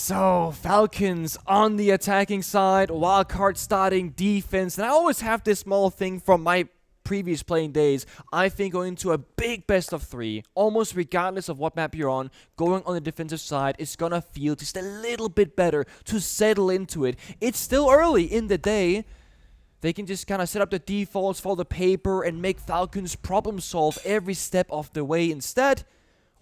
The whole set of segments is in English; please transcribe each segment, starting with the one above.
So, Falcons on the attacking side, Wildcard starting defense, and I always have this small thing from my previous playing days. I think going into a big best of 3, almost regardless of what map you're on, going on the defensive side is gonna feel just a little bit better to settle into it. It's still early in the day. They can just kind of set up the defaults for the paper and make Falcons problem solve every step of the way. Instead,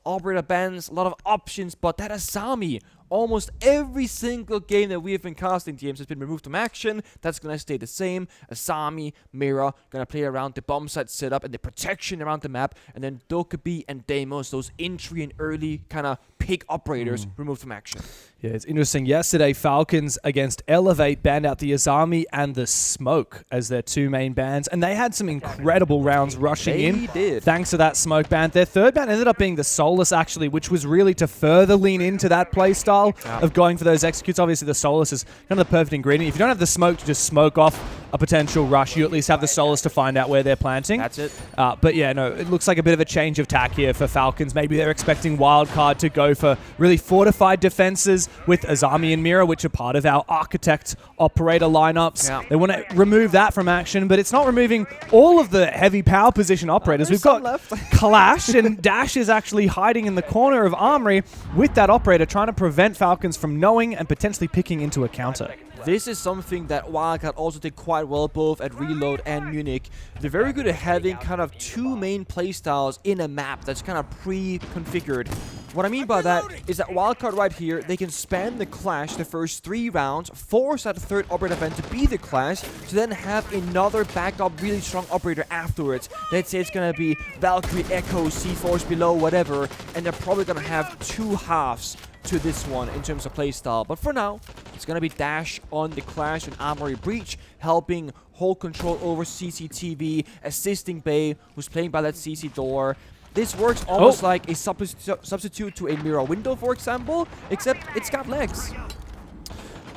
operator bans, a lot of options, but that Asami, almost every single game that we have been casting teams has been removed from action. That's going to stay the same. Asami, Mira, going to play around the bomb site setup and the protection around the map. And then Dokkaebi and Deimos, those entry and early kind of pick operators removed from action. Yeah, it's interesting. Yesterday, Falcons against Elevate banned out the Asami and the Smoke as their 2 main bans. And they had some incredible rounds rushing in. Did. Thanks to that Smoke ban. Their 3rd ban ended up being the Solus, actually, which was really to further lean into that playstyle of going for those executes. Obviously, the Solus is kind of the perfect ingredient. If you don't have the Smoke to just smoke off a potential rush, you at least have the Solus to find out where they're planting. That's it. But yeah, no, it looks like a bit of a change of tack here for Falcons. Maybe they're expecting Wildcard to go for really fortified defenses with Asami and Mira, which are part of our Architect operator lineups. Yeah. They want to remove that from action, but it's not removing all of the heavy power position operators. We've got left. Clash, and Dash is actually hiding in the corner of Armory with that operator, trying to prevent Falcons from knowing and potentially picking into a counter. This is something that Wildcard also did quite well both at Reload and Munich. They're very good at having kind of 2 main playstyles in a map that's kind of pre-configured. What I mean by that is that Wildcard right here, they can spam the Clash the first 3 rounds, force that 3rd operator event to be the Clash, to then have another backup really strong operator afterwards. Let's say it's going to be Valkyrie, Echo, C-Force below, whatever, and they're probably going to have 2 halves to this one in terms of playstyle. But for now, it's going to be Dash on the Clash and Armory Breach, helping hold control over CCTV, assisting Bay, who's playing by that CC door. This works almost like a substitute to a Mira window, for example, except it's got legs.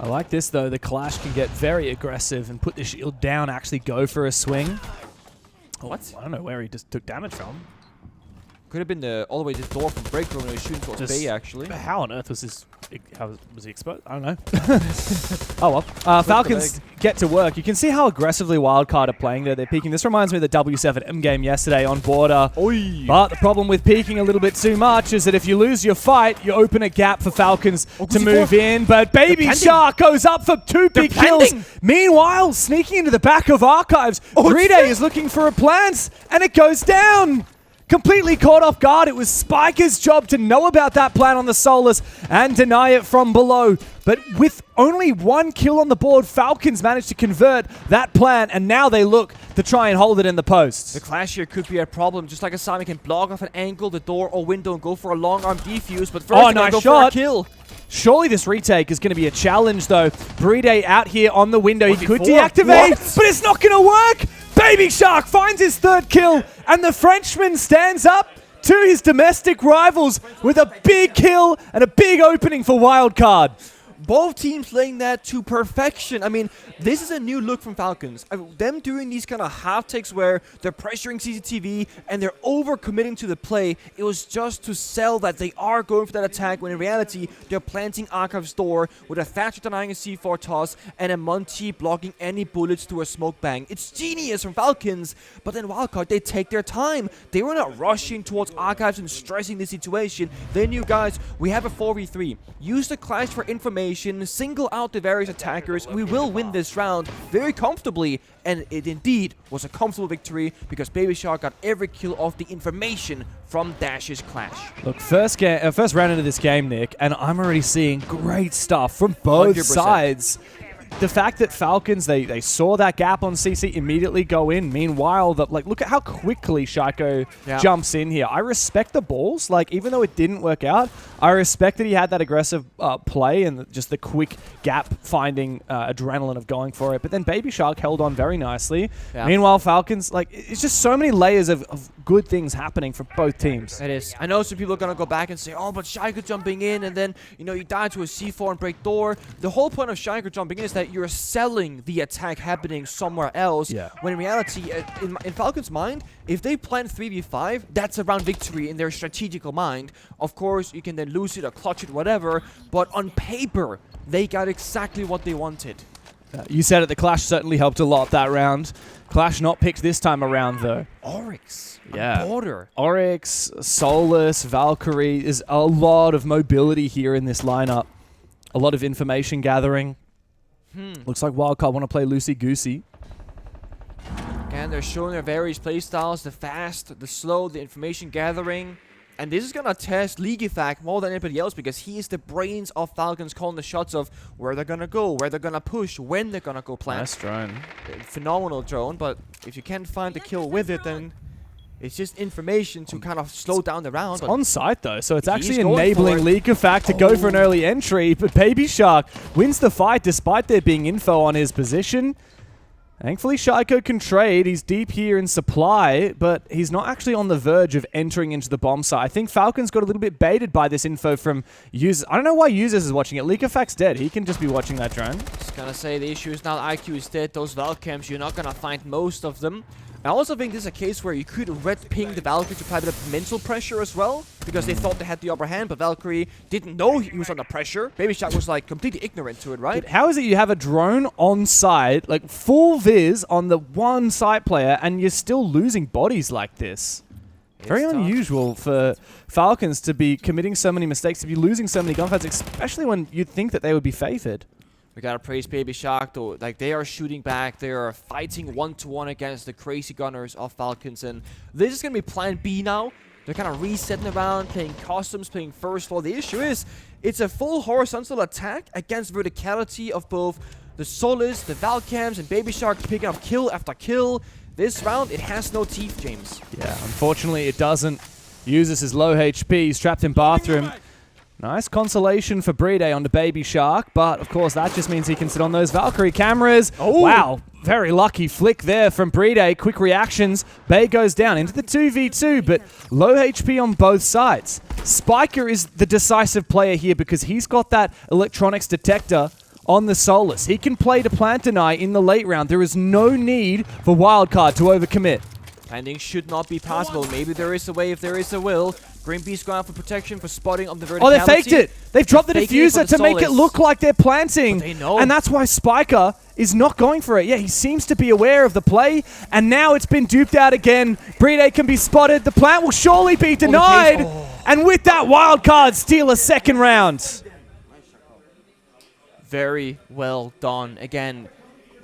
I like this, though. The Clash can get very aggressive and put the shield down, actually go for a swing. What? I don't know where he just took damage from. Could have been all the way to the door from Breakroom when he was shooting towards Bay, actually. How on earth was this? How was he exposed? I don't know. Oh well. Falcons get to work. You can see how aggressively Wildcard are playing there. They're peeking. This reminds me of the W7M game yesterday on Border. Oy. But the problem with peeking a little bit too much is that if you lose your fight, you open a gap for Falcons to move in. But Baby Shark goes up for 2 big kills. Meanwhile, sneaking into the back of Archives, Bride is looking for a plant, and it goes down. Completely caught off guard. It was Spiker's job to know about that plan on the Solus and deny it from below. But with only 1 kill on the board, Falcons managed to convert that plan, and now they look to try and hold it in the posts. The Clash here could be a problem, just like Asami can block off an angle, the door or window, and go for a long arm defuse. But first, nice go shot. for a kill. Surely this retake is going to be a challenge, though. Bride out here on the window. He could deactivate, but it's not going to work. Baby Shark finds his 3rd kill, and the Frenchman stands up to his domestic rivals with a big kill and a big opening for Wildcard. Both teams playing that to perfection. I mean, this is a new look from Falcons. Them doing these kind of half takes where they're pressuring CCTV and they're over-committing to the play. It was just to sell that they are going for that attack, when in reality, they're planting Archive's door with a Thatcher denying a C4 toss and a Monty blocking any bullets to a smoke bang. It's genius from Falcons, but then Wildcard, they take their time. They were not rushing towards Archives and stressing the situation. They knew, guys, we have a 4v3. Use the Clash for information, single out the various attackers. We will win this round very comfortably, and it indeed was a comfortable victory because Baby Shark got every kill off the information from Dash's Clash. Look, first round into this game, Nick, and I'm already seeing great stuff from both 100%. sides. The fact that Falcons, they saw that gap on CC, immediately go in. Meanwhile, look at how quickly Shaiko jumps in here. I respect the balls. Even though it didn't work out, I respect that he had that aggressive play and just the quick gap-finding adrenaline of going for it. But then Baby Shark held on very nicely. Yeah. Meanwhile, Falcons, it's just so many layers of good things happening for both teams. It is. I know some people are going to go back and say, oh, but Shaiko jumping in, and then, you died to a C4 and break door. The whole point of Shaiko jumping in is that that you're selling the attack happening somewhere else. Yeah. When in reality, in Falcons' mind, if they plan 3v5, that's a round victory in their strategical mind. Of course, you can then lose it or clutch it, whatever. But on paper, they got exactly what they wanted. You said it, the Clash certainly helped a lot that round. Clash not picked this time around, though. Oryx. Yeah. Border. Oryx, Solus, Valkyrie. There's a lot of mobility here in this lineup. A lot of information gathering. Looks like Wildcard want to play loosey-goosey. Again, they're showing their various playstyles, the fast, the slow, the information gathering. And this is going to test Leaguefact more than anybody else because he is the brains of Falcons calling the shots of where they're going to go, where they're going to push, when they're going to go plant. Nice drone. Phenomenal drone, but if you can't find the kill with it, then it's just information to kind of slow down the round. It's on site, though, so it's actually going enabling for it. Leaguefact to go for an early entry, but Baby Shark wins the fight despite there being info on his position. Thankfully, Shaiko can trade. He's deep here in supply, but he's not actually on the verge of entering into the bomb site. I think Falcons got a little bit baited by this info from users. I don't know why users is watching it. Leaguefact's dead. He can just be watching that drone. Just gonna say the issue is now IQ is dead. Those Valcams, you're not gonna find most of them. I also think this is a case where you could red ping the Valkyrie to apply a bit of mental pressure as well, because they thought they had the upper hand, but Valkyrie didn't know he was under pressure. Baby Shark was like completely ignorant to it, right? Dude, how is it you have a drone on site, like full viz on the one site player, and you're still losing bodies like this? Very unusual for Falcons to be committing so many mistakes, to be losing so many gunfights, especially when you'd think that they would be favored. We gotta praise Baby Shark though. Like, they are shooting back. They are fighting 1-to-1 against the crazy gunners of Falcons. And this is gonna be plan B now. They're kind of resetting around, playing customs, playing first floor. The issue is, it's a full horizontal attack against verticality of both the Solus, the Valcams, and Baby Shark picking up kill after kill. This round, it has no teeth, James. Yeah, unfortunately it doesn't. Uses his low HP. He's trapped in bathroom. Nice consolation for Brede on the Baby Shark, but of course that just means he can sit on those Valkyrie cameras. Oh. Wow, very lucky flick there from Brede. Quick reactions. Bay goes down into the 2v2, but low HP on both sides. Spiker is the decisive player here because he's got that electronics detector on the Solus. He can play to plant deny in the late round. There is no need for Wildcard to overcommit. Planting should not be possible. Maybe there is a way if there is a will. Green Beast going out for protection for spotting of the verticality. Oh, they faked it. They've dropped the diffuser to make it look like they're planting. But they know. And that's why Spiker is not going for it. Yeah, he seems to be aware of the play. And now it's been duped out again. Brede can be spotted. The plant will surely be denied. And with that, Wildcard steal a second round. Very well done. Again,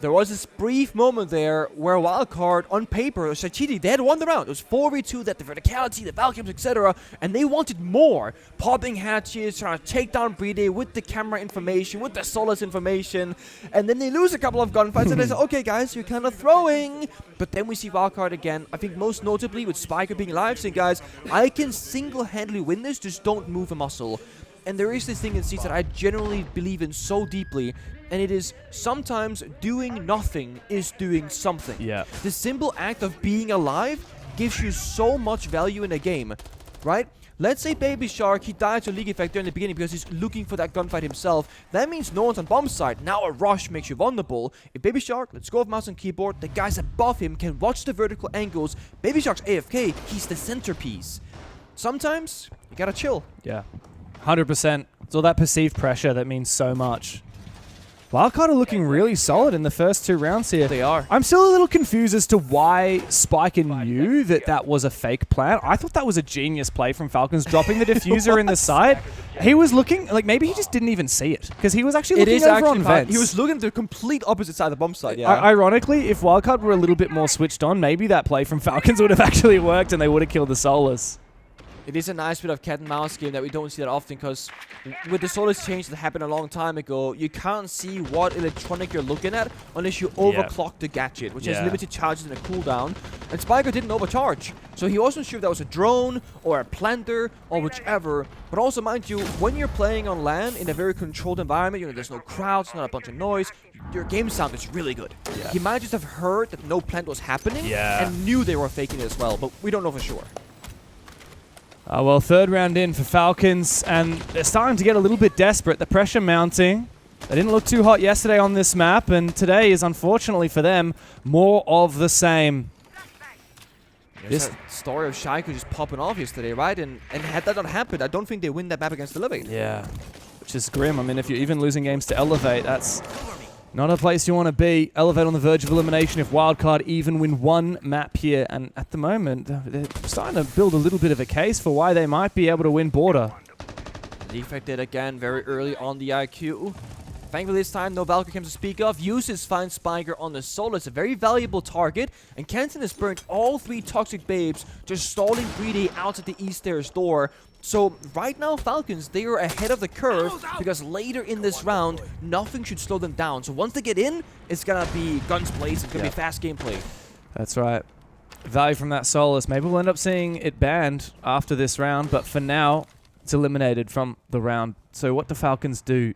there was this brief moment there where Wildcard, on paper, or strategy, they had won the round. It was 4v2, that the verticality, the Valkyries, etc. And they wanted more. Popping hatches, trying to take down Brede with the camera information, with the Solus information. And then they lose a couple of gunfights and they say, okay guys, you're kind of throwing. But then we see Wildcard again. I think most notably with Spiker being alive, saying, guys, I can single-handedly win this, just don't move a muscle. And there is this thing in Seeds that I generally believe in so deeply, and it is sometimes doing nothing is doing something. Yeah. The simple act of being alive gives you so much value in a game, right? Let's say Baby Shark, he died to Leaguefact in the beginning because he's looking for that gunfight himself. That means no one's on bomb side. Now a rush makes you vulnerable. If Baby Shark, let's go with mouse and keyboard, the guys above him can watch the vertical angles. Baby Shark's AFK, he's the centerpiece. Sometimes, you gotta chill. Yeah. 100%. It's all that perceived pressure that means so much. Wildcard are looking really solid in the first two rounds here. They are. I'm still a little confused as to why Spiker knew that that was a fake plan. I thought that was a genius play from Falcons, dropping the diffuser in the side. He was looking, like maybe he just didn't even see it, because he was actually looking over on vents. He was looking at the complete opposite side of the bomb site, yeah. Ironically, if Wildcard were a little bit more switched on, maybe that play from Falcons would have actually worked and they would have killed the Solus. It is a nice bit of cat and mouse game that we don't see that often, because with the Solus change that happened a long time ago, you can't see what electronic you're looking at unless you overclock the gadget, which has limited charges and a cooldown. And Spiker didn't overcharge, so he wasn't sure if that was a drone or a planter or whichever. But also, mind you, when you're playing on LAN in a very controlled environment, you know, there's no crowds, not a bunch of noise, your game sound is really good. Yeah. He might just have heard that no plant was happening and knew they were faking it as well, but we don't know for sure. Well, third round in for Falcons, and they're starting to get a little bit desperate. The pressure mounting. They didn't look too hot yesterday on this map, and today is, unfortunately for them, more of the same. This story of Shaiko just popping off yesterday, right? And had that not happened, I don't think they win that map against Elevate. Yeah, which is grim. I mean, if you're even losing games to Elevate, that's not a place you want to be. Elevate on the verge of elimination if Wildcard even win one map here. And at the moment, they're starting to build a little bit of a case for why they might be able to win Border. Defected again very early on the IQ. Thankfully this time, no Valkyrie comes to speak of. Uses Fine Spiker on the solo. It's a very valuable target. And Kenton has burnt all 3 Toxic Babes, just stalling Greedy out at the East Stairs door. So right now, Falcons, they are ahead of the curve because later in this round, nothing should slow them down. So once they get in, it's going to be guns blazing. It's going to be fast gameplay. That's right. Value from that Solus. Maybe we'll end up seeing it banned after this round. But for now, it's eliminated from the round. So what do Falcons do?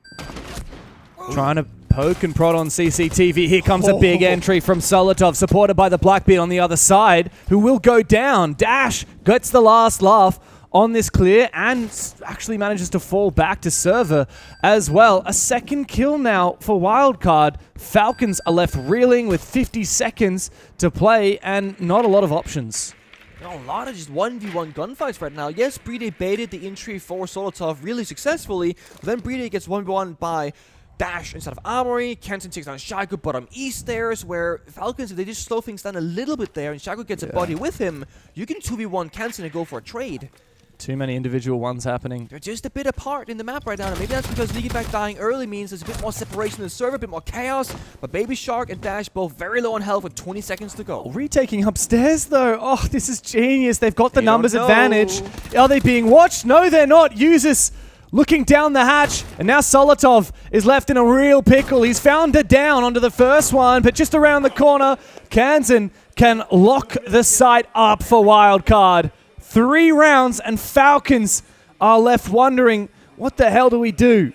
Trying to poke and prod on CCTV. Here comes a big entry from Solotov, supported by the Blackbeard on the other side, who will go down. Dash gets the last laugh on this clear and actually manages to fall back to server as well. A second kill now for Wildcard. Falcons are left reeling with 50 seconds to play and not a lot of options. A lot of just 1v1 gunfights right now. Yes, Brede baited the entry for Solotov really successfully, but then Brede gets 1v1 by Dash instead of Armory. Kenton takes down Shaco bottom East Stairs, where Falcons, if they just slow things down a little bit there and Shaco gets a body with him, you can 2v1 Kenton and go for a trade. Too many individual ones happening. They're just a bit apart in the map right now, and maybe that's because Leakyback dying early means there's a bit more separation in the server, a bit more chaos, but Baby Shark and Dash both very low on health with 20 seconds to go. Retaking upstairs, though. Oh, this is genius. They've got the numbers advantage. Are they being watched? No, they're not. Users looking down the hatch, and now Solotov is left in a real pickle. He's found her down onto the first one, but just around the corner, Kansan can lock the site up for Wildcard. 3 rounds, and Falcons are left wondering, what the hell do we do?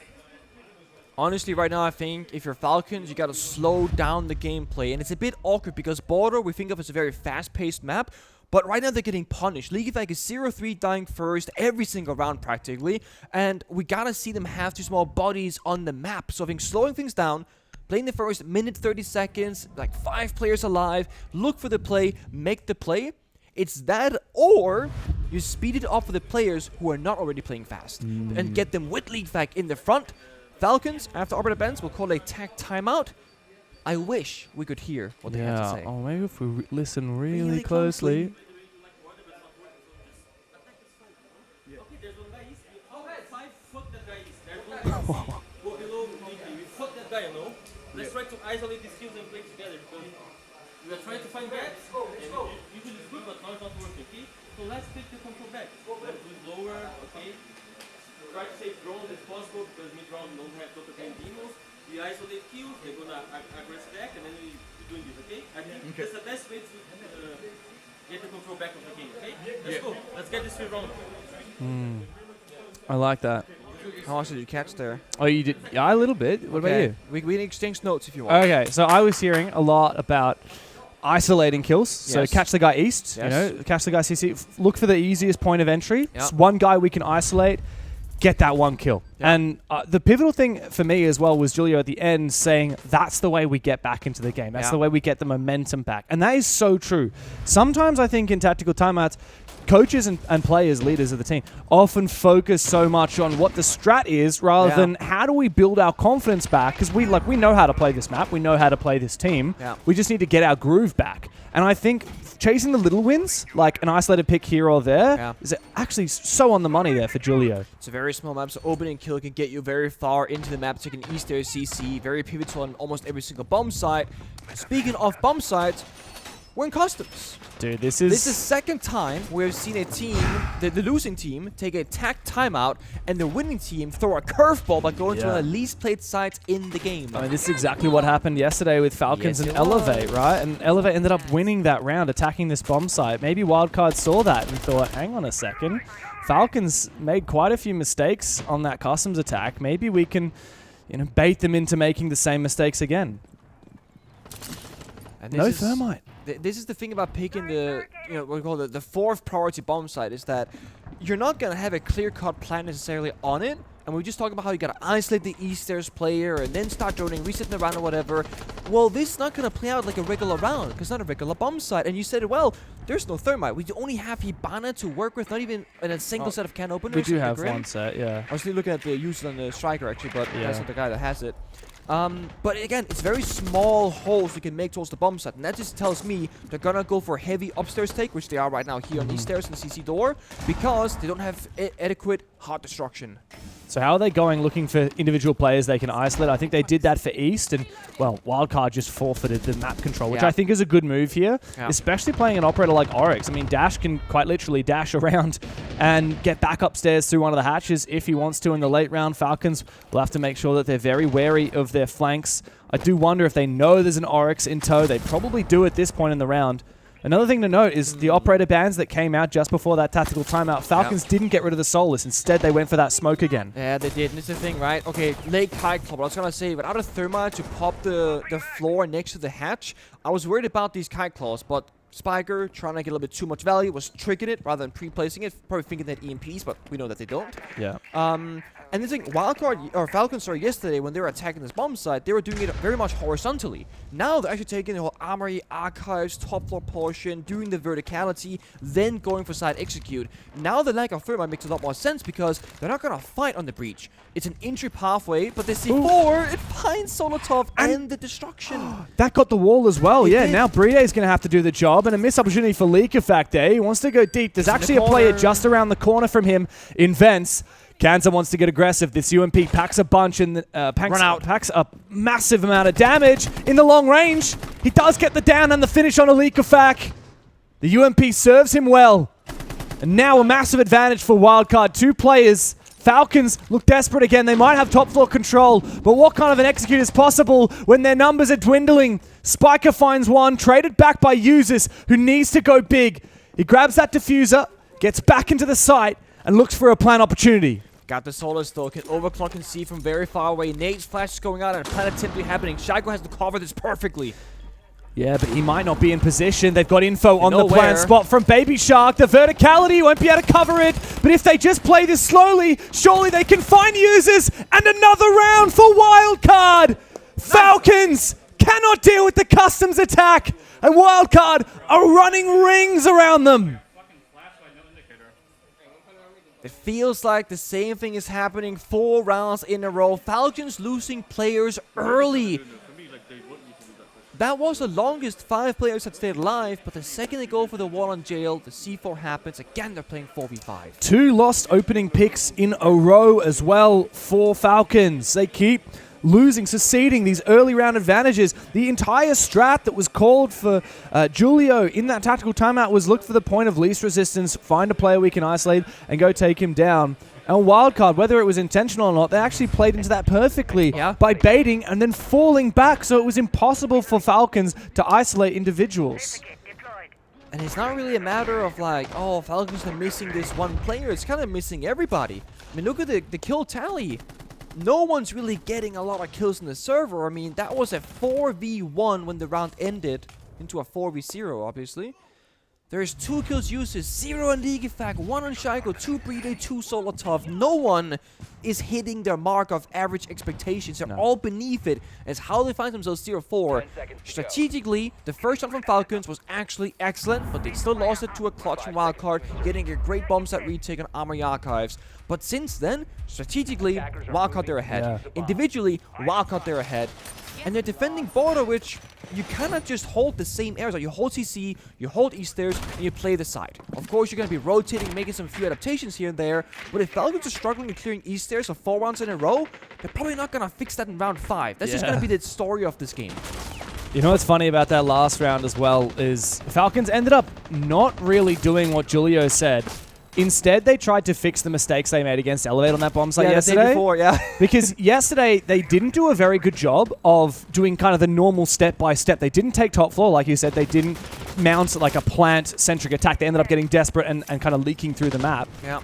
Honestly, right now, I think if you're Falcons, you got to slow down the gameplay. And it's a bit awkward because Border, we think of as a very fast-paced map. But right now, they're getting punished. League of Egg is 0-3 dying first every single round, practically. And we got to see them have 2 small bodies on the map. So I think slowing things down, playing the first minute, 30 seconds, like 5 players alive, look for the play, make the play. It's that, or you speed it up for the players who are not already playing fast and get them with lead fact in the front. Falcons, after Arbiter bans, will call a tech timeout. I wish we could hear what they have to say. Oh, maybe if we listen really closely. Let's try to isolate the skills and play together because we are trying to find gaps. Usually it's good, but now it's not working, okay? So let's take the control back. Let's do it lower, okay? Try to save drones as possible because mid-round don't have total game demos. We isolate kills, they're gonna aggress back, and then we're doing this, okay? I think that's the best way to get the control back of the game, okay? Let's go. Let's get this 3 round. I like that. How much did you catch there? Oh, you did? Yeah, a little bit. What about you? We can exchange notes if you want. Okay, so I was hearing a lot about isolating kills. So catch the guy east, you know, catch the guy CC. Look for the easiest point of entry. Just one guy we can isolate, get that 1 kill. And the pivotal thing for me as well was Julio at the end saying that's the way we get back into the game. That's the way we get the momentum back. And that is so true. Sometimes I think in tactical timeouts, coaches and players, leaders of the team, often focus so much on what the strat is rather than how do we build our confidence back, because we know how to play this map, we know how to play this team. We just need to get our groove back. And I think chasing the little wins, like an isolated pick here or there, is actually so on the money there for Julio. It's a very small map, so opening kill can get you very far into the map, taking East Air CC, very pivotal on almost every single bomb site. Speaking of bomb sites, we're in customs. Dude, this is the second time we've seen a team, the losing team, take a tack timeout, and the winning team throw a curveball by going to one of the least played sites in the game. I mean, this is exactly what happened yesterday with Falcons and Elevate, right? And Elevate ended up winning that round, attacking this bomb site. Maybe Wildcard saw that and thought, hang on a second. Falcons made quite a few mistakes on that customs attack. Maybe we can, bait them into making the same mistakes again. And no thermite. This is the thing about picking the, what we call the 4th priority bomb site, is that you're not going to have a clear-cut plan necessarily on it, and we just talked about how you gotta isolate the Easters player and then start joining, resetting the round or whatever. Well, this is not gonna play out like a regular round, because it's not a regular bomb site. And you said, well, there's no thermite. We only have Hibana to work with, not even in a single set of can openers. We do have one set, yeah. I was looking at the user on the striker actually, but Yeah. that's not the guy that has it. But again, it's very small holes you can make towards the bomb site, and that just tells me they're gonna go for a heavy upstairs take, which they are right now here on these stairs in the CC door, because they don't have adequate heart destruction. So how are they going looking for individual players they can isolate? I think they did that for East, and, well, Wildcard just forfeited the map control, which I think is a good move here, especially playing an operator like Oryx. I mean, Dash can quite literally dash around and get back upstairs through one of the hatches if he wants to in the late round. Falcons will have to make sure that they're very wary of their flanks. I do wonder if they know there's an Oryx in tow. They probably do at this point in the round. Another thing to note is the operator bans that came out just before that tactical timeout. Falcons didn't get rid of the Soulless. Instead, they went for that smoke again. Yeah, they did. And it's the thing, right? Okay, Lake High Club. I was going to say, without a thermite to pop the floor next to the hatch, I was worried about these Kite Claws, but Spiker, trying to get a little bit too much value, was tricking it rather than pre-placing it. Probably thinking that EMPs, but we know that they don't. Yeah. And the thing, Falcons, yesterday when they were attacking this bomb site, they were doing it very much horizontally. Now they're actually taking the whole armory, archives, top floor portion, doing the verticality, then going for side execute. Now the lack of thermite makes a lot more sense because they're not going to fight on the breach. It's an entry pathway, but the C4, it finds Solotov and the destruction. That got the wall as well, Now Brie's going to have to do the job, and a missed opportunity for Leak Effect there. He wants to go deep. There's actually a player just around the corner from him in Vents. Kanza wants to get aggressive. This UMP packs a bunch and packs a massive amount of damage in the long range. He does get the down and the finish on a Leak Effect. The UMP serves him well. And now a massive advantage for Wildcard. 2 players. Falcons look desperate again. They might have top floor control, but what kind of an execute is possible when their numbers are dwindling? Spiker finds one, traded back by Users, who needs to go big. He grabs that diffuser, gets back into the site, and looks for a plant opportunity. Got the Solar though, can overclock and see from very far away. Nate's flash is going out and a plant attempt happening. Shaiko has to cover this perfectly. Yeah, but he might not be in position. They've got info on the plant spot from Baby Shark. The verticality won't be able to cover it, but if they just play this slowly, surely they can find Users, and another round for Wildcard. Falcons cannot deal with the customs attack, and Wildcard are running rings around them. It feels like the same thing is happening 4 rounds in a row. Falcons losing players early. That was the longest 5 players had stayed alive, but the second they go for the wall on jail, the C4 happens. Again, they're playing 4v5. 2 lost opening picks in a row as well for Falcons. They keep losing, seceding these early round advantages. The entire strat that was called for Julio in that tactical timeout was look for the point of least resistance, find a player we can isolate, and go take him down. And Wildcard, whether it was intentional or not, they actually played into that perfectly by baiting and then falling back, so it was impossible for Falcons to isolate individuals. And it's not really a matter of like, oh, Falcons are missing this one player. It's kind of missing everybody. I mean, look at the kill tally. No one's really getting a lot of kills in the server. I mean, that was a 4v1 when the round ended into a 4v0, obviously. There's 2 kills uses, 0 on League Effect, 1 on Shaiko, 2 Bride, 2 Solotov. No one is hitting their mark of average expectations. They're all beneath it. It's how they find themselves 0-4. Strategically, the first shot from Falcons was actually excellent, but they still lost it to a clutch from Wildcard, getting a great bomb set retake on Armory Archives. But since then, strategically, Wildcard they're ahead. Individually, Wildcard they're ahead. And they're defending border, which you cannot just hold the same areas. Like you hold CC, you hold East stairs, and you play the side. Of course, you're going to be rotating, making some few adaptations here and there. But if Falcons are struggling in clearing East stairs for 4 rounds in a row, they're probably not going to fix that in round 5. That's just going to be the story of this game. You know what's funny about that last round as well is Falcons ended up not really doing what Julio said. Instead, they tried to fix the mistakes they made against Elevate on that bomb site yesterday. The day before, Because yesterday, they didn't do a very good job of doing kind of the normal step-by-step. They didn't take top floor, like you said. They didn't mount like a plant-centric attack. They ended up getting desperate and kind of leaking through the map. Yeah.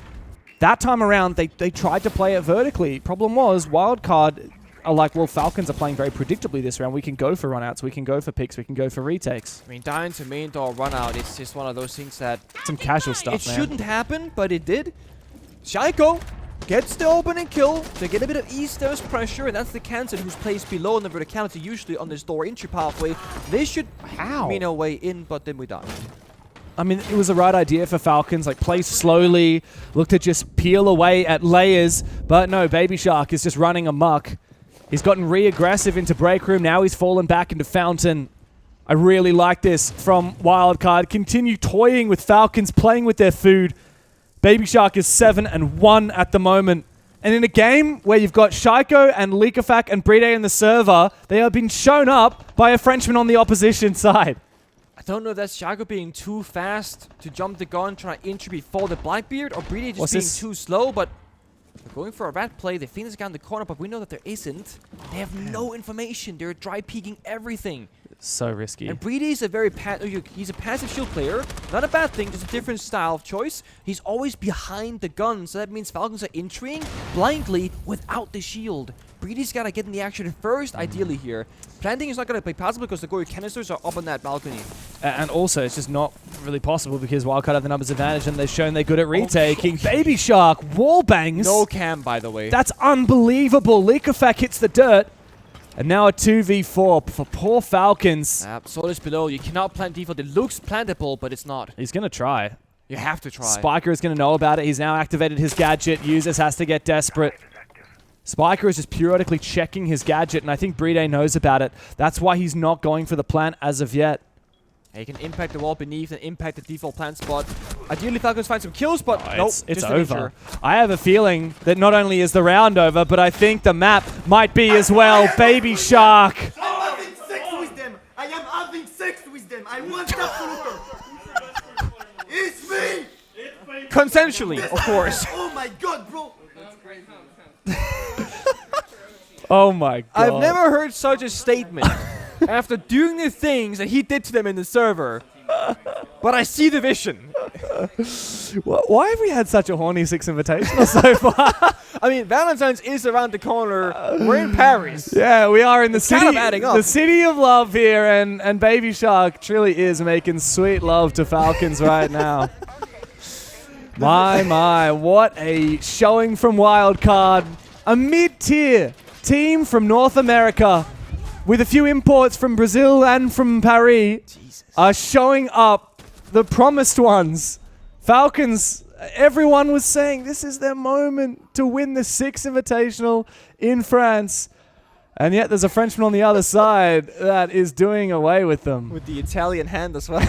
That time around, they tried to play it vertically. Problem was, Wildcard are like, well, Falcons are playing very predictably this round. We can go for runouts, we can go for picks, we can go for retakes. I mean, dying to main door runout is just one of those things that... Some casual stuff, It shouldn't happen, but it did. Shaiko gets the opening kill. They get a bit of Easters pressure, and that's the Kansan who's placed below in the verticality, usually on this door entry pathway. They should mean a way in, but then we die. I mean, it was the right idea for Falcons, like play slowly, look to just peel away at layers, but no, Baby Shark is just running amok. He's gotten re-aggressive into Break Room, now he's fallen back into Fountain. I really like this from Wildcard. Continue toying with Falcons, playing with their food. Baby Shark is 7-1 at the moment. And in a game where you've got Shaiko and Likafak and Bride in the server, they have been shown up by a Frenchman on the opposition side. I don't know if that's Shaiko being too fast to jump the gun, trying to entry before the Blackbeard, or Bride just being too slow, but they're going for a rat play. They think there's a guy in the corner, but we know that there isn't. They have no information. They're dry peeking everything. So risky. And Brady is a very he's a passive shield player. Not a bad thing, just a different style of choice. He's always behind the gun, so that means Falcons are entering blindly without the shield. Brady's got to get in the action first, ideally here. Planting is not going to be possible because the Goyo canisters are up on that balcony. And also, it's just not really possible because Wildcard have the numbers advantage and they've shown they're good at retaking. Baby Shark, wall bangs. No cam, by the way. That's unbelievable. Likafak hits the dirt. And now a 2v4 for poor Falcons. Solus below. You cannot plant default. It looks plantable, but it's not. He's going to try. You have to try. Spiker is going to know about it. He's now activated his gadget. Users has to get desperate. Spiker is just periodically checking his gadget, and I think Bride knows about it. That's why he's not going for the plant as of yet. He can impact the wall beneath and impact the default plant spot. Ideally, Falcons find some kills, but nope, it's over. I have a feeling that not only is the round over, but I think the map might be as well. Baby Shark. I'm having sex with them. I am having sex with them. I want that photo. It's me. Consensually, of course. Oh my god, bro. Oh my god. I've never heard such a statement after doing the things that he did to them in the server. But I see the vision. Why have we had such a horny Six Invitational so far? I mean, Valentine's is around the corner. We're in Paris. Yeah, we are in the city, kind of adding up. the city of love here, and Baby Shark truly is making sweet love to Falcons right now. My, what a showing from Wildcard. A mid-tier team from North America with a few imports from Brazil and from Paris are showing up, the promised ones. Falcons, everyone was saying this is their moment to win the Six Invitational in France. And yet there's a Frenchman on the other side that is doing away with them. With the Italian hand as well.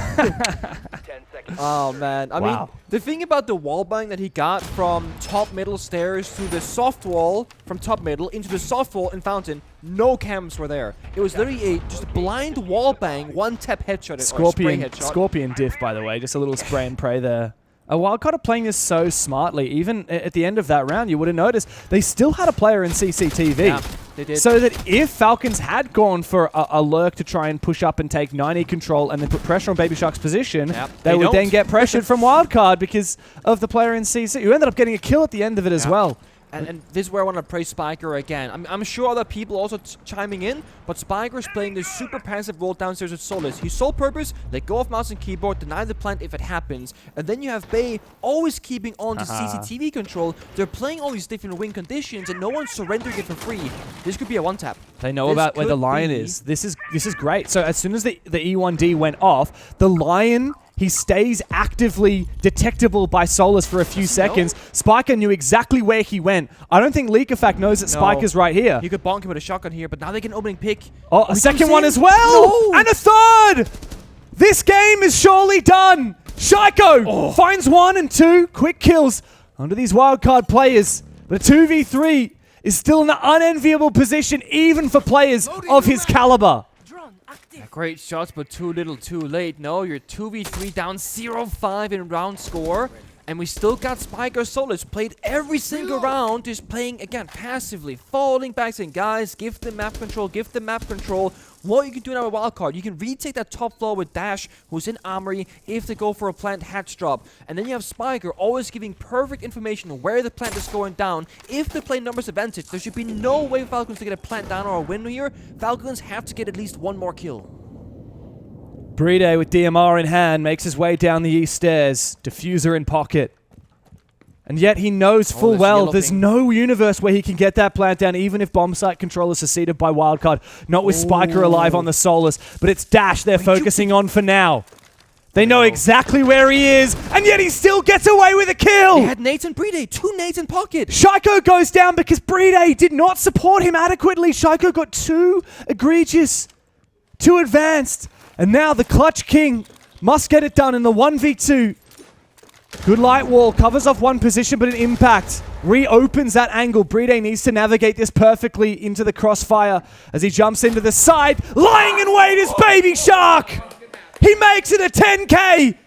Oh, man. I mean, the thing about the wall bang that he got from top middle stairs to the soft wall, from top middle into the soft wall in Fountain, no cams were there. It was literally a just blind wall bang, one tap headshot. Scorpion diff, by the way. Just a little spray and pray there. Wildcard are playing this so smartly. Even at the end of that round, you would have noticed they still had a player in CCTV. Yeah, they did. So that if Falcons had gone for a lurk to try and push up and take 90 control and then put pressure on Baby Shark's position, they would then get pressured from Wildcard because of the player in CC, who ended up getting a kill at the end of it as well. And this is where I want to praise Spiker again. I'm sure other people also chiming in, but Spiker's playing this super passive role downstairs with Solus. His sole purpose, let go of mouse and keyboard, deny the plant if it happens. And then you have Bay always keeping on to CCTV control. They're playing all these different win conditions, and no one's surrendering it for free. This could be a one-tap. They know about where the Lion is. This is great. So as soon as the E1D went off, the Lion... he stays actively detectable by Solus for a few seconds. Spiker knew exactly where he went. I don't think Likafak knows that Spiker's right here. You could bonk him with a shotgun here, but now they get an opening pick. Oh, a second one as well! No. And a third! This game is surely done! Shaiko finds 1 and 2 quick kills under these Wildcard players. But a 2v3 is still in an unenviable position even for players of his caliber. Great shots, but too little, too late. No, you're 2v3 down 0-5 in round score. And we still got Spiker Solus played every single round, just playing, again, passively, falling back, saying, guys, give them map control, give them map control. What you can do now with Wildcard, you can retake that top floor with Dash, who's in Armory, if they go for a plant hatch drop. And then you have Spiker always giving perfect information on where the plant is going down. If they play numbers advantage, there should be no way for Falcons to get a plant down or a win here. Falcons have to get at least one more kill. Bride with DMR in hand makes his way down the east stairs. Diffuser in pocket. And yet he knows full this well yellow there's thing. no universe where he can get that plant down, even if bomb site control is seceded by Wildcard. Not with Spiker alive on the Solus, but it's Dash they're focusing on for now. They know exactly where he is, and yet he still gets away with a kill! They had nades and Brede, 2 nades in pocket. Shaiko goes down because Brede did not support him adequately. Shaiko got too egregious, too advanced, and now the Clutch King must get it done in the 1v2. Good light wall, covers off one position, but an impact reopens that angle. Brede needs to navigate this perfectly into the crossfire as he jumps into the side. Lying in wait is Baby Shark! He makes it a 10K!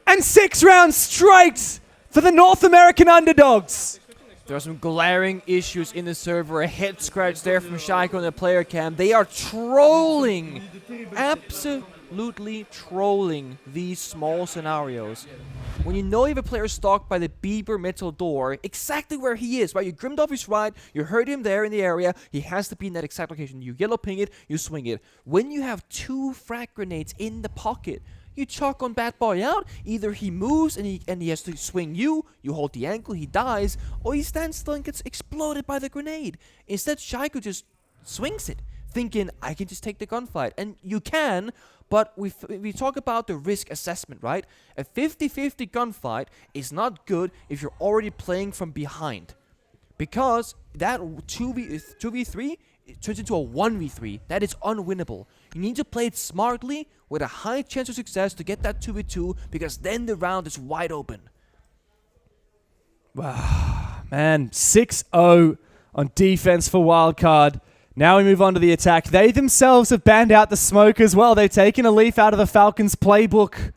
And 6 rounds straight for the North American underdogs. There are some glaring issues in the server. A head scratch there from Shaiko in the player cam. They are trolling. Absolutely trolling these small scenarios. When you know you have a player stalked by the Bieber metal door, exactly where he is, right? You grimmed off his right, you heard him there in the area, he has to be in that exact location. You yellow ping it, you swing it. When you have 2 frag grenades in the pocket, you chalk on Bad Boy out. Either he moves and he has to swing you, you hold the ankle, he dies, or he stands still and gets exploded by the grenade. Instead, Shaiko just swings it, thinking, I can just take the gunfight. And you can, but we talk about the risk assessment, right? A 50-50 gunfight is not good if you're already playing from behind. Because that 2v3 turns into a 1v3. That is unwinnable. You need to play it smartly with a high chance of success to get that 2v2, because then the round is wide open. Wow, man, 6-0 on defense for Wildcard. Now we move on to the attack. They themselves have banned out the smoke as well. They've taken a leaf out of the Falcons playbook.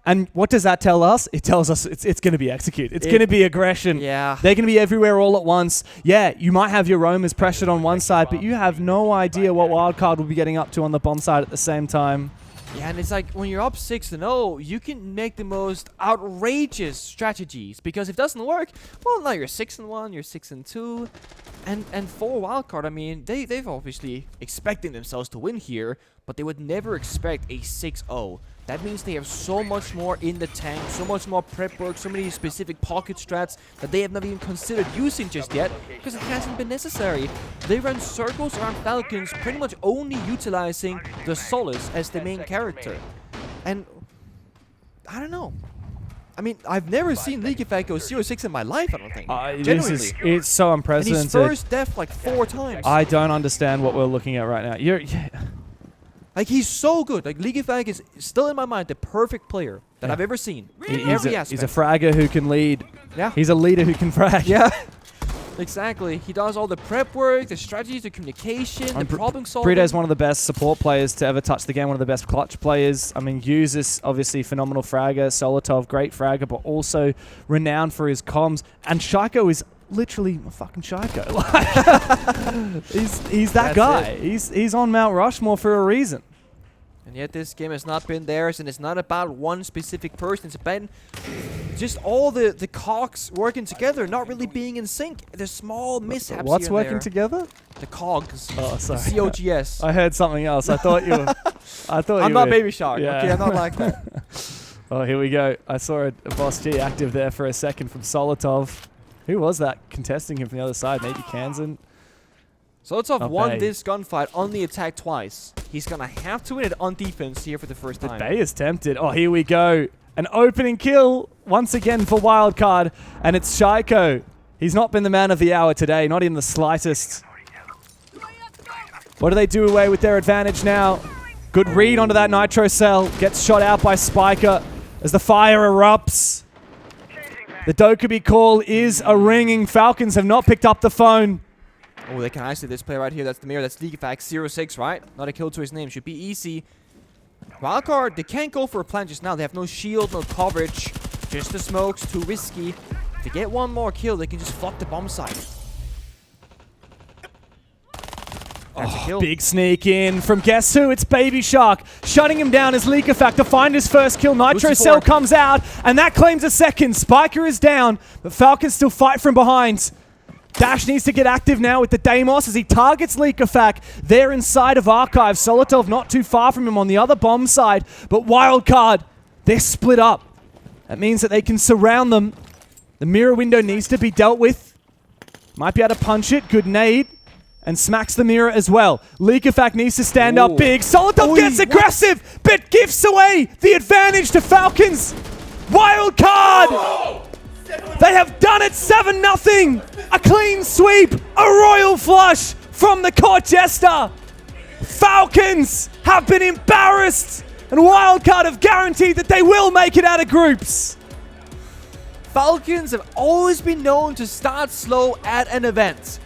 And what does that tell us? It tells us it's going to be execute. It's going to be aggression. Yeah. They're going to be everywhere all at once. Yeah, you might have your roamers pressured on one side, but you have no idea what Wildcard will be getting up to on the bomb side at the same time. Yeah, and it's like when you're up 6-0, you can make the most outrageous strategies, because if it doesn't work, well, now you're 6-1, you're 6-2, and for Wildcard, I mean, they've obviously expecting themselves to win here, but they would never expect a 6-0. That means they have so much more in the tank, so much more prep work, so many specific pocket strats that they have not even considered using just yet, because it hasn't been necessary. They run circles around Falcons, pretty much only utilizing the Solus as the main character. And I don't know. I mean, I've never seen League Effect go 0-6 in my life, I don't think. Genuinely. It's so And unprecedented. he's first death like 4 times. I don't understand what we're looking at right now. Like, he's so good. Like, League Effect is still in my mind the perfect player that I've ever seen. In every aspect. He's a fragger who can lead. Yeah. He's a leader who can frag. Yeah. Exactly. He does all the prep work, the strategies, the communication, the problem solving. Brede's one of the best support players to ever touch the game, one of the best clutch players. I mean, Usus, obviously phenomenal fragger, Solotov, great fragger, but also renowned for his comms. And Shaiko is literally a fucking Shaiko. He's that guy. He's on Mount Rushmore for a reason. And yet this game has not been theirs, and it's not about one specific person. It's about just all the cogs working together, not really being in sync. There's small mishaps What's here and working there. together? The cogs. Oh, sorry. COGS. I heard something else. I thought you were... I'm not Baby Shark. Yeah. Okay, I'm not like that. Oh, here we go. I saw a Boss G active there for a second from Solotov. Who was that contesting him from the other side? Maybe Kansan? Solotov won Bay. this gunfight on the attack twice. He's going to have to win it on defense here for the first time. Bay is tempted. Oh, here we go. An opening kill once again for Wildcard. And it's Shaiko. He's not been the man of the hour today, not in the slightest. What do they do away with their advantage now? Good read onto that Nitro cell. Gets shot out by Spiker as the fire erupts. The Dokubi call is a ringing. Falcons have not picked up the phone. Oh, they can isolate this player right here. That's the mirror. That's League Effect 0-6, right? Not a kill to his name. Should be easy. Wildcard, they can't go for a plant just now. They have no shield, no coverage. Just the smokes, too risky. If they get one more kill, they can just flock the bomb site. That's a kill. Big sneak in from guess who? It's Baby Shark. Shutting him down as Leak Effect to find his first kill. Nitro Cell comes out, and that claims a second. Spiker is down, but Falcons still fight from behind. Dash needs to get active now with the Deimos as he targets Leak Effect. They're inside of Archive. Solotov not too far from him on the other bomb side, but Wildcard, they're split up. That means that they can surround them. The mirror window needs to be dealt with. Might be able to punch it. Good nade. And smacks the mirror as well. Leakafak needs to stand up big. Solidov gets aggressive, but gives away the advantage to Falcons. Wildcard! They have done it 7-0. A clean sweep. A royal flush from the court jester. Falcons have been embarrassed. And Wildcard have guaranteed that they will make it out of groups. Falcons have always been known to start slow at an event.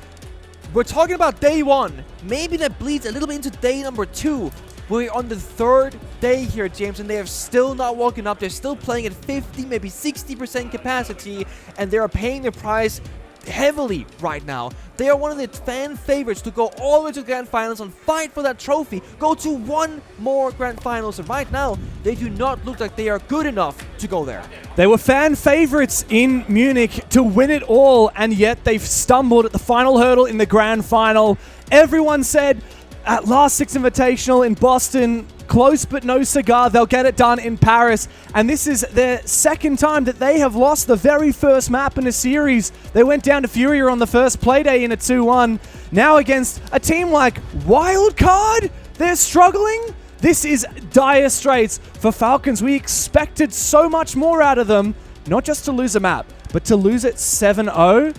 We're talking about day 1. Maybe that bleeds a little bit into day number 2. We're on the 3rd day here, James, and they have still not woken up. They're still playing at 50, maybe 60% capacity, and they are paying the price heavily right now. They are one of the fan favorites to go all the way to the Grand Finals and fight for that trophy. Go to one more Grand Finals, and right now, they do not look like they are good enough to go there. They were fan favorites in Munich to win it all, and yet they've stumbled at the final hurdle in the Grand Final. Everyone said at last Six Invitational in Boston, close but no cigar, they'll get it done in Paris. And this is their 2nd time that they have lost the very first map in a series. They went down to Furia on the first playday in a 2-1. Now against a team like Wildcard, they're struggling. This is dire straits for Falcons. We expected so much more out of them, not just to lose a map, but to lose it 7-0.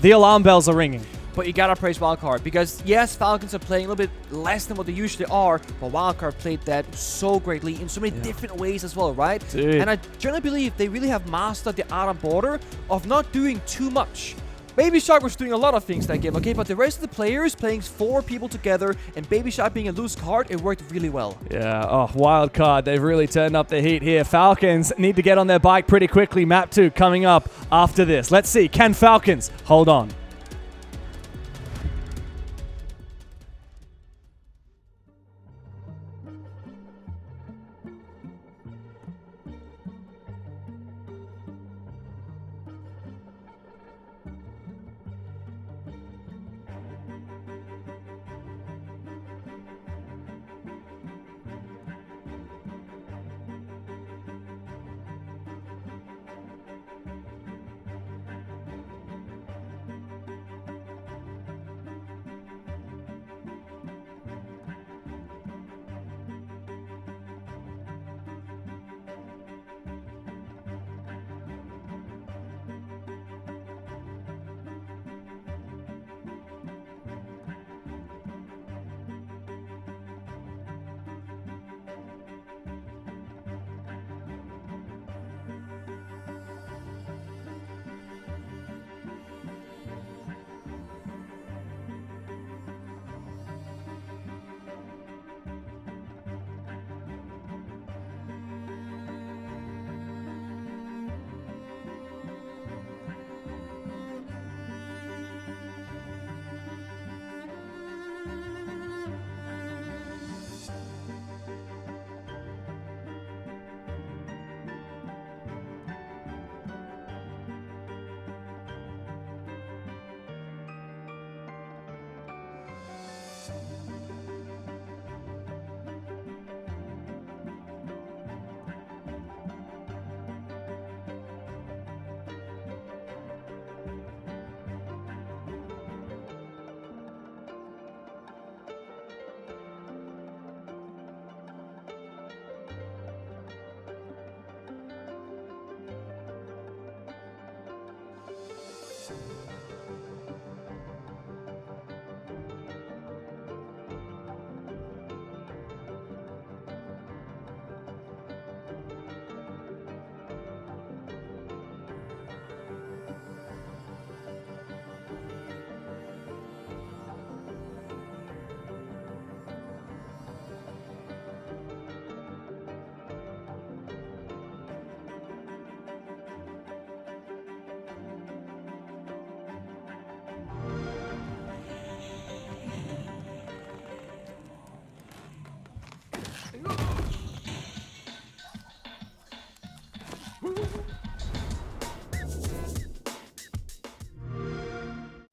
The alarm bells are ringing. But you gotta praise Wildcard, because yes, Falcons are playing a little bit less than what they usually are, but Wildcard played that so greatly in so many different ways as well, right? Dude. And I generally believe they really have mastered the art and border of not doing too much. Baby Shark was doing a lot of things that game, okay? But the rest of the players playing 4 people together, and Baby Shark being a loose card, it worked really well. Yeah, Wildcard, they've really turned up the heat here. Falcons need to get on their bike pretty quickly. Map 2 coming up after this. Let's see, can Falcons hold on?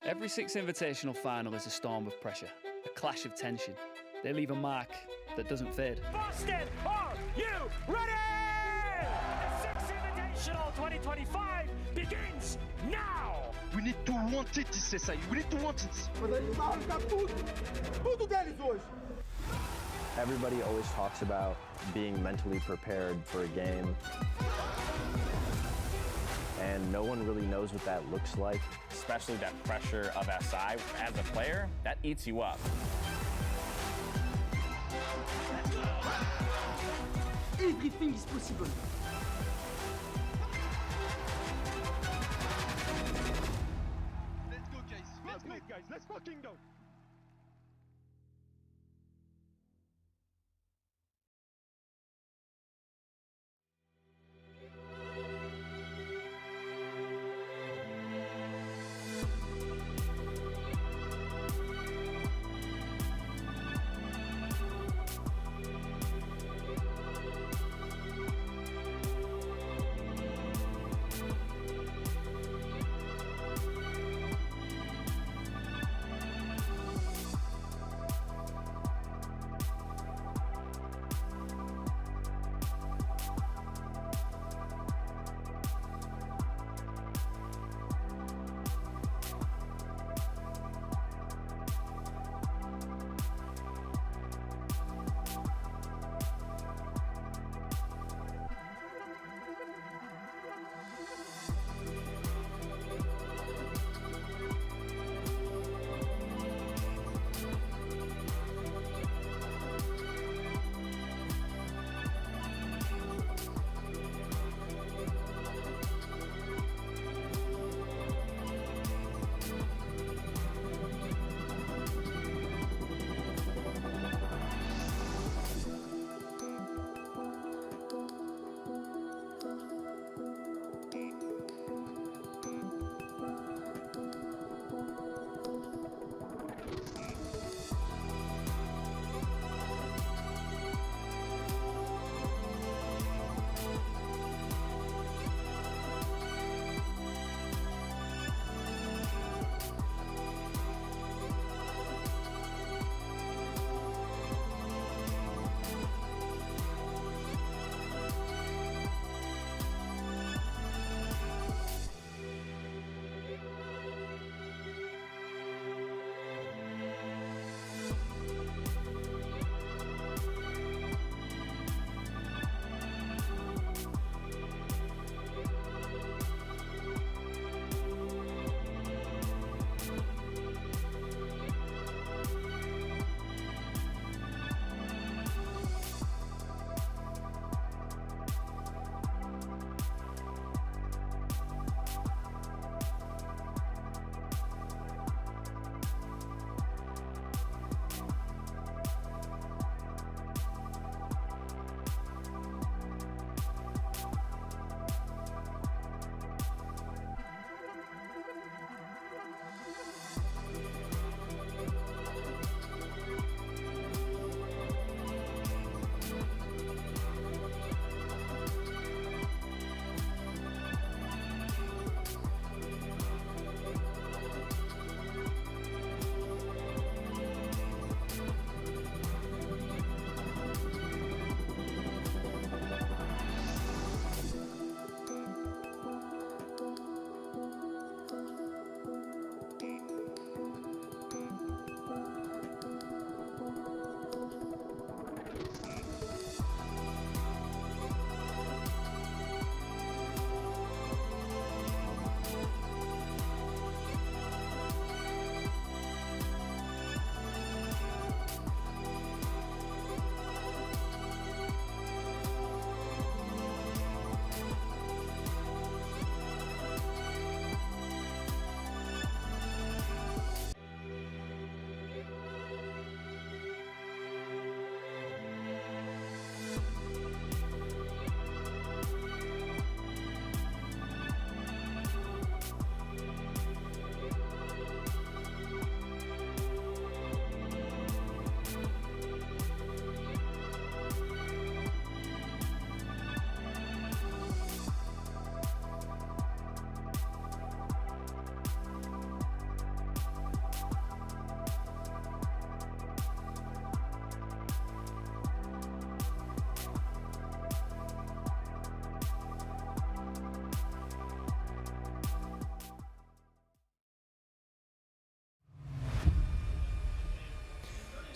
Every Six Invitational final is a storm of pressure, a clash of tension. They leave a mark that doesn't fade. Boston, are you ready? The Six Invitational Invitational 2025 begins now! We need to want it, this SI. We need to want it. Mas eles vão arrancar tudo. Tudo deles hoje. Everybody always talks about being mentally prepared for a game. And no one really knows what that looks like. Especially that pressure of SI. As a player, that eats you up. Everything is possible. Let's go, guys. Let's go, guys. Let's fucking go.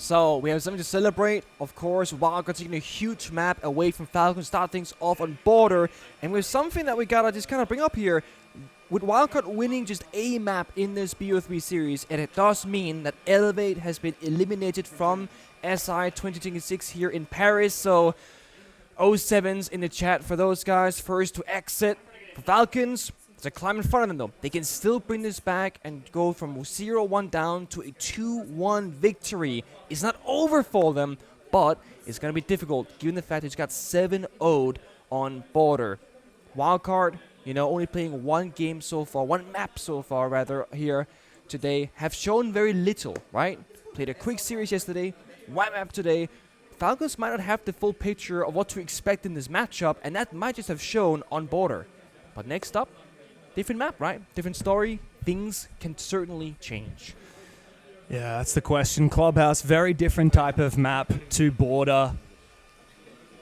So we have something to celebrate. Of course, Wildcard taking a huge map away from Falcons, start things off on border. And with something that we gotta just kind of bring up here, with Wildcard winning just a map in this BO3 series, and it does mean that Elevate has been eliminated from SI 2026 here in Paris. So 07's in the chat for those guys, first to exit. For Falcons, it's a climb in front of them though. They can still bring this back and go from 0-1 down to a 2-1 victory. It's not over for them, but it's going to be difficult given the fact that it's got 7-0'd on border. Wildcard, you know, only playing one game so far, one map so far rather here today, have shown very little, right? Played a quick series yesterday, one map today. Falcons might not have the full picture of what to expect in this matchup, and that might just have shown on border. But next up, different map, right? Different story. Things can certainly change. Yeah, that's the question. Clubhouse, very different type of map to border.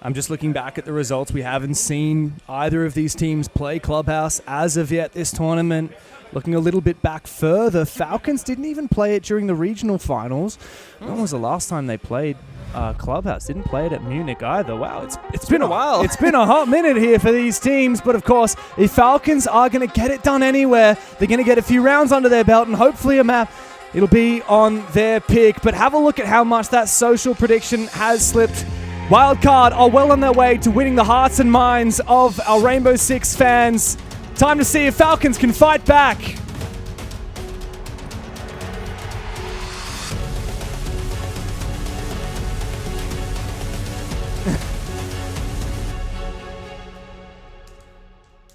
I'm just looking back at the results. We haven't seen either of these teams play Clubhouse as of yet this tournament. Looking a little bit back further, Falcons didn't even play it during the regional finals. When was the last time they played Clubhouse? Didn't play it at Munich either. Wow, it's been a while. It's been a hot minute here for these teams, but of course, if Falcons are going to get it done anywhere, they're going to get a few rounds under their belt and hopefully a map. It'll be on their pick, but have a look at how much that social prediction has slipped. Wildcard are well on their way to winning the hearts and minds of our Rainbow Six fans. Time to see if Falcons can fight back.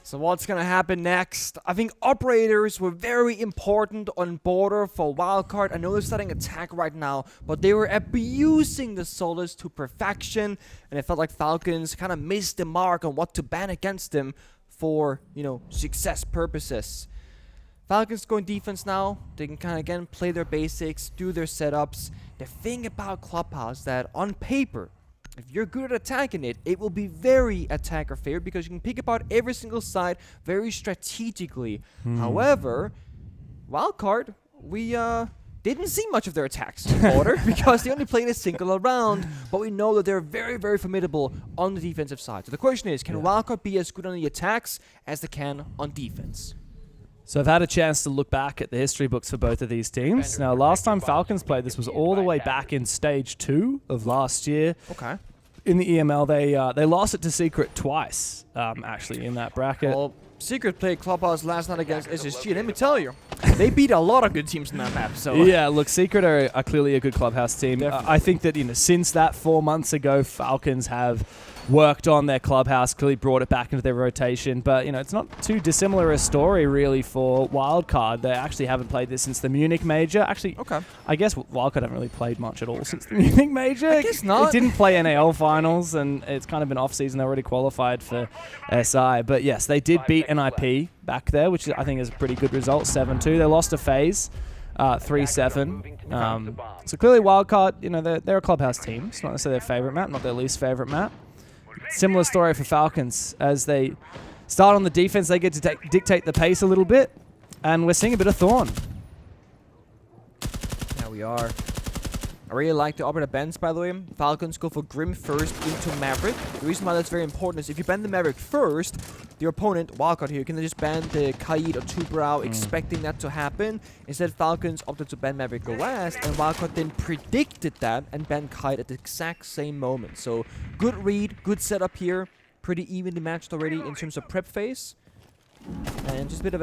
So what's going to happen next? I think operators were very important on border for Wildcard. I know they're starting attack right now, but they were abusing the solos to perfection, and it felt like Falcons kind of missed the mark on what to ban against them for, you know, success purposes. Falcons going defense now. They can kind of, again, play their basics, do their setups. The thing about Clubhouse that on paper, if you're good at attacking it, it will be very attacker favored because you can pick apart every single side very strategically. However, Wildcard, we didn't see much of their attacks in border because they only played a single round, but we know that they're very, very formidable on the defensive side. So the question is, can Wildcard be as good on the attacks as they can on defense? So I've had a chance to look back at the history books for both of these teams. Now, last time Falcons played this was all the way back in Stage 2 of last year. Okay. In the EML, they lost it to Secret twice, actually, in that bracket. Well, Secret played Clubhouse last night against SSG, and let me tell you, they beat a lot of good teams in that map. So yeah, look, Secret are clearly a good Clubhouse team. I think that, you know, since that 4 months ago, Falcons have worked on their Clubhouse, clearly brought it back into their rotation. But, you know, it's not too dissimilar a story, really, for Wildcard. They actually haven't played this since the Munich Major. Actually, I guess Wildcard haven't really played much at all since the Munich Major. I guess not. It didn't play NAL finals, and it's kind of been off-season. They already qualified for SI. But, yes, they did beat NIP back there, which I think is a pretty good result, 7-2. They lost to FaZe, 3-7. So clearly Wildcard, you know, they're a Clubhouse team. It's not necessarily their favorite map, not their least favorite map. Similar story for Falcons. As they start on the defense, they get to dictate the pace a little bit, and we're seeing a bit of Thorn. There we are. I really like the operator bans, by the way. Falcons go for Grim first into Maverick. The reason why that's very important is if you ban the Maverick first, your opponent, Wildcard here, can just ban the Kaid or Two-Brow, expecting that to happen. Instead, Falcons opted to ban Maverick last, and Wildcard then predicted that and banned Kaid at the exact same moment. So, good read, good setup here. Pretty evenly matched already in terms of prep phase. And just a little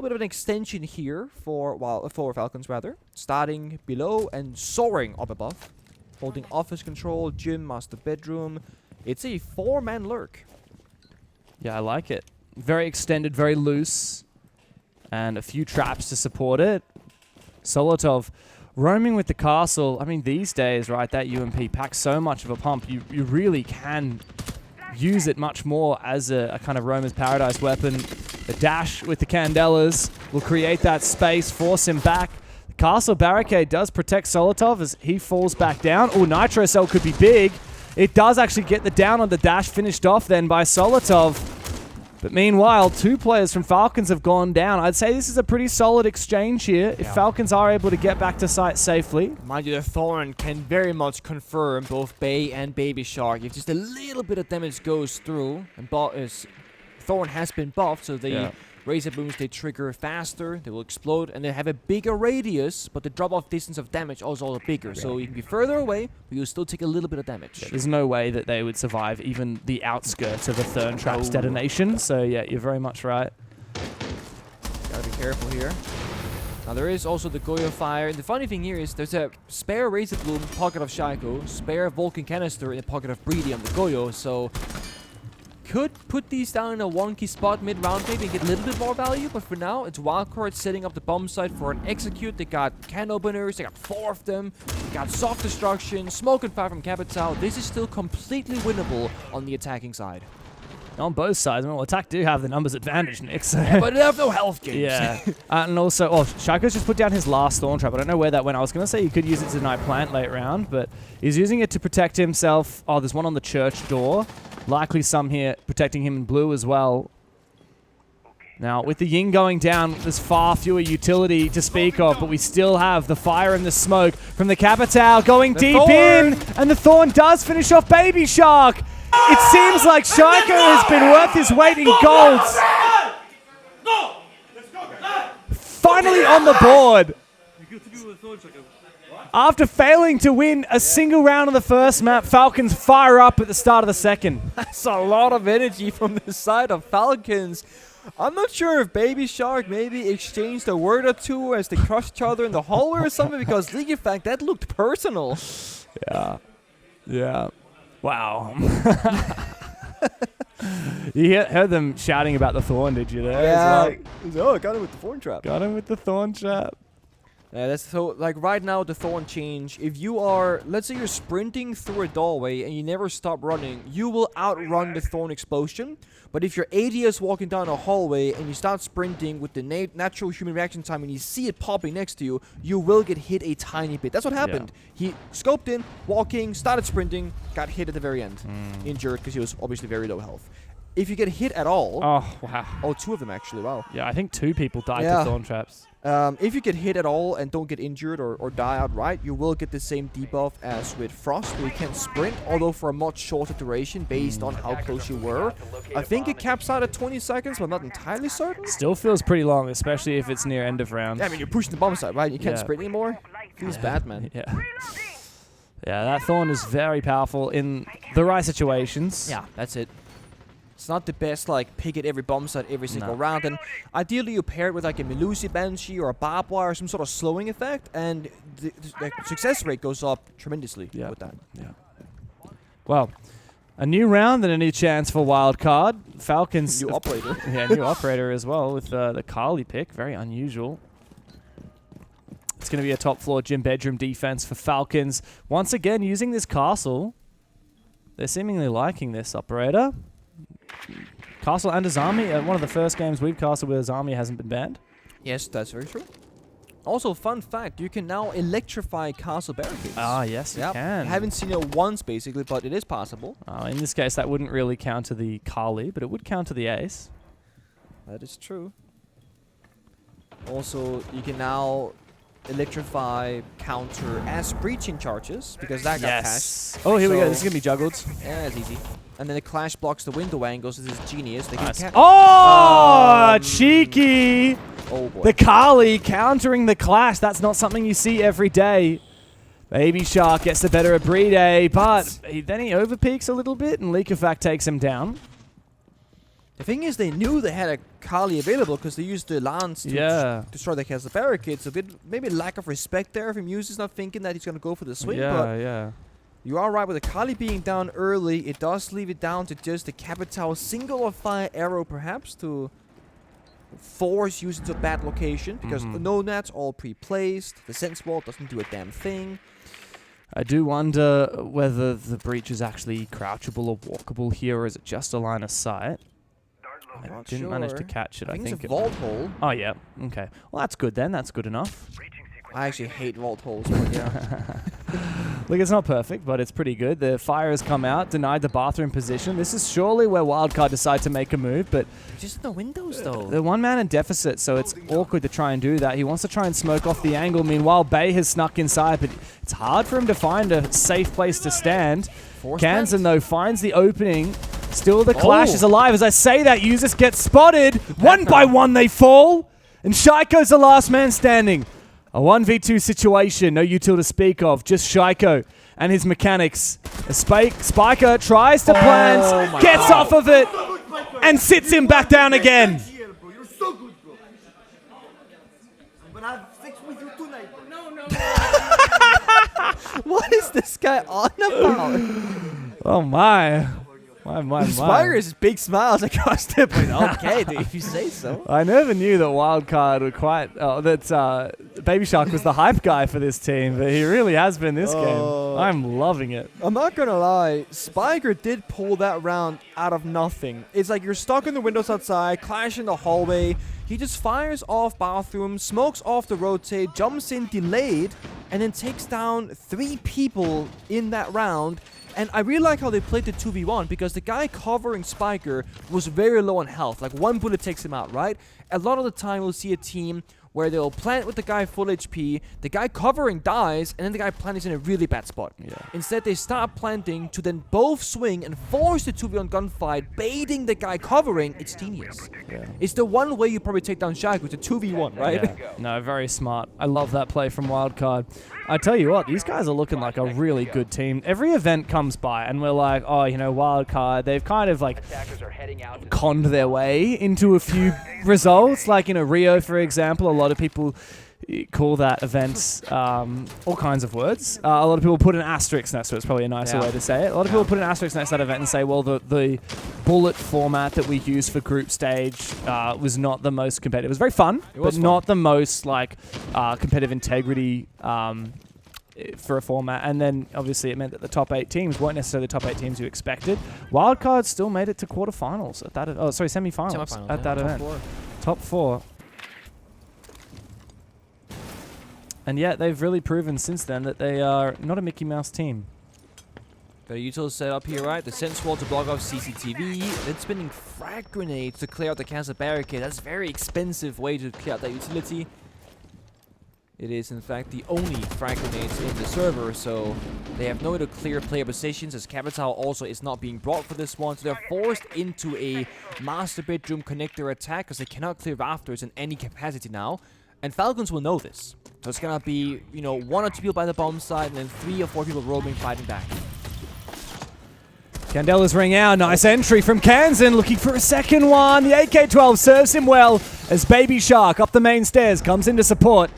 bit of an extension here for Falcons, rather. Starting below and soaring up above. Holding office control, gym, master bedroom. It's a 4-man lurk. Yeah, I like it. Very extended, very loose. And a few traps to support it. Solotov roaming with the castle. I mean, these days, right, that UMP packs so much of a pump. You really can use it much more as a kind of roamer's paradise weapon. The dash with the Candelas will create that space, force him back. The castle barricade does protect Solotov as he falls back down. Oh, Nitro Cell could be big. It does actually get the down on the dash, finished off then by Solotov. But meanwhile, 2 players from Falcons have gone down. I'd say this is a pretty solid exchange here. If Falcons are able to get back to site safely. Mind you, the Thorn can very much confirm both Bay and Baby Shark. If just a little bit of damage goes through, and Thorn has been buffed, so the Razor Booms, they trigger faster, they will explode, and they have a bigger radius, but the drop-off distance of damage also bigger. So you can be further away, but you'll still take a little bit of damage. Yeah, there's no way that they would survive even the outskirts of a Thorn Trap's detonation. So yeah, you're very much right. Gotta be careful here. Now there is also the Goyo Fire. The funny thing here is there's a spare Razor Bloom pocket of Shaiko, spare Vulcan Canister in the pocket of Breedy on the Goyo, so could put these down in a wonky spot mid-round maybe and get a little bit more value, but for now, it's Wildcard setting up the bomb site for an execute. They got can openers, they got 4 of them, they got soft destruction, smoke and fire from Capital. This is still completely winnable on the attacking side. On both sides. Well, attack do have the numbers advantage, Nick. So but they have no health gains. Yeah. And also, Shaiko's just put down his last Thorn Trap. I don't know where that went. I was going to say he could use it to deny plant late round, but he's using it to protect himself. Oh, there's one on the church door. Likely some here protecting him in blue as well. Now, with the Ying going down, there's far fewer utility to speak of, but we still have the fire and the smoke from the Capital going deep in, and the Thorn does finish off Baby Shark. It seems like Shaiko has been worth his weight in gold. Finally on the board. After failing to win a single round of the first map, Falcons fire up at the start of the second. That's a lot of energy from the side of Falcons. I'm not sure if Baby Shark maybe exchanged a word or two as they crushed each other in the hallway or something, because League of Fact, that looked personal. Yeah. Yeah. Wow. You heard them shouting about the Thorn, did you? There? Yeah. Oh, got him with the Thorn Trap. Got him with the Thorn Trap. Yeah, that's so, like, right now, the Thorn change. If you are, let's say you're sprinting through a doorway and you never stop running, you will outrun the Thorn explosion. But if your AD is walking down a hallway and you start sprinting with the natural human reaction time and you see it popping next to you, you will get hit a tiny bit. That's what happened. Yeah. He scoped in, walking, started sprinting, got hit at the very end. Injured because he was obviously very low health. If you get hit at all... Oh, wow. Oh, 2 of them actually, wow. Yeah, I think 2 people died to Thorn Traps. If you get hit at all and don't get injured or die outright, you will get the same debuff as with Frost, where you can sprint, although for a much shorter duration based on how close you were. I think it caps out at 20 seconds, but I'm not entirely certain. Still feels pretty long, especially if it's near end of round. Yeah, I mean, you're pushing the bomb side, right? You can't sprint anymore. Feels bad, man. Yeah. Yeah, that Thorn is very powerful in the right situations. Yeah, that's it. It's not the best, like, pick at every bomb site every single round. And ideally, you pair it with, like, a Melusi Banshee or a Barbed Wire or some sort of slowing effect. And the success rate goes up tremendously with that. Yeah. Well, a new round and a new chance for Wildcard. Falcons... New operator. Yeah, new operator as well with the Carly pick. Very unusual. It's going to be a top-floor gym bedroom defense for Falcons. Once again, using this castle. They're seemingly liking this operator. Castle and Azami, one of the first games we've castled where Azami hasn't been banned. Yes, that's very true. Also, fun fact, you can now electrify castle barricades. Ah, yes, you can. I haven't seen it once, basically, but it is possible. In this case, that wouldn't really counter the Kali, but it would counter the Ace. That is true. Also, you can now electrify counter as breaching charges, because that got cashed. Oh, here we go. This is going to be juggled. Yeah, that's easy. And then the clash blocks the window angles. This is genius. They can cheeky! Oh boy. The Kali countering the clash. That's not something you see every day. Baby Shark gets the better of Breedy, but then he overpeaks a little bit, and Leakafak takes him down. The thing is, they knew they had a Kali available because they used the lance to destroy the castle barricades. So maybe lack of respect there from users, not thinking that he's going to go for the swing. Yeah. You are right with the Kali being down early. It does leave it down to just the Capital single or fire arrow, perhaps, to force users to a bad location, because the no nats all pre-placed. The sense wall doesn't do a damn thing. I do wonder whether the breach is actually crouchable or walkable here, or is it just a line of sight? I didn't manage to catch it. I think it's a vault hole. Oh, yeah. Okay. Well, that's good then. That's good enough. I actually hate vault holes, but yeah. Look, it's not perfect, but it's pretty good. The fire has come out, denied the bathroom position. This is surely where Wildcard decide to make a move, but just in the windows, though. They're one man in deficit, so it's awkward to try and do that. He wants to try and smoke off the angle. Meanwhile, Bay has snuck inside, but it's hard for him to find a safe place to stand. Kansan, though, finds the opening. Still, the clash is alive. As I say that, users get spotted. One by one, they fall. And Shaiko's the last man standing. A 1v2 situation, no util to speak of, just Shaiko and his mechanics. Spiker tries to plant, gets off of it, and sits him back down again. You're so good, bro. I'm gonna have sex with you tonight, bro. No. What is this guy on about? Oh my. My. Spiker's big smiles across the point. Okay, dude, if you say so. I never knew that Wildcard were that Baby Shark was the hype guy for this team, but he really has been this game. I'm loving it. I'm not gonna lie, Spiker did pull that round out of nothing. It's like you're stuck in the windows outside, clash in the hallway. He just fires off bathroom, smokes off the rotate, jumps in delayed, and then takes down 3 people in that round. And I really like how they played the 2v1 because the guy covering Spiker was very low on health. Like 1 bullet takes him out, right? A lot of the time we'll see a team where they'll plant with the guy full HP, the guy covering dies, and then the guy planting is in a really bad spot. Yeah. Instead, they start planting to then both swing and force the 2v1 gunfight, baiting the guy covering. It's genius. Yeah. It's the one way you probably take down Shaiko, it's a 2v1, right? Yeah. No, very smart. I love that play from Wildcard. I tell you what, these guys are looking like a really good team. Every event comes by and we're like, oh, you know, Wildcard, they've kind of like conned their way into a few results. Like, you know, Rio, for example, a lot of people call that event all kinds of words. A lot of people put an asterisk next to it. It's probably a nicer way to say it. A lot of people put an asterisk next to that event and say, well, the bullet format that we used for group stage was not the most competitive. It was very fun, but not the most like competitive integrity for a format. And then obviously it meant that the top 8 teams weren't necessarily the top 8 teams you expected. Wildcard still made it to quarterfinals at that. Semifinals at that event. Top 4. And yet they've really proven since then that they are not a Mickey Mouse team. Got a util set up here, right? The sense wall to block off CCTV. Then spinning frag grenades to clear out the cancer barricade. That's a very expensive way to clear out that utility. It is, in fact, the only frag grenades in the server, so they have no way to clear player positions, as Capital also is not being brought for this one. So they're forced into a master bedroom connector attack, because they cannot clear rafters in any capacity now. And Falcons will know this. So it's gonna be, you know, 1 or 2 people by the bomb side, and then 3 or 4 people roaming, fighting back. Candela's ring out. Nice entry from Kansan, looking for a second one. The AK-12 serves him well as Baby Shark up the main stairs comes in to support.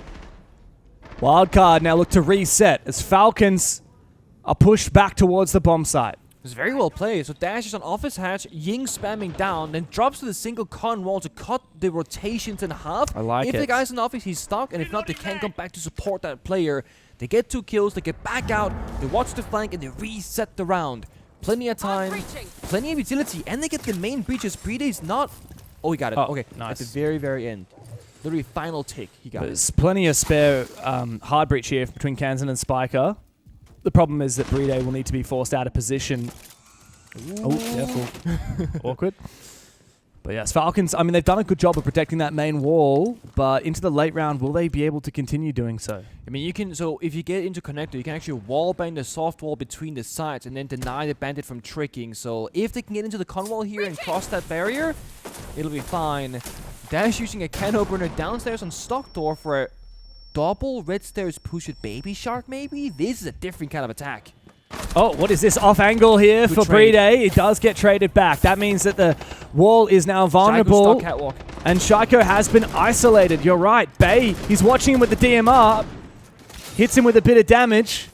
Wildcard now look to reset as Falcons are pushed back towards the bomb site. It's very well played. So Dash is on office hatch, Ying spamming down, then drops to the single con wall to cut the rotations in half. I like it. If the guy's in office, he's stuck, and if not, they can come back to support that player. They get 2 kills, they get back out, they watch the flank, and they reset the round. Plenty of time, plenty of utility, and they get the main breaches. Preday's not... Oh, he got it. Okay, nice. At the very, very end. Literally final tick, he got There's plenty of spare hard breach here between Kansan and Spiker. The problem is that Brede will need to be forced out of position. Oh, careful. Awkward. But yes, Falcons, I mean, they've done a good job of protecting that main wall, but into the late round, will they be able to continue doing so? I mean, you can, so if you get into connector, you can actually wall bang the soft wall between the sides and then deny the bandit from tricking. So if they can get into the con wall here and cross that barrier, it'll be fine. Dash using a can opener downstairs on stock door for a double red stairs push with Baby Shark, maybe? This is a different kind of attack. Oh, what is this off angle here for Brede? It does get traded back. That means that the wall is now vulnerable. And Shaiko has been isolated. You're right. Bay, he's watching him with the DMR. Hits him with a bit of damage.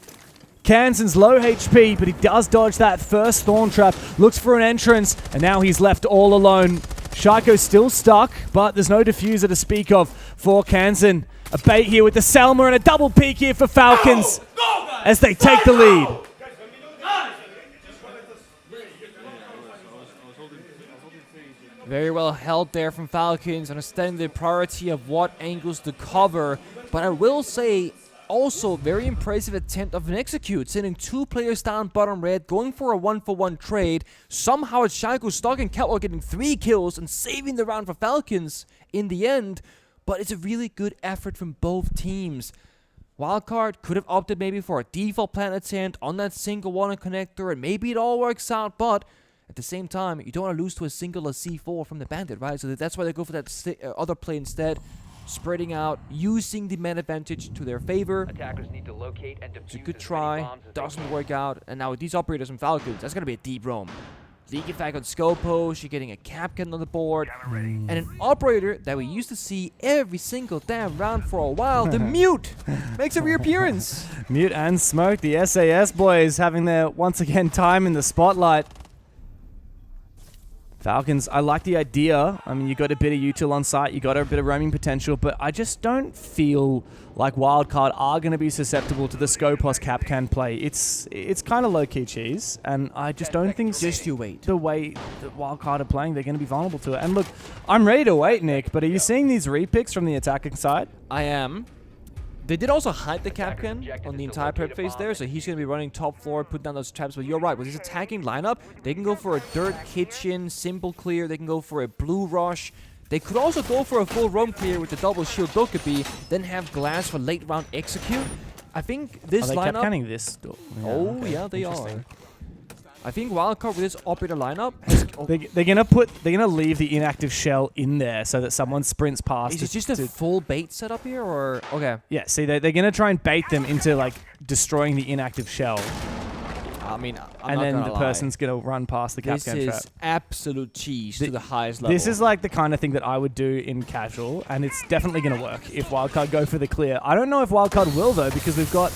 Kansan's low HP, but he does dodge that first thorn trap. Looks for an entrance, and now he's left all alone. Shaiko's still stuck, but there's no diffuser to speak of for Kansan. A bait here with the Selma and a double peek here for Falcons as they take the lead. Very well held there from Falcons, understanding the priority of what angles to cover. But I will say, also very impressive attempt of an execute, sending 2 players down bottom red, going for a 1-for-1 trade. Somehow it's Shaiko, Stock, and Catwalk getting 3 kills and saving the round for Falcons in the end. But it's a really good effort from both teams. Wildcard could have opted maybe for a default plan attempt on that single one connector, and maybe it all works out, but at the same time, you don't want to lose to a single C4 from the Bandit, right? So that's why they go for that other play instead, spreading out, using the man advantage to their favor. Attackers need to locate and It's a good try, doesn't work out, and now with these operators from Falcons, that's going to be a deep roam. Leak effect on Scopo, she's getting a Capcan on the board, and an operator that we used to see every single damn round for a while, the Mute, makes a reappearance. Mute and Smoke, the SAS boys, having their, once again, time in the spotlight. Falcons, I like the idea. I mean, you got a bit of util on site, you got a bit of roaming potential, but I just don't feel like Wildcard are going to be susceptible to the Scopos Capcan play. It's kind of low-key cheese, and I just don't think Just you wait. the way that Wildcard are playing, they're going to be vulnerable to it. And look, I'm ready to wait, Nick, but are you seeing these repicks from the attacking side? I am. They did also hide the Capcan on the entire prep phase there, so he's going to be running top floor, put down those traps. But you're right, with his attacking lineup, they can go for a dirt kitchen, simple clear. They can go for a blue rush. They could also go for a full roam clear with the double shield Dokkaebi, then have glass for late round execute. I think this Are they lineup... Capcanning this? Yeah, they are. I think Wildcard with this operator lineup... They're gonna leave the inactive shell in there so that someone sprints past. Is it just a full bait setup here, or... Okay. Yeah, see, they're gonna try and bait them into, like, destroying the inactive shell. I mean, and then the person's gonna run past the Capcan trap. This is absolute cheese to the highest level. This is like the kind of thing that I would do in casual, and it's definitely gonna work if Wildcard go for the clear. I don't know if Wildcard will, though, because we've got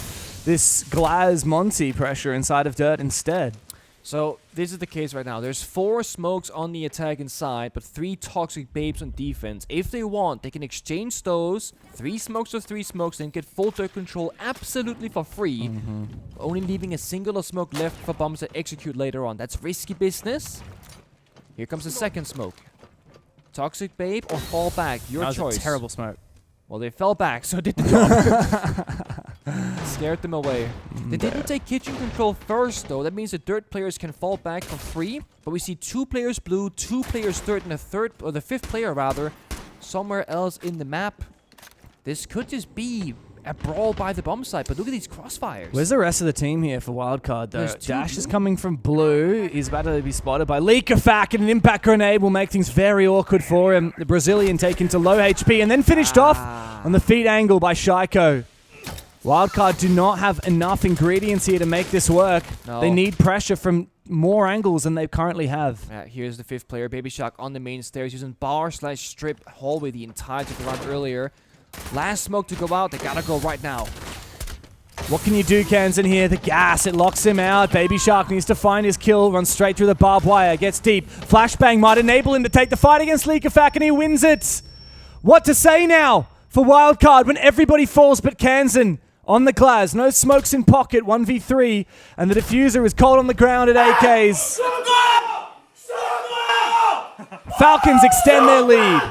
this Glaz Monty pressure inside of Dirt instead. So, this is the case right now. There's 4 smokes on the attack inside, but 3 toxic babes on defense. If they want, they can exchange those. 3 smokes or 3 smokes, and get full dirt control absolutely for free. Only leaving a single smoke left for bombs that execute later on. That's risky business. Here comes the second smoke. Toxic babe or fall back, your choice. That was a terrible smoke. Well, they fell back, so did the job. Scared them away. They didn't take kitchen control first, though. That means the dirt players can fall back for free. But we see 2 players blue, 2 players dirt, and the 5th player, rather, somewhere else in the map. This could just be a brawl by the bomb site, but look at these crossfires. Where's the rest of the team here for Wildcard, though? Dash blue. is coming from blue. He's about to be spotted by Leakafak, and an impact grenade will make things very awkward for him. The Brazilian taken to low HP, and then finished off on the feet angle by Shaiko. Wildcard do not have enough ingredients here to make this work. No. They need pressure from more angles than they currently have. Here's the 5th player, Baby Shark, on the main stairs, using bar/strip hallway the entirety of the round earlier. Last smoke to go out. They gotta go right now. What can you do, Kansan, here? The gas, it locks him out. Baby Shark needs to find his kill, runs straight through the barbed wire, gets deep. Flashbang might enable him to take the fight against Leakafak, and he wins it. What to say now for Wildcard when everybody falls but Kansan? On the glass, no smokes in pocket, 1v3, and the diffuser is cold on the ground at AKs. Falcons extend their lead.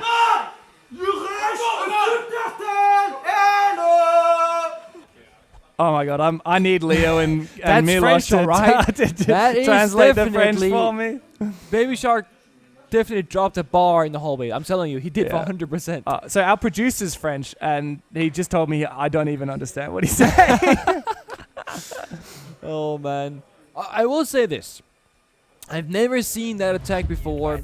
Oh my god, I need Leo and Milos to, right? to translate the French for me. Baby Shark definitely dropped a bar in the hallway. I'm telling you, he did for 100%. So our producer's French, and he just told me I don't even understand what he's saying. Oh, man. I will say this. I've never seen that attack before,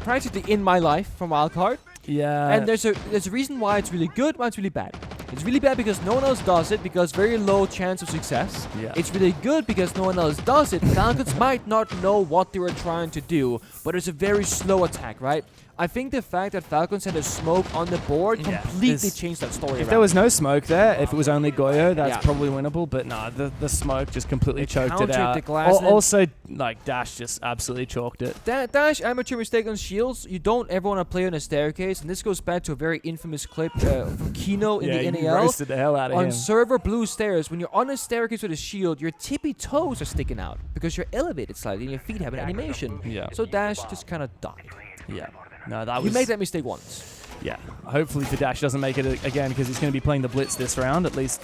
practically in my life, from Wildcard. Yeah. And there's a reason why it's really good, why it's really bad. It's really bad because no one else does it, because very low chance of success. Yeah. It's really good because no one else does it. Falcons might not know what they were trying to do, but it's a very slow attack, right? I think the fact that Falcons had a smoke on the board completely changed that story. If there was no smoke there, if it was only Goyo, that's probably winnable. But no, the smoke just completely choked it out. The glass also, like, Dash just absolutely chalked it. Dash, amateur mistake on shields. You don't ever want to play on a staircase, and this goes back to a very infamous clip from Kino in the NAL. Roasted the hell out of him. On server blue stairs, when you're on a staircase with a shield, your tippy toes are sticking out because you're elevated slightly and your feet have an animation. Yeah. So Dash just kind of died. Yeah. No, that was... He made that mistake once. Yeah. Hopefully for Dash doesn't make it again because he's going to be playing the Blitz this round, at least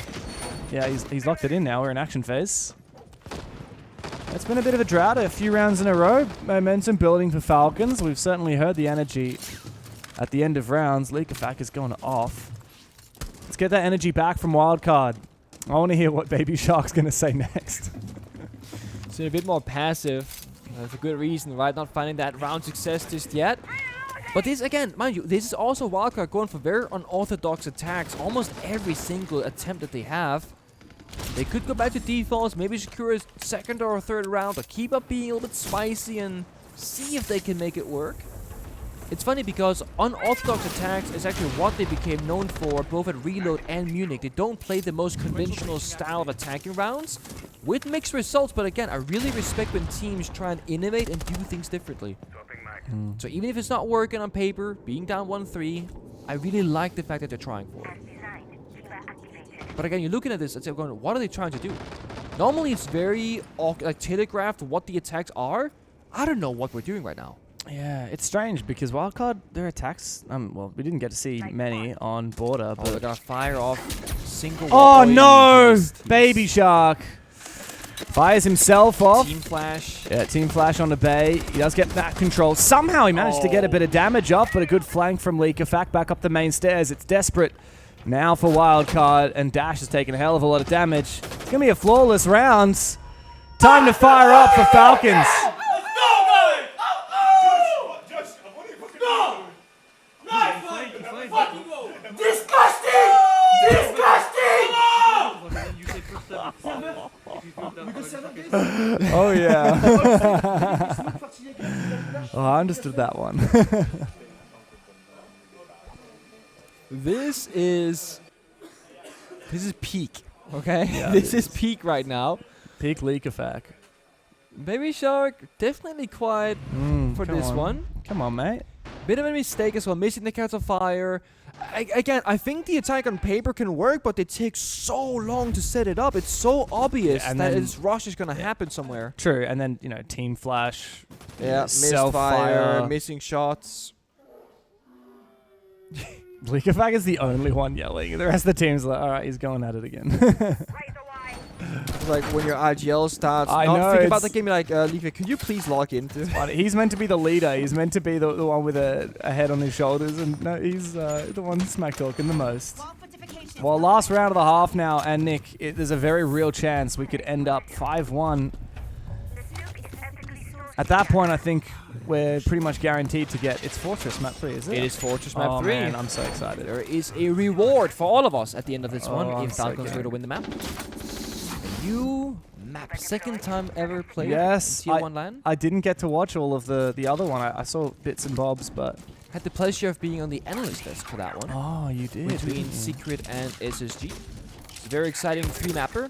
Yeah, he's locked it in now. We're in action phase. It's been a bit of a drought, a few rounds in a row. Momentum building for Falcons. We've certainly heard the energy at the end of rounds. Leakafak is going off. Let's get that energy back from Wildcard. I want to hear what Baby Shark's going to say next. It's been a bit more passive. For good reason, right? Not finding that round success just yet. But this, again, mind you, this is also Wildcard going for very unorthodox attacks. Almost every single attempt that they have. They could go back to defaults, maybe secure a second or a third round, but keep up being a little bit spicy and see if they can make it work. It's funny because unorthodox attacks is actually what they became known for both at Reload and Munich. They don't play the most conventional style of attacking rounds with mixed results, but again, I really respect when teams try and innovate and do things differently. So even if it's not working on paper, being down 1-3, I really like the fact that they're trying for it. But again, you're looking at this and going, what are they trying to do? Normally, it's very like telegraphed what the attacks are. I don't know what we're doing right now. Yeah, it's strange because Wildcard, their attacks, well, we didn't get to see many on border, but they're gonna fire off single. Oh no! Baby Shark fires himself off. Team flash. Yeah, team flash on the bay. He does get back control. Somehow he managed to get a bit of damage up, but a good flank from Leakafak back up the main stairs. It's desperate now for Wildcard, and Dash has taken a hell of a lot of damage. It's gonna be a flawless round. Time to fire up for Falcons. Disgusting! Disgusting! Oh yeah. Oh, I understood that one. This is peak, okay? Yeah, this is peak right now. Peak Leakafak. Baby Shark definitely quiet for this one. Come on, mate. Bit of a mistake as well, missing the Cats of Fire. Again, I think the attack on paper can work, but they take so long to set it up. It's so obvious that this rush is going to happen somewhere. True, and then, you know, team flash. Yeah, misfire, missing shots. Leakafak is the only one yelling. The rest of the team's like, alright, he's going at it again. Like when your IGL starts, I know, think about the game, you're like, Leafy, could you please log in? He's meant to be the leader. He's meant to be the one with a head on his shoulders, and no, he's the one smack talking the most. Well, last round of the half now, and Nick, there's a very real chance we could end up 5-1. At that point, I think we're pretty much guaranteed to get... It's Fortress Map 3, is it? It is Fortress Map 3. Man, I'm so excited. There is a reward for all of us at the end of this one if so Falcons were to win the map. New map. Second time ever played yes, in Tier 1 LAN. I didn't get to watch all of the other one. I saw bits and bobs, but... Had the pleasure of being on the analyst desk for that one. Oh, you did. Between Secret and SSG. It's a very exciting 3-mapper.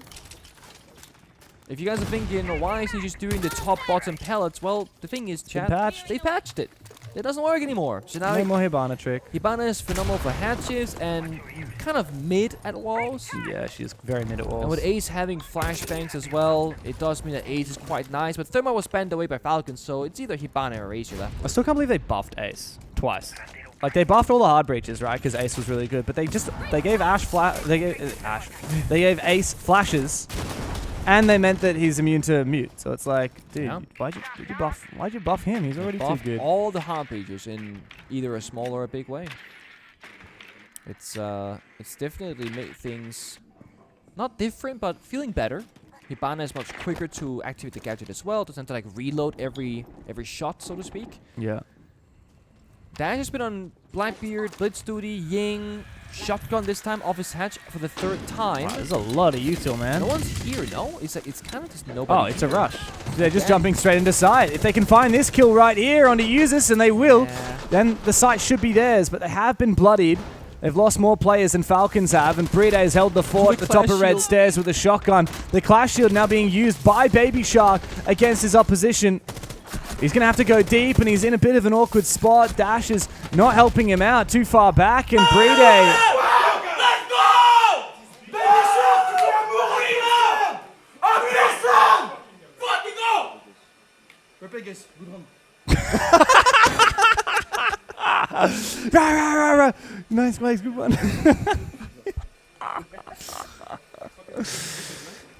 If you guys are thinking, why is he just doing the top-bottom pellets? Well, the thing is, chat, they patched it. It doesn't work anymore. So now no more Hibana trick. Hibana is phenomenal for hatches and kind of mid at walls. Yeah, she's very mid at walls. And with Ace having flashbangs as well, it does mean that Ace is quite nice. But Therma was banned away by Falcons, so it's either Hibana or Ace you're left. I still can't believe they buffed Ace twice. Like, they buffed all the hard breaches, right? Because Ace was really good, but they gave they gave Ace flashes, and they meant that he's immune to mute. So it's like, dude, why'd you buff him? He's already too good. All the hard breaches in either a small or a big way. It's definitely made things not different, but feeling better. Hibana is much quicker to activate the gadget as well. Doesn't have to like reload every shot, so to speak. Yeah. Dash has been on Blackbeard, Blitz Duty, Ying, Shotgun this time off his hatch for the 3rd time. Wow, there's a lot of util, man. No one's here, no? It's kind of just nobody. Oh, it's a rush. They're just jumping straight into site. If they can find this kill right here onto Usus, and they will, then the site should be theirs. But they have been bloodied. They've lost more players than Falcons have, and Brede has held the fort at the top of red stairs with a shotgun. The Clash Shield now being used by Baby Shark against his opposition. He's going to have to go deep, and he's in a bit of an awkward spot. Dash is not helping him out, too far back, and Brede... Let's go! Baby Shark, tu vas mourir! En personne! Fucking go! Replay, guys. Good run. Nice plays, good one.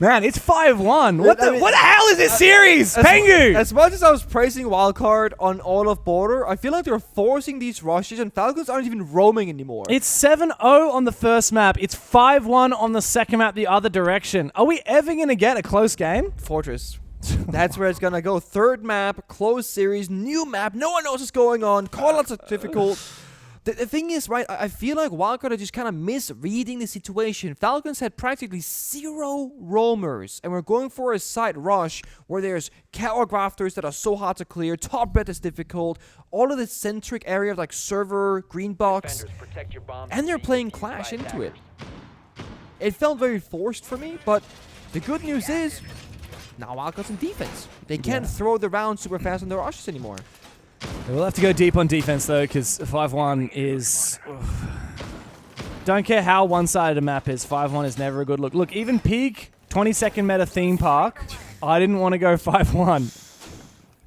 Man, it's 5-1. What the hell is this series? Pengu! As much as I was praising Wildcard on all of Border, I feel like they're forcing these rushes and Falcons aren't even roaming anymore. It's 7-0 on the first map. It's 5-1 on the second map the other direction. Are we ever going to get a close game? Fortress. That's where it's going to go. Third map, closed series, new map. No one knows what's going on. Callouts are difficult. The thing is, right, I feel like Wildcard are just kind of misreading the situation. Falcons had practically 0 roamers, and we're going for a side rush where there's catwalk rafters that are so hard to clear, top red is difficult, all of the centric area of like server, green box, and they're playing Clash into it. It felt very forced for me, but the good news is, now Wildcard's in defense. They can't throw the round super fast on their rushes anymore. We'll have to go deep on defense, though, because 5-1 is... Don't care how one-sided a map is, 5-1 is never a good look. Look, even peak 22nd meta theme park, I didn't want to go 5-1.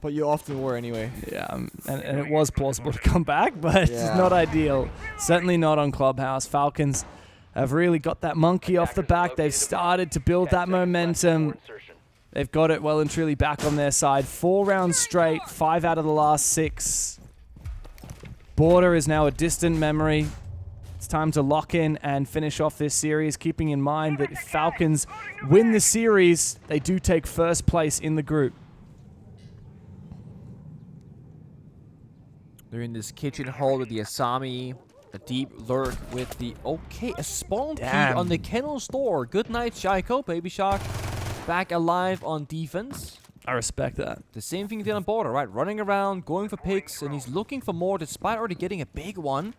But you often were anyway. Yeah, and it was plausible to come back, but it's not ideal. Certainly not on Clubhouse. Falcons have really got that monkey off the back. They've started to build that momentum. They've got it well and truly back on their side. 4 rounds straight, 5 out of the last 6. Border is now a distant memory. It's time to lock in and finish off this series, keeping in mind that if Falcons win the series, they do take first place in the group. They're in this kitchen hall with the Asami, a deep lurk with the... Okay, a spawn key on the kennel store. Good night, Shaiko, Baby Shark. Back alive on defense. I respect that. The same thing he did on Border, right? Running around, going for picks, and he's looking for more despite already getting a big one.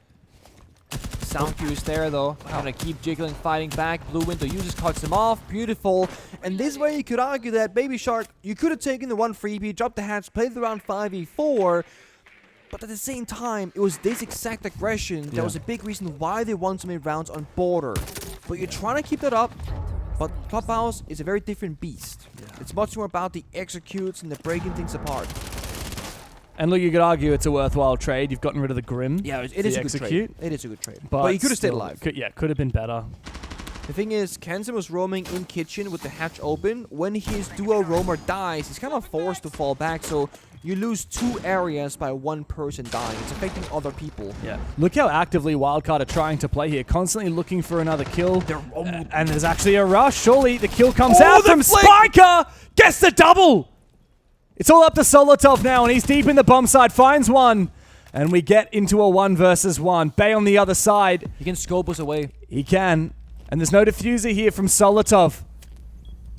Sound cue is there, though. Gonna keep jiggling, fighting back. Blue Window uses, cuts him off. Beautiful. And this way you could argue that Baby Shark, you could have taken the 1 freebie, dropped the hatch, played the round 5v4. But at the same time, it was this exact aggression that was a big reason why they won so many rounds on Border. But you're trying to keep that up. But Clubhouse is a very different beast. It's much more about the executes and the breaking things apart. And look, you could argue it's a worthwhile trade. You've gotten rid of the Grim. Yeah, it is a good trade. It is a good trade. But you could have stayed alive. Could have been better. The thing is, Kenzen was roaming in kitchen with the hatch open. When his duo roamer dies, he's kind of forced to fall back. So you lose 2 areas by 1 person dying. It's affecting other people. Yeah. Look how actively Wildcard are trying to play here. Constantly looking for another kill. And there's actually a rush. Surely the kill comes out from Spiker. Gets the double. It's all up to Solotov now, and he's deep in the bomb side. Finds one. And we get into a 1 versus 1. Bay on the other side. He can scope us away. He can. And there's no diffuser here from Solotov.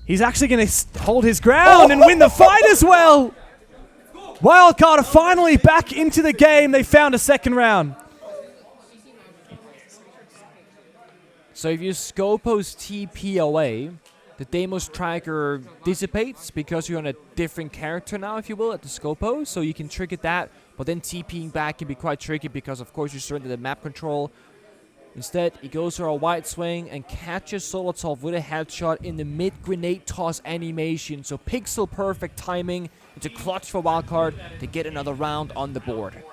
He's actually going to hold his ground and win the fight as well. Wildcard are finally back into the game. They found a second round. So if you Scopos TP away, the Deimos tracker dissipates because you're on a different character now, if you will, at the Scopos. So you can trigger that, but then TPing back can be quite tricky because, of course, you surrender the map control. Instead, he goes for a wide swing and catches Solotov with a headshot in the mid-grenade toss animation. So pixel-perfect timing. It's a clutch for Wildcard to get another round on the board.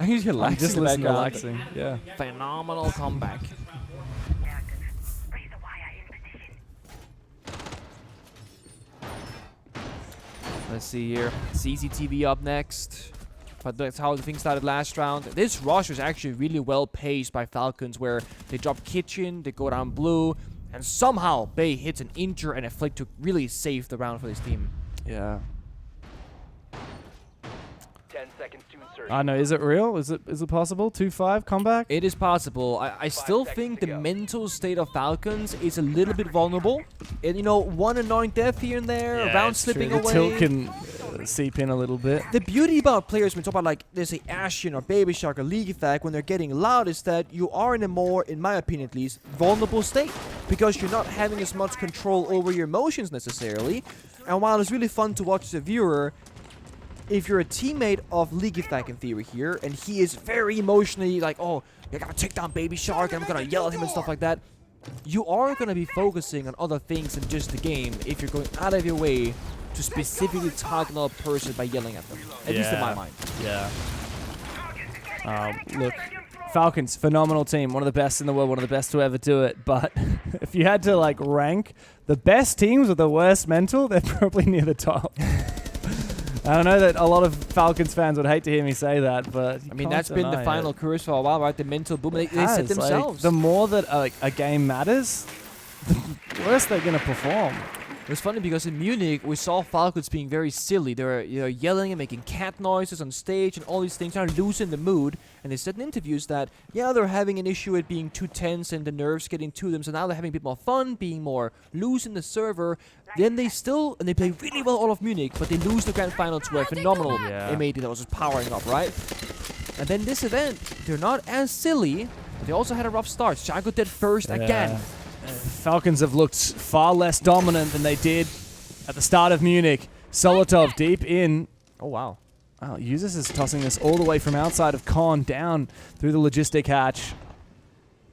He's relaxing. Yeah. Phenomenal comeback. Let's see here. CCTV up next. But that's how the thing started last round. This rush was actually really well paced by Falcons, where they drop kitchen, they go down blue, and somehow Bay hits an injure and a flick to really save the round for this team. Yeah. 10 seconds to insert. I know. Is it real? Is it possible? 2-5 comeback? It is possible. I still think the mental state of Falcons is a little bit vulnerable. And, you know, one annoying death here and there, a round slipping away. The tilt can seep in a little bit. The beauty about players, when we talk about, like, let's say Ashen or Baby Shark or League Effect, when they're getting loud, is that you are in a more, in my opinion at least, vulnerable state. Because you're not having as much control over your emotions necessarily. And while it's really fun to watch as a viewer, if you're a teammate of League Effect in theory here, and he is very emotionally like, oh, you're gonna take down Baby Shark, and I'm gonna yell at him and stuff like that, you are gonna be focusing on other things than just the game if you're going out of your way to specifically target another person by yelling at them. At least in my mind. Yeah. Look, Falcons, phenomenal team. One of the best in the world, one of the best to ever do it. But if you had to like rank the best teams with the worst mental, they're probably near the top. I know that a lot of Falcons fans would hate to hear me say that, but I mean, that's been the final curse for a while, right? The mental boom. They set themselves. Like, the more that a game matters, the worse they're going to perform. It was funny because in Munich, we saw Falcons being very silly. They were yelling and making cat noises on stage and all these things, trying to loosen the mood. And they said in interviews that, yeah, they're having an issue with being too tense and the nerves getting to them. So now they're having a bit more fun, being more loose in the server. Then they play really well all of Munich, but they lose the grand final to a phenomenal MAD that was just powering up, right? And then this event, they're not as silly, but they also had a rough start. Shaco dead first again. Falcons have looked far less dominant than they did at the start of Munich. Solotov deep in. Oh, wow. Wow, Users is tossing this all the way from outside of Con down through the logistic hatch.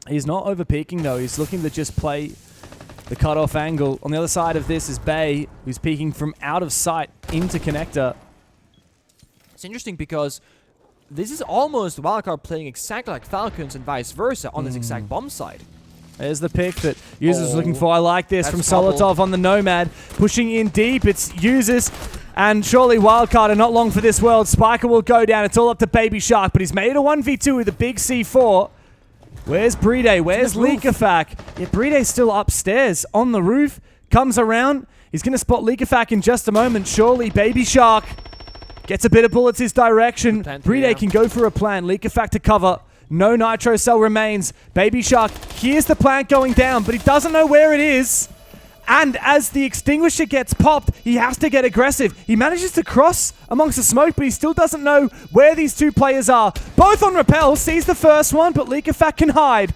He's not over-peeking, though. He's looking to just play the cutoff angle. On the other side of this is Bay, who's peeking from out of sight into connector. It's interesting because this is almost Wildcard playing exactly like Falcons and vice versa on this exact bomb side. There's the pick that Users looking for. I like this from Solotov on the Nomad. Pushing in deep. It's Users. And surely Wildcard are not long for this world. Spiker will go down. It's all up to Baby Shark. But he's made it a 1v2 with a big C4. Where's Bride? Where's Leakafak? Yeah, Bride's still upstairs on the roof. Comes around. He's going to spot Leakafak in just a moment. Surely Baby Shark gets a bit of bullets his direction. Bride can go for a plant. Leakafak to cover. No nitro cell remains. Baby Shark hears the plant going down, but he doesn't know where it is. And as the extinguisher gets popped, he has to get aggressive. He manages to cross amongst the smoke, but he still doesn't know where these two players are. Both on rappel, sees the first one, but Leakafak can hide.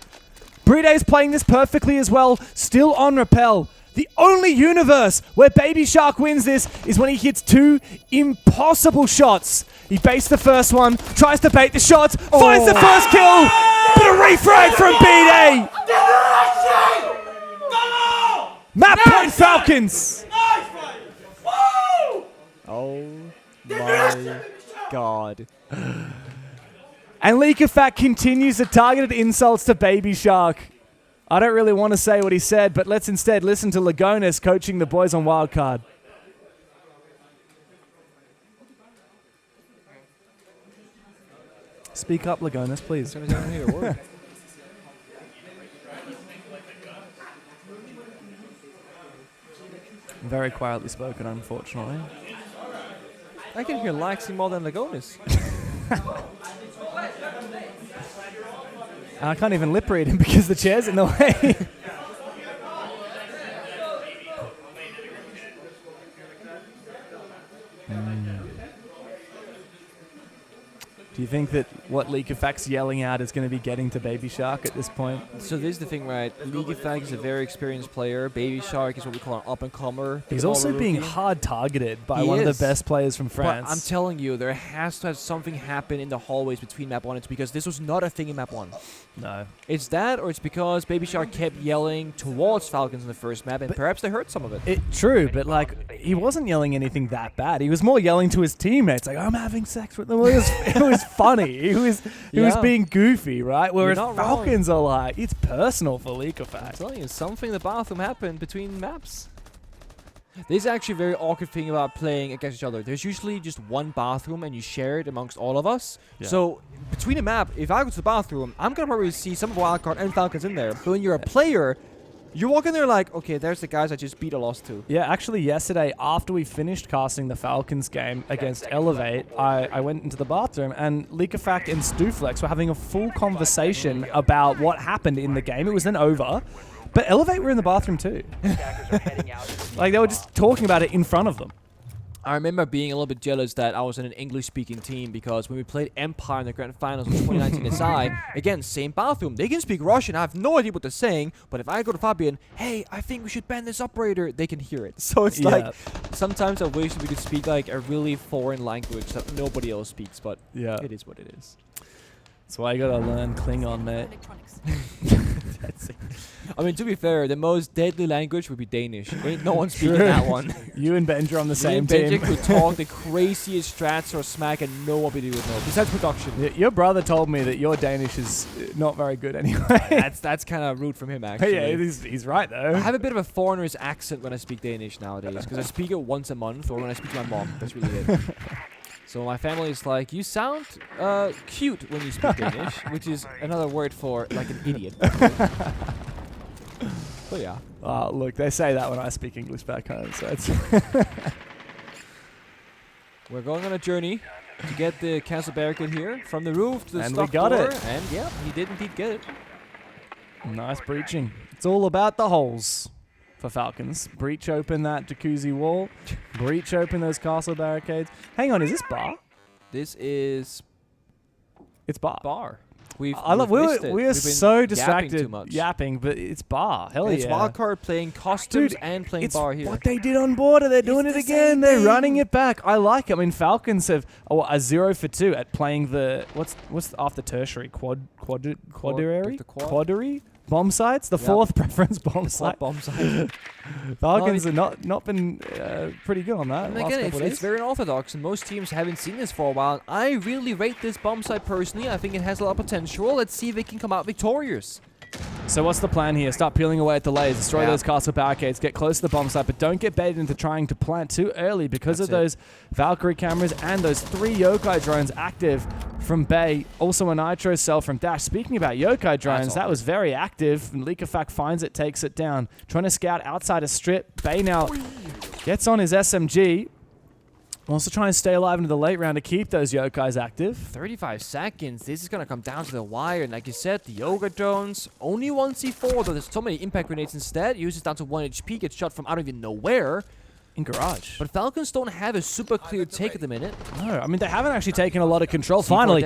Bride's playing this perfectly as well, still on rappel. The only universe where Baby Shark wins this is when he hits two impossible shots. He baits the first one, tries to bait the shots, finds the first kill, but a refrag from B-Day. Map point Falcons. Oh my god. And Leakafak continues the targeted insults to Baby Shark. I don't really want to say what he said, but let's instead listen to Lagonis coaching the boys on Wildcard. Speak up, Lagonis, please. Very quietly spoken, unfortunately. I can hear Laxi more than Lagonis. I can't even lip read him because the chair's in the way. Do you think that what Leakafak's yelling out is going to be getting to Baby Shark at this point? So this is the thing, right? Leakafak is a very experienced player. Baby Shark is what we call an up-and-comer. He's also being hard targeted by one of the best players from France. But I'm telling you, there has to have something happen in the hallways between Map 1 and 2 because this was not a thing in Map 1. No. It's that, or it's because Baby Shark kept yelling towards Falcons in the first map, and perhaps they heard some of it. True, but like he wasn't yelling anything that bad. He was more yelling to his teammates, like "I'm having sex with them." It was funny. He was being goofy, right? Whereas Falcons are like, it's personal for Leakafak. I'm telling you, something in the bathroom happened between maps. This is actually a very awkward thing about playing against each other. There's usually just one bathroom and you share it amongst all of us. Yeah. So between a map, if I go to the bathroom, I'm going to probably see some of Wildcard and Falcons in there. But when you're a player, you walk in there like, okay, there's the guys I just beat or lost to. Yeah, actually yesterday, after we finished casting the Falcons game against Elevate, I went into the bathroom and Leakafak and Stuflex were having a full conversation about what happened in the game. It was then over. But Elevate were in the bathroom too. Like, they were just talking about it in front of them. I remember being a little bit jealous that I was in an English-speaking team because when we played Empire in the Grand Finals of 2019 SI, again, same bathroom. They can speak Russian. I have no idea what they're saying, but if I go to Fabian, hey, I think we should ban this operator, they can hear it. So it's like, sometimes I wish we could speak like a really foreign language that nobody else speaks, but it is what it is. That's why you gotta learn Klingon, mate. I mean, to be fair, the most deadly language would be Danish. Ain't no one speaking that one. You and Benja on the same Benja team. could talk the craziest strats or smack and no one would know. Besides production. Your brother told me that your Danish is not very good anyway. That's kind of rude from him, actually. Yeah, he's right, though. I have a bit of a foreigner's accent when I speak Danish nowadays, because I speak it once a month or when I speak to my mom. That's really it. So my family is like, you sound cute when you speak Danish, which is another word for like an idiot. But yeah. Look, they say that when I speak English back home, so it's... We're going on a journey to get the castle barricade here from the roof to the And stock we got door, it. And yeah, he did indeed get it. Nice breaching. It's all about the holes for Falcons. Breach open that jacuzzi wall. Breach open those castle barricades. Hang on, is this bar? This is... It's bar. Bar. We are so distracted yapping, but it's bar. Hell yeah. It's Wildcard playing costumes and playing it's bar here. What they did on border, they're doing it again. They're running it back. I like it. I mean, Falcons have a 0 for 2 at playing the what's after tertiary quadrary bomb sites. The fourth preference bomb site. Bomb site. Falcons have not been pretty good on that. And again, it's very unorthodox, and most teams haven't seen this for a while. I really rate this bomb site personally. I think it has a lot of potential. Let's see if it can come out victorious. So what's the plan here? Start peeling away at the layers, destroy those castle barricades, get close to the bomb site, but don't get baited into trying to plant too early because of those Valkyrie cameras and those 3 Yokai drones active from Bay. Also a Nitro cell from Dash. Speaking about Yokai drones, that was very active. And Leakafak finds it, takes it down. Trying to scout outside a strip. Bay now gets on his SMG. Wants to try and stay alive into the late round to keep those Yokais active. 35 seconds. This is going to come down to the wire. And like you said, the Yoga drones, only 1 C4, though there's so many impact grenades instead. Uses down to 1 HP, gets shot from I don't even know where. In garage. But Falcons don't have a super clear take at the minute. No, I mean, they haven't actually taken a lot of control. Finally,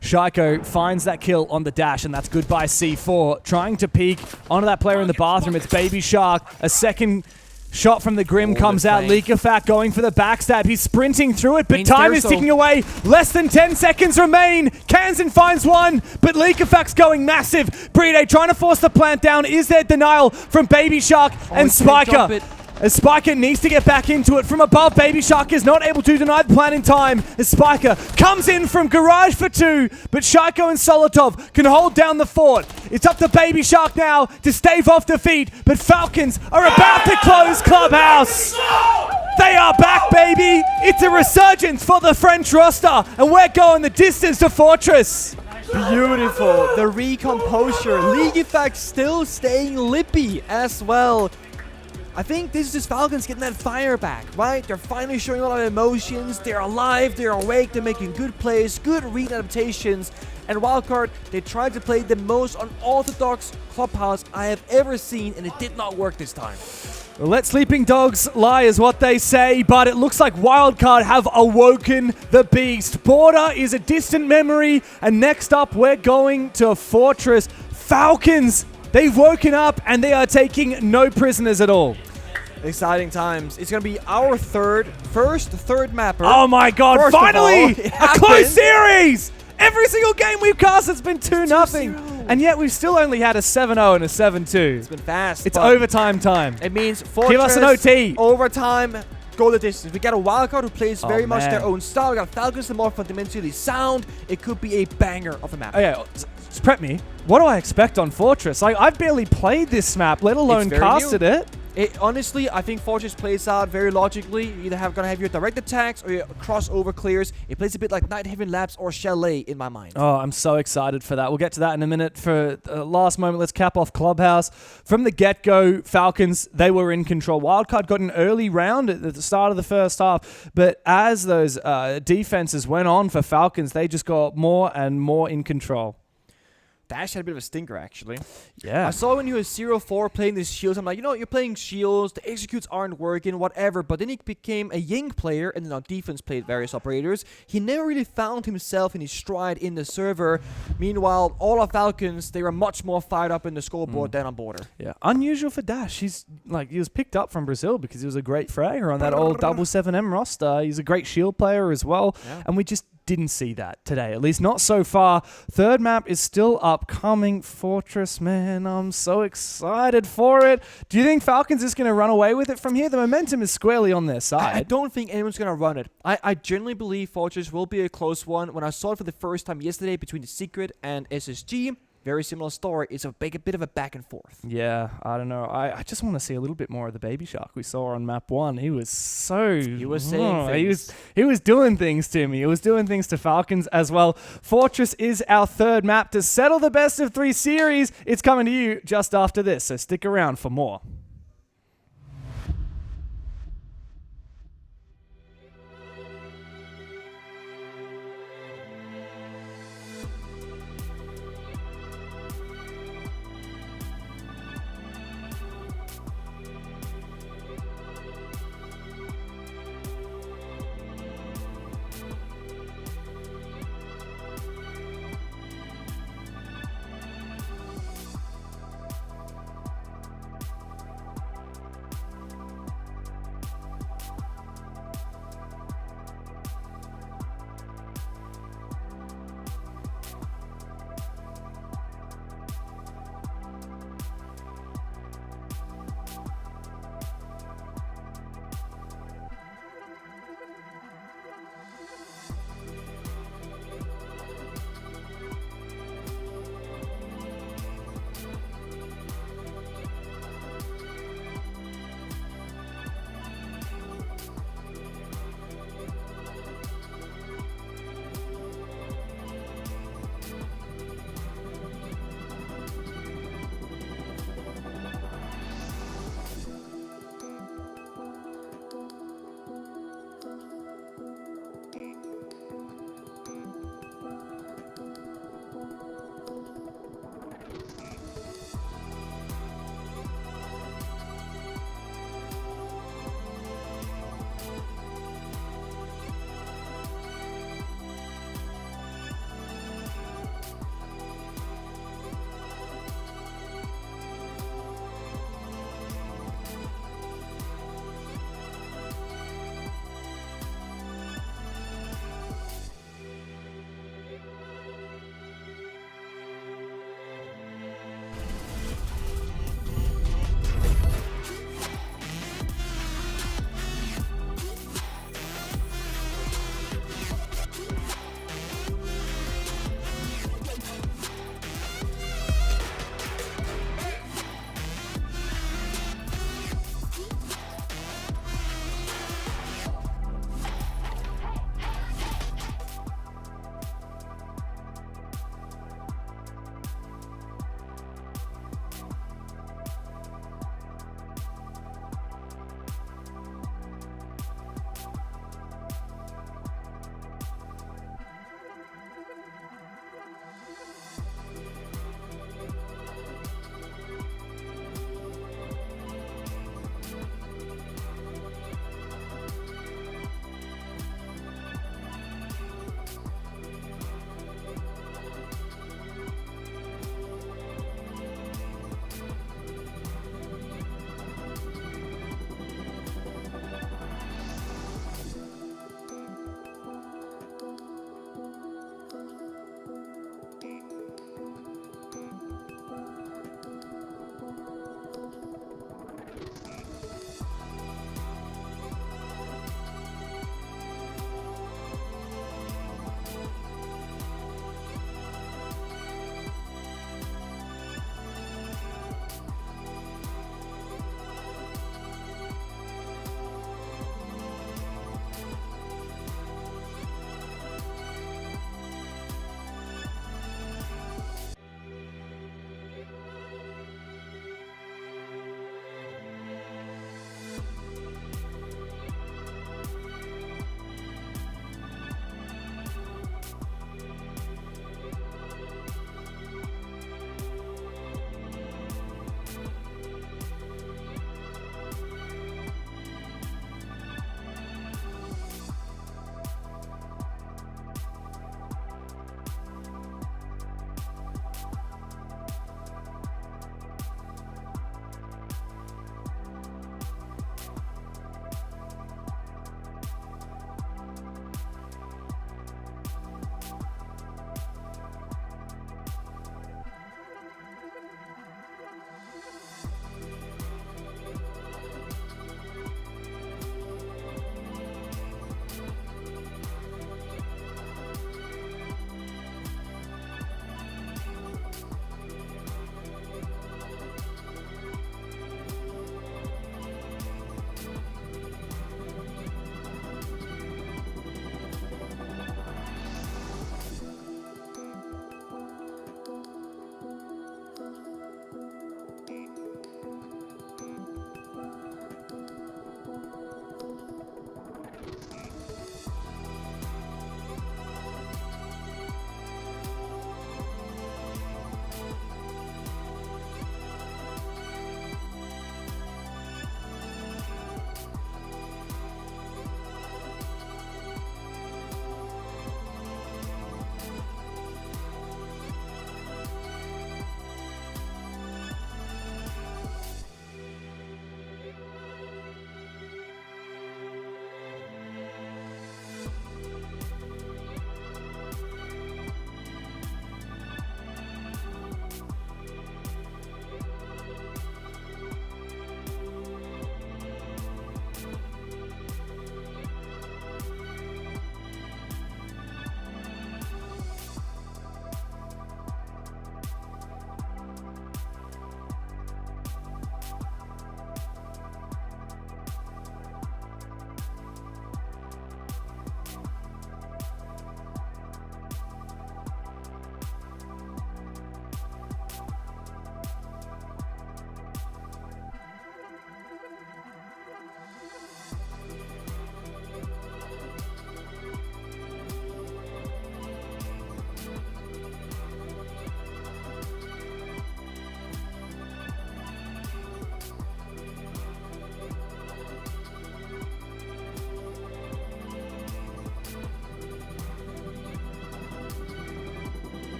Shaiko finds that kill on the dash, and that's goodbye C4. Trying to peek onto that player in the bathroom. It's Baby Shark. A second shot from the Grim comes out. Leakafak going for the backstab. He's sprinting through it, but time is ticking away. Less than 10 seconds remain. Kansan finds one, but Leakafak's going massive. Bride trying to force the plant down. Is there denial from Baby Shark and Spiker? As Spiker needs to get back into it from above, Baby Shark is not able to deny the plan in time. As Spiker comes in from garage for 2, but Shaiko and Solotov can hold down the fort. It's up to Baby Shark now to stave off defeat, but Falcons are about to close Clubhouse. They are back, baby. It's a resurgence for the French roster, and we're going the distance to Fortress. Beautiful. The recomposure. Leakafak still staying lippy as well. I think this is just Falcons getting that fire back, right? They're finally showing a lot of emotions. They're alive, they're awake, they're making good plays, good read adaptations. And Wildcard, they tried to play the most unorthodox Clubhouse I have ever seen, and it did not work this time. Well, let sleeping dogs lie is what they say, but it looks like Wildcard have awoken the beast. Border is a distant memory, and next up we're going to Fortress. Falcons, they've woken up and they are taking no prisoners at all. Exciting times. It's going to be our third mapper. Oh my god, finally! A close series! Every single game we've cast has been 2-0. And yet we've still only had a 7-0 and a 7-2. It's been fast. It's overtime time. It means Fortress, give us an OT. Overtime, go the distance. We got a Wildcard who plays very much their own style. We got Falcons, the more fundamentally sound. It could be a banger of a map. Oh yeah, just prep me. What do I expect on Fortress? I've barely played this map, let alone casted it. Honestly, I think Fortress plays out very logically. You either gonna have your direct attacks or your crossover clears. It plays a bit like Night Haven Labs or Chalet in my mind. Oh, I'm so excited for that. We'll get to that in a minute. For the last moment, let's cap off Clubhouse. From the get-go, Falcons, they were in control. Wildcard got an early round at the start of the first half, but as those defenses went on for Falcons, they just got more and more in control. Dash had a bit of a stinker, actually. Yeah. I saw when he was 0-4 playing these shields, I'm like, you know, you're playing shields, the executes aren't working, whatever. But then he became a Ying player, and then on defense played various operators. He never really found himself in his stride in the server. Meanwhile, all of Falcons, they were much more fired up in the scoreboard than on border. Yeah, unusual for Dash. He was picked up from Brazil because he was a great fragger on that old 7M roster. He's a great shield player as well. Yeah. And we just didn't see that today, at least not so far. Third map is still upcoming. Fortress, man, I'm so excited for it. Do you think Falcons is going to run away with it from here? The momentum is squarely on their side. I don't think anyone's going to run it. I genuinely believe Fortress will be a close one. When I saw it for the first time yesterday between the Secret and SSG, very similar story. It's a bit of a back and forth. Yeah, I don't know. I just want to see a little bit more of the Baby Shark we saw on map 1. He was so... He was saying things. He was doing things to me. He was doing things to Falcons as well. Fortress is our third map to settle the best of 3 series. It's coming to you just after this, so stick around for more.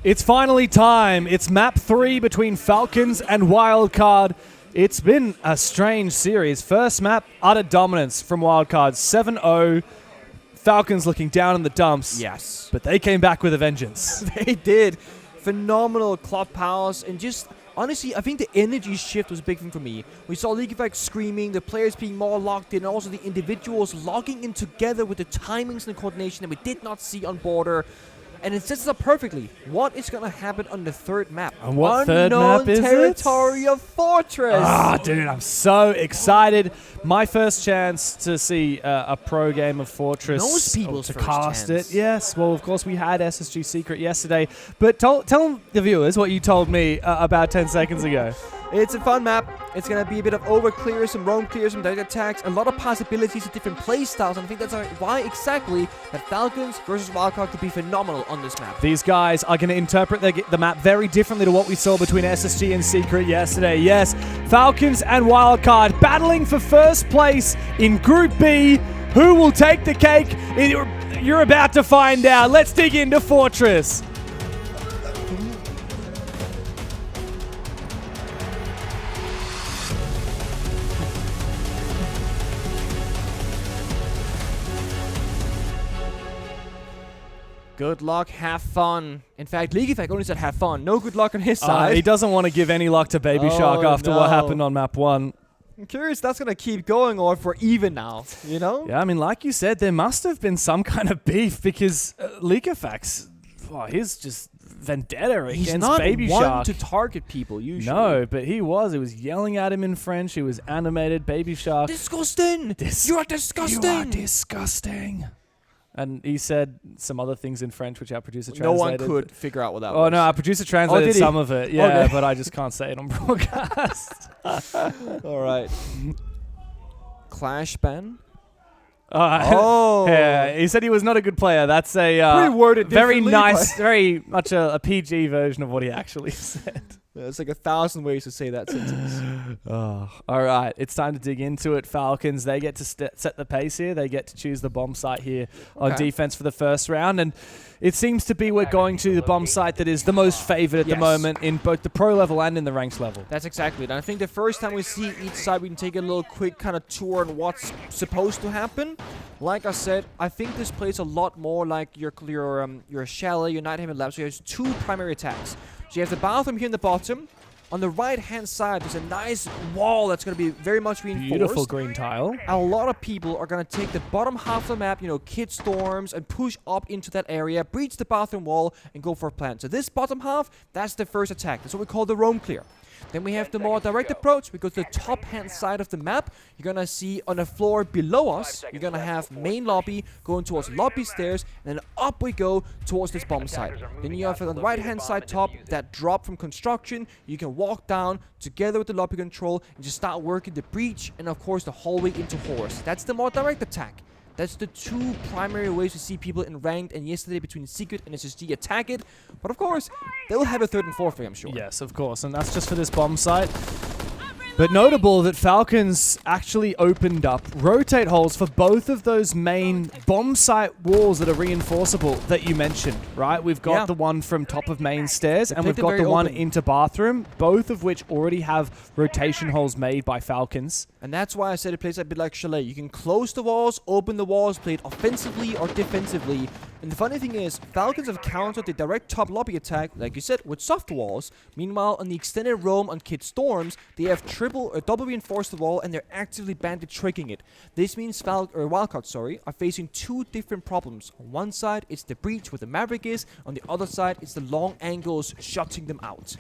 It's finally time. It's map 3 between Falcons and Wildcard. It's been a strange series. First map, utter dominance from Wildcard, 7-0. Falcons looking down in the dumps. Yes. But they came back with a vengeance. They did. Phenomenal Clubhouse, and just honestly, I think the energy shift was a big thing for me. We saw League of Legends screaming, the players being more locked in, and also the individuals logging in together with the timings and the coordination that we did not see on Border. And it sets us up perfectly. What is going to happen on the third map? And what third map is it? Territory of Fortress. Ah, dude, I'm so excited. My first chance to see a pro game of Fortress. Most people's to first cast chance. it. Yes. Well, of course, we had SSG Secret yesterday. But tell the viewers what you told me about 10 seconds ago. It's a fun map. It's going to be a bit of over clears, some roam clears, some direct attacks, a lot of possibilities of different play styles, and I think that's why exactly that Falcons versus Wildcard could be phenomenal on this map. These guys are going to interpret the map very differently to what we saw between SSG and Secret yesterday. Yes, Falcons and Wildcard battling for first place in Group B. Who will take the cake? You're about to find out. Let's dig into Fortress. Good luck, have fun. In fact, League Effect only said have fun. No good luck on his side. He doesn't want to give any luck to Baby Shark after what happened on map 1. I'm curious if that's going to keep going or if we're even now, you know? Yeah, I mean, like you said, there must have been some kind of beef because League Effects, he's just vendetta against Baby Shark. He's not one Shark. to target people, usually. No, but he was. He was yelling at him in French. He was animated. Baby Shark. Disgusting! You are disgusting! You are disgusting. And he said some other things in French, which our producer translated. No one could figure out what that was. Oh, no, our producer translated some of it. Yeah, okay. but I just can't say it on broadcast. All right. Clash ban? Oh. Yeah, he said he was not a good player. That's a very nice, very much a PG version of what he actually said. There's like 1,000 ways to say that sentence. All right, it's time to dig into it. Falcons, they get to set the pace here. They get to choose the bomb site here on defense for the first round. And it seems to be we're going to the bomb site that is the most favored at the moment in both the pro level and in the ranks level. That's exactly it. And I think the first time we see each side, we can take a little quick kind of tour on what's supposed to happen. Like I said, I think this plays a lot more like your chalet, your night haven lab. So there's 2 primary attacks. So you have the bathroom here in the bottom. On the right-hand side, there's a nice wall that's going to be very much reinforced. Beautiful green tile. A lot of people are going to take the bottom half of the map, kid storms, and push up into that area, breach the bathroom wall, and go for a plant. So this bottom half, that's the first attack. That's what we call the roam clear. Then we have the more direct approach. We go to the top-hand side of the map. You're going to see on the floor below us, you're going to have main lobby going towards lobby stairs, and then up we go towards this bomb site. Then you have on the right-hand side top, that drop from construction. You can walk down together with the lobby control and just start working the breach and, of course, the hallway into horse. That's the more direct attack. That's the 2 primary ways we see people in ranked, and yesterday between Secret and SSG attack it. But of course, they'll have a 3rd and 4th way, I'm sure. Yes, of course, and that's just for this bomb site. But notable that Falcons actually opened up rotate holes for both of those main bomb site walls that are reinforceable that you mentioned, right? We've got the one from top of main stairs, and we've got the one into bathroom, both of which already have rotation holes made by Falcons. And that's why I said it plays a bit like Chalet. You can close the walls, open the walls, play it offensively or defensively. And the funny thing is, Falcons have countered the direct top lobby attack, like you said, with soft walls. Meanwhile, on the extended roam on Kid Storms, they have double reinforced the wall, and they're actively bandit tricking it. This means Wildcard, are facing 2 different problems. On one side, it's the breach where the Maverick is. On the other side, it's the long angles shutting them out.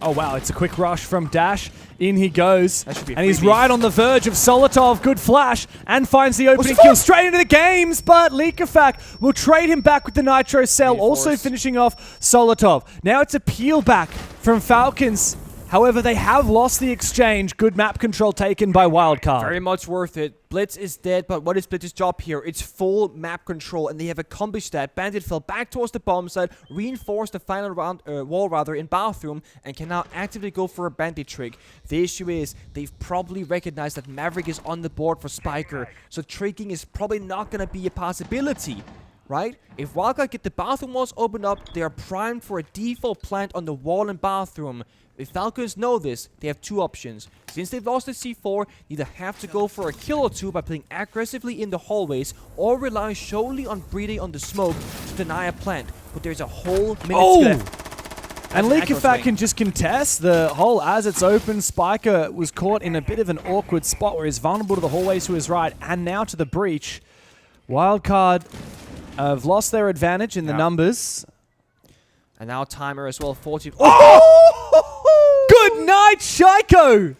Oh, wow. It's a quick rush from Dash. In he goes. And he's right on the verge of Solotov. Good flash. And finds the opening kill straight into the games. But Leakafak will trade him back with the Nitro Cell. Also finishing off Solotov. Now it's a peel back from Falcons. However, they have lost the exchange. Good map control taken by Wildcard. Very much worth it. Blitz is dead, but what is Blitz's job here? It's full map control, and they have accomplished that. Bandit fell back towards the bomb site, reinforced the final wall in bathroom, and can now actively go for a bandit trick. The issue is, they've probably recognized that Maverick is on the board for Spiker, so tricking is probably not going to be a possibility. right? If Wildcard get the bathroom walls opened up, they are primed for a default plant on the wall and bathroom. If Falcons know this, they have two options. Since they've lost the C4, they either have to go for a kill or two by playing aggressively in the hallways or rely solely on breeding on the smoke to deny a plant. But there's a whole minute left. And Leakafat can just contest the hole as it's open. Spiker was caught in a bit of an awkward spot where he's vulnerable to the hallways to his right and now to the breach. Wildcard have lost their advantage in the numbers. And now timer as well, 40. Good night, Shaiko!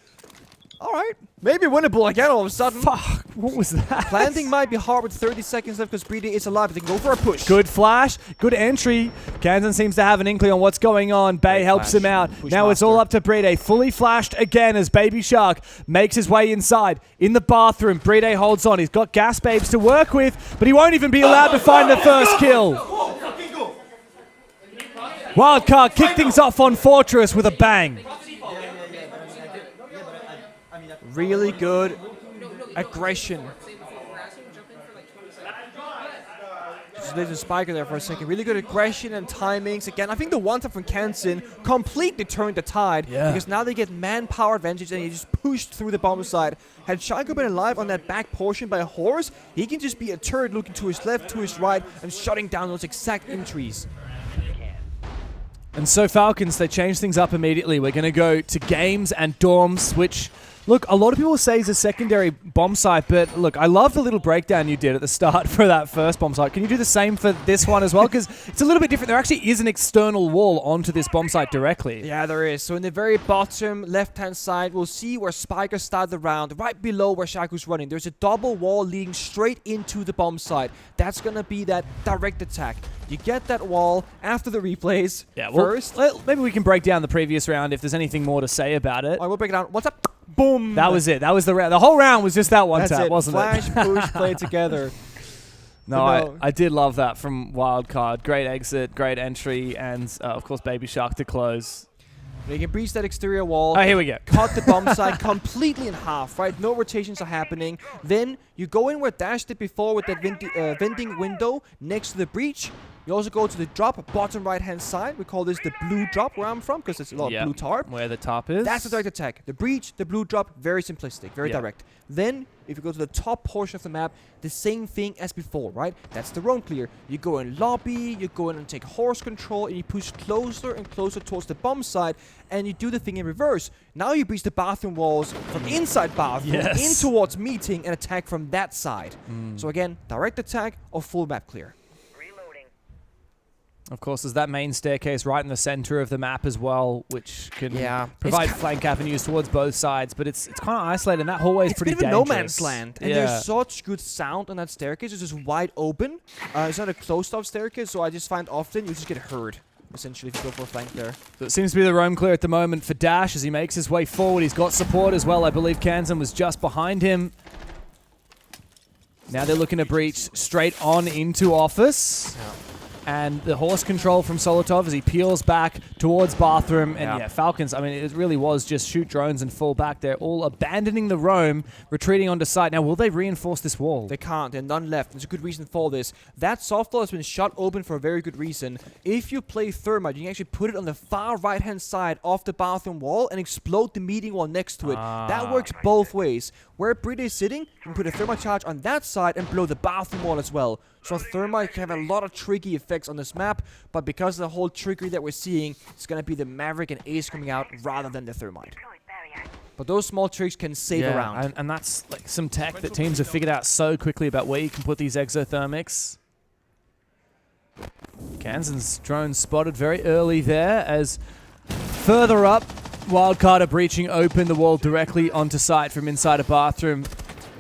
All right. Maybe winnable again all of a sudden. Fuck, what was that? Planting might be hard with 30 seconds left because Breedy is alive, but they can go for a push. Good flash, good entry. Kansan seems to have an inkling on what's going on. Bay Great helps flash. him out. Push Now it's all up to Breedy. Fully flashed again as Baby Shark makes his way inside. In the bathroom, Breedy holds on. He's got gas babes to work with, but he won't even be allowed to find the first kill. Wildcard kick things off on Fortress with a bang. Really good aggression. Just there's a spiker there for a second. Really good aggression and timings. Again, I think the one tap from Kansan completely turned the tide. Because now they get manpower advantage and he just pushed through the bomb side. Had Shaiko been alive on that back portion by a horse, he can just be a turret looking to his left, to his right, and shutting down those exact entries. And so Falcons, they change things up immediately. We're going to go to games and dorms, which, look, a lot of people say is a secondary bomb site, but look, I love the little breakdown you did at the start for that first bomb site. Can you do the same for this one as well? Because it's a little bit different. There actually is an external wall onto this bomb site directly. Yeah, there is. So in the very bottom left-hand side, we'll see where Spiker started the round. Right below where Shaku's running, there's a double wall leading straight into the bomb site. That's going to be that direct attack. You get that wall after the replays first. Maybe we can break down the previous round if there's anything more to say about it. I will break it down. What's up? Boom. That was it. That was the round. The whole round was just that one tap, wasn't Flash, it? push, play together. No, I did love that from Wildcard. Great exit, great entry, and of course Baby Shark to close. You can breach that exterior wall. Oh, here we go. Cut the bomb site completely in half, right? No rotations are happening. Then you go in where Dash did before with that vending window next to the breach. You also go to the drop, bottom right-hand side. We call this the blue drop where I'm from because it's a lot of blue tarp. Where the top is. That's the direct attack. The breach, the blue drop, very simplistic, very direct. Then, if you go to the top portion of the map, the same thing as before, right? That's the roam clear. You go in lobby, you go in and take horse control, and you push closer and closer towards the bomb side, and you do the thing in reverse. Now you breach the bathroom walls from inside bathroom in towards meeting and attack from that side. So again, direct attack or full map clear. Of course, there's that main staircase right in the center of the map as well, which can provide flank avenues towards both sides, but it's kind of isolated, and that hallway is pretty dangerous. It's a bit of a no man's land, and there's such good sound on that staircase. It's just wide open. It's not a closed-off staircase, so I just find often you just get heard, essentially, if you go for a flank there. So it seems to be the roam clear at the moment for Dash as he makes his way forward. He's got support as well. I believe Kansan was just behind him. Now they're looking to breach straight on into office. And the horse control from Solotov as he peels back towards bathroom. And Falcons, I mean, it really was just shoot drones and fall back. They're all abandoning the roam, retreating onto site. Now, will they reinforce this wall? They can't. There's none left. There's a good reason for this. That soft wall has been shut open for a very good reason. If you play Thermite, you can actually put it on the far right-hand side of the bathroom wall and explode the meeting wall next to it. That works both ways. Where Brita is sitting, you can put a Thermite charge on that side and blow the bathroom wall as well. So Thermite can have a lot of tricky effects on this map, but because of the whole trickery that we're seeing, it's going to be the Maverick and Ace coming out rather than the Thermite. But those small tricks can save a round. And that's like some tech that teams have figured out so quickly about where you can put these exothermics. Kansan's drone spotted very early there as further up, Wildcard are breaching open the wall directly onto site from inside a bathroom.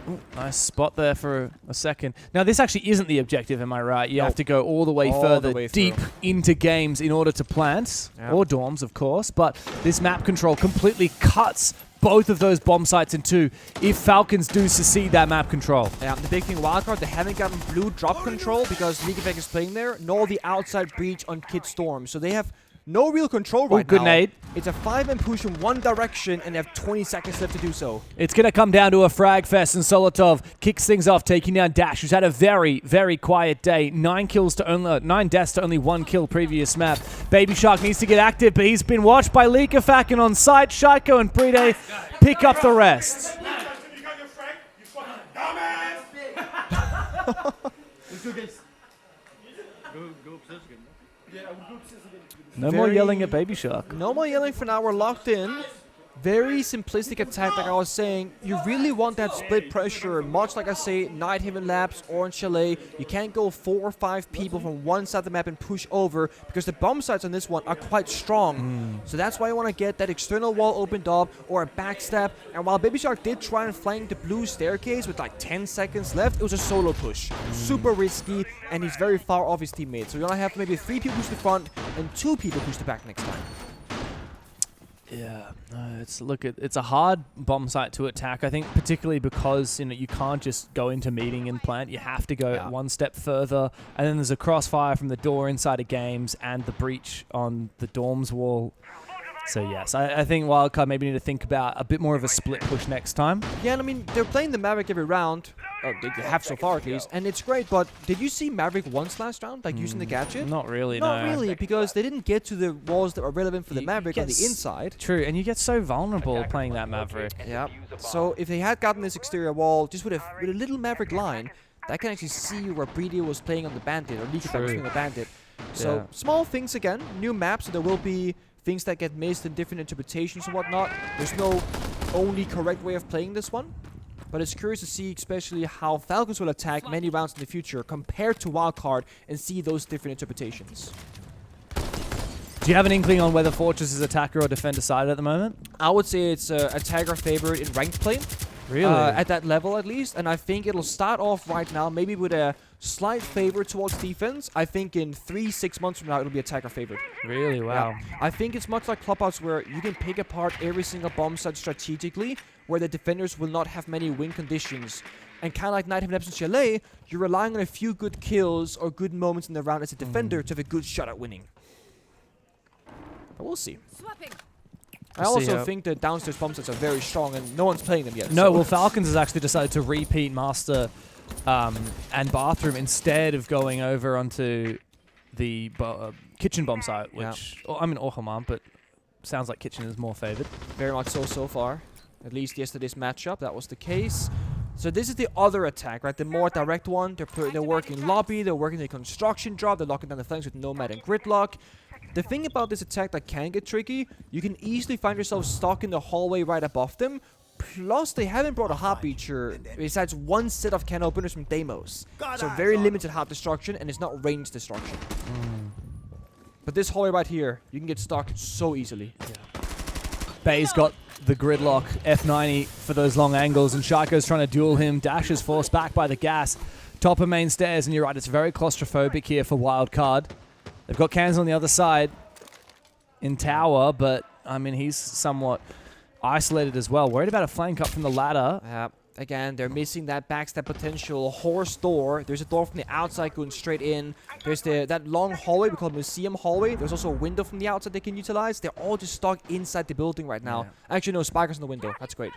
Ooh, nice spot there for a second. Now, this actually isn't the objective, am I right? You have to go all the way further deep into games in order to plant, or dorms, of course. But this map control completely cuts both of those bomb sites in two if Falcons do succeed that map control. Yeah, the big thing, Wildcard, they haven't gotten blue drop control because League of Legends is playing there, nor the outside breach on Kid Storm. So they have no real control right good now. nade. It's a 5-man push in one direction, and they have 20 seconds left to do so. It's going to come down to a frag fest, and Solotov kicks things off, taking down Dash, who's had a very, very quiet day. 9 deaths to only 1 kill previous map. Baby Shark needs to get active, but he's been watched by Leakafack, and on site, Shaiko and Pride pick up the rest. Let's go, guys. No more yelling at Baby Shark. No more yelling for now. We're locked in. Very simplistic attack, like I was saying. You really want that split pressure, much like I say, Night Haven Labs, Orange Chalet. You can't go 4 or 5 people from one side of the map and push over, because the bomb sites on this one are quite strong. So that's why you want to get that external wall opened up, or a backstab. And while Baby Shark did try and flank the blue staircase with like 10 seconds left, it was a solo push. Super risky, and he's very far off his teammates. So you're going to have maybe 3 people push the front, and 2 people push the back next time. Yeah, it's a hard bomb site to attack. I think particularly because you can't just go into meeting and plant. You have to go one step further, and then there's a crossfire from the door inside of games and the breach on the dorms wall. So yes, I think Wildcard maybe need to think about a bit more of a split push next time. Yeah, and I mean, they're playing the Maverick every round. They have so far at least, and it's great, but did you see Maverick once last round, like using the gadget? Not really, Not no. really, because they didn't get to the walls that were relevant for the Maverick on the inside. True, and you get so vulnerable playing that Maverick. Yeah, so if they had gotten this exterior wall, just with a little Maverick line, that can actually see where Breedio was playing on the Bandit, or Leakafack was playing on the Bandit. So, small things again, new maps, so there will be things that get missed and different interpretations and whatnot. There's no only correct way of playing this one. But it's curious to see especially how Falcons will attack many rounds in the future compared to Wildcard and see those different interpretations. Do you have an inkling on whether Fortress is attacker or defender side at the moment? I would say it's attacker favorite in ranked play. Really? At that level at least. And I think it'll start off right now maybe with a slight favor towards defense. I think in 3-6 months from now it'll be attacker favorite. Really? Wow. Yeah. I think it's much like Clubhouse where you can pick apart every single bomb site strategically, where the defenders will not have many win conditions. And kind of like Night Haven Labs and Chalet, you're relying on a few good kills or good moments in the round as a defender to have a good shot at winning. But we'll see. I also think the downstairs bomb sites are very strong and no one's playing them yet. No, well, Falcons has actually decided to repeat Master and Bathroom instead of going over onto the Kitchen bomb site, which, I mean, Orhamam, but sounds like Kitchen is more favored. Very much so far. At least yesterday's matchup, that was the case. So this is the other attack, right? The more direct one. They're working lobby, they're working the construction drop, they're locking down the flanks with Nomad and Gridlock. The thing about this attack that can get tricky, you can easily find yourself stuck in the hallway right above them. Plus, they haven't brought a hot breacher besides one set of can openers from Deimos. So very limited hot destruction, and it's not range destruction. But this hallway right here, you can get stuck so easily. Bay's got the Gridlock F90 for those long angles, and Shaiko's trying to duel him. Dash is forced back by the gas. Top of main stairs, and you're right, it's very claustrophobic here for Wildcard. They've got cans on the other side in tower, but, I mean, he's somewhat isolated as well. Worried about a flank up from the ladder. Again, they're missing that backstab potential. Horse door. There's a door from the outside going straight in. There's that long hallway we call Museum Hallway. There's also a window from the outside they can utilize. They're all just stuck inside the building right now. Actually, no, Spiker's in the window. That's great.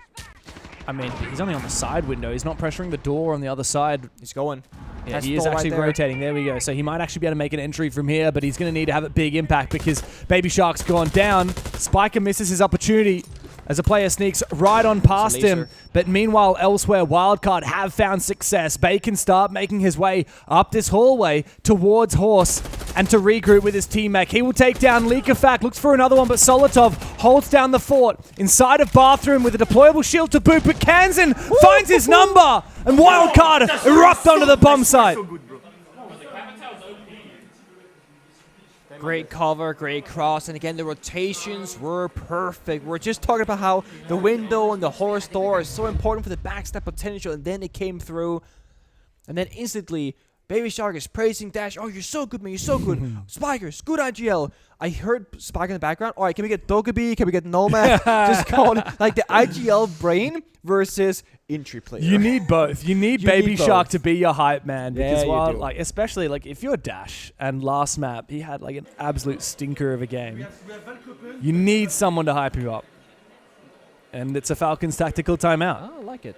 I mean, he's only on the side window. He's not pressuring the door on the other side. He's going. Yeah, he is actually rotating. There we go. So he might actually be able to make an entry from here, but he's going to need to have a big impact because Baby Shark's gone down. Spiker misses his opportunity as a player sneaks right on past him. But meanwhile, elsewhere, Wildcard have found success. Bay can start making his way up this hallway towards Horse and to regroup with his teammate. He will take down Leakafack, looks for another one, but Solotov holds down the fort inside of Bathroom with a deployable shield to boot, but Kansan finds his number, and Wildcard erupt onto the bomb site. Great cover, great cross, and again, the rotations were perfect. We're just talking about how the window and the horse door is so important for the backstab potential, and then it came through. And then instantly, Baby Shark is praising Dash. Oh, you're so good, man. You're so good. Spikers, good IGL. I heard Spiker in the background. All right, can we get Dokkaebi? Can we get Nomad? Just call it like the IGL brain versus entry player. You need both. You need Baby need Shark both. to be your hype man. Because Yeah, while, you do. like, especially like if you're Dash and last map he had like an absolute stinker of a game, you need someone to hype you up. And it's a Falcons tactical timeout. Oh, I like it.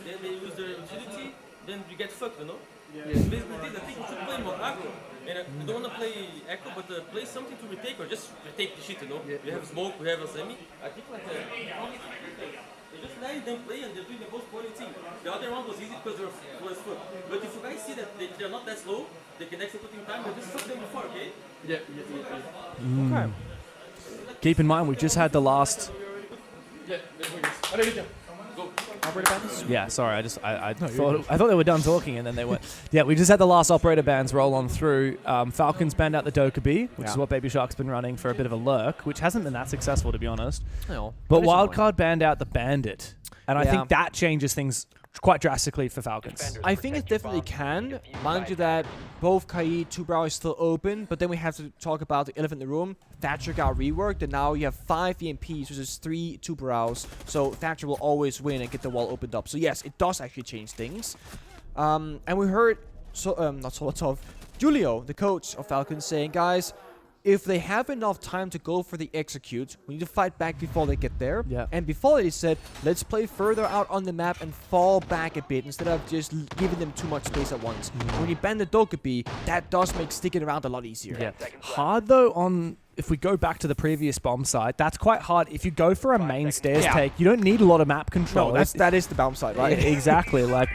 Then they use their agility, then you get fucked, you know? Yeah. Basically, I think you should play more aggro. And you don't want to play echo, but play something to retake or just retake the shit, you know? We have smoke, we have a semi. I think like they just let them play and they're doing the most quality team. The other one was easy because they were slow as fuck. But if you guys see that they're not that slow, they can execute in time, they just fuck them before, okay? Okay. Keep in mind we just had the last. Yeah, sorry. I thought they were done talking and then they weren't. Yeah, we just had the last operator bans roll on through. Falcons banned out the Dokkaebi, which is what Baby Shark's been running for a bit of a lurk, which hasn't been that successful to be honest. No, but Wildcard banned out the Bandit, and I think that changes things quite drastically for Falcons. I think it definitely can. Mind you that both Kai, Two-Brow is still open, but then we have to talk about the elephant in the room. Thatcher got reworked, and now you have 5 EMPs versus 3 Two-Brows. So Thatcher will always win and get the wall opened up. So yes, it does actually change things. And we heard, not Solotov, Julio, the coach of Falcons, saying, guys, if they have enough time to go for the execute, we need to fight back before they get there. Yeah. And before they said, let's play further out on the map and fall back a bit instead of just giving them too much space at once. When you ban the Dokkaebi, that does make sticking around a lot easier. Yeah. Hard though on, if we go back to the previous bomb site, that's quite hard. If you go for a main stairs take, you don't need a lot of map control. No, that is the bomb site, right? Exactly. Like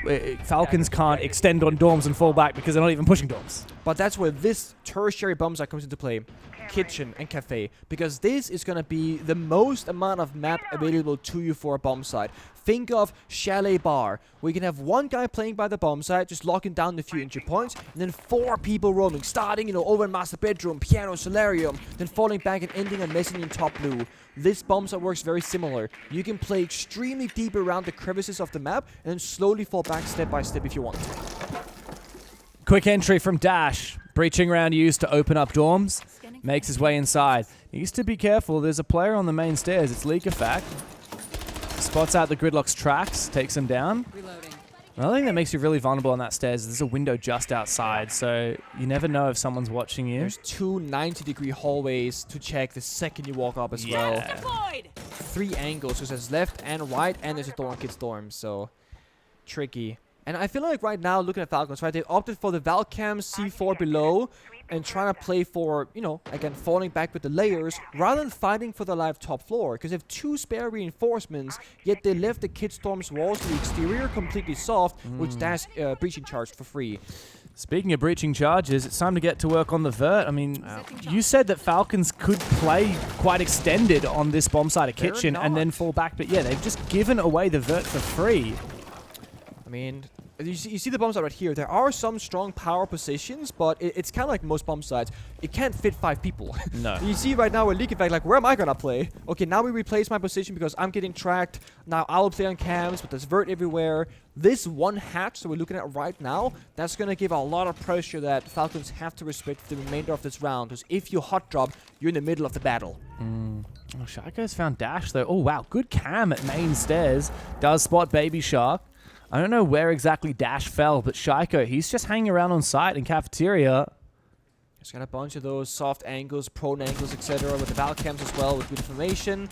Falcons can't extend on dorms and fall back because they're not even pushing dorms. But that's where this tertiary bomb site comes into play. Kitchen and cafe, because this is going to be the most amount of map available to you for a bomb site. Think of Chalet Bar, where you can have one guy playing by the bomb site, just locking down the few entry points, and then 4 people roaming, starting, over in master bedroom, piano, solarium, then falling back and ending on mezzanine top blue. This bomb site works very similar. You can play extremely deep around the crevices of the map, and then slowly fall back step by step if you want. Quick entry from Dash. Breaching round used to open up dorms. Makes his way inside. Needs to be careful. There's a player on the main stairs. It's Leakafact. Spots out the Gridlock's tracks. Takes him down. Another thing that makes you really vulnerable on that stairs is there's a window just outside. So you never know if someone's watching you. There's 2 90-degree hallways to check the second you walk up as well. 3 angles. So there's left and right. And there's a door on Kid's dorm. So tricky. And I feel like right now, looking at Falcons, right, they opted for the Valcam C4 below and trying to play for, again, falling back with the layers rather than fighting for the live top floor. Because they have 2 spare reinforcements, yet they left the Kid Storm's walls to the exterior completely soft, which that's breaching charged for free. Speaking of breaching charges, it's time to get to work on the vert. I mean, you said that Falcons could play quite extended on this bomb site of Kitchen and then fall back. But yeah, they've just given away the vert for free. I mean, you see the bomb site right here. There are some strong power positions, but it's kind of like most bomb sites. It can't fit 5 people. No. You see right now with Leakafact, like, where am I going to play? Okay, now we replace my position because I'm getting tracked. Now I'll play on cams, but there's vert everywhere. This one hatch that we're looking at right now, that's going to give a lot of pressure that Falcons have to respect for the remainder of this round. Because if you hot drop, you're in the middle of the battle. Oh, Shaiko's found Dash, though. Oh, wow. Good cam at main stairs. Does spot Baby Shark. I don't know where exactly Dash fell, but Shaiko, he's just hanging around on site in cafeteria. He's got a bunch of those soft angles, prone angles, etc. with the Valcams as well, with good information.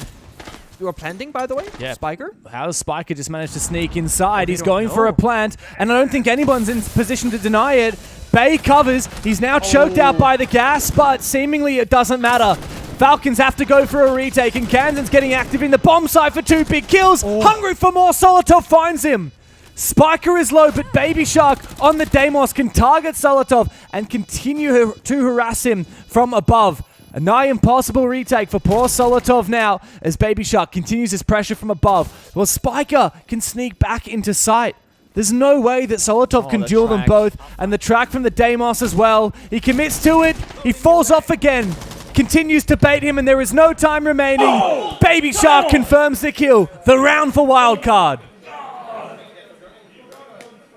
You are planting, by the way? Yeah. Spiker? How does Spiker just manage to sneak inside? He's going for a plant, and I don't think anyone's in position to deny it. Bay covers. He's now choked out by the gas, but seemingly it doesn't matter. Falcons have to go for a retake, and Kansan's getting active in the bomb site for 2 big kills. Hungry for more. Solotov finds him. Spiker is low, but Baby Shark on the Deimos can target Solotov and continue to harass him from above. A nigh impossible retake for poor Solotov now as Baby Shark continues his pressure from above. Well, Spiker can sneak back into sight. There's no way that Solotov can duel them both. And the track from the Deimos as well. He commits to it. He falls off again. continues to bait him, and there is no time remaining. Baby Shark confirms the kill. The round for Wildcard.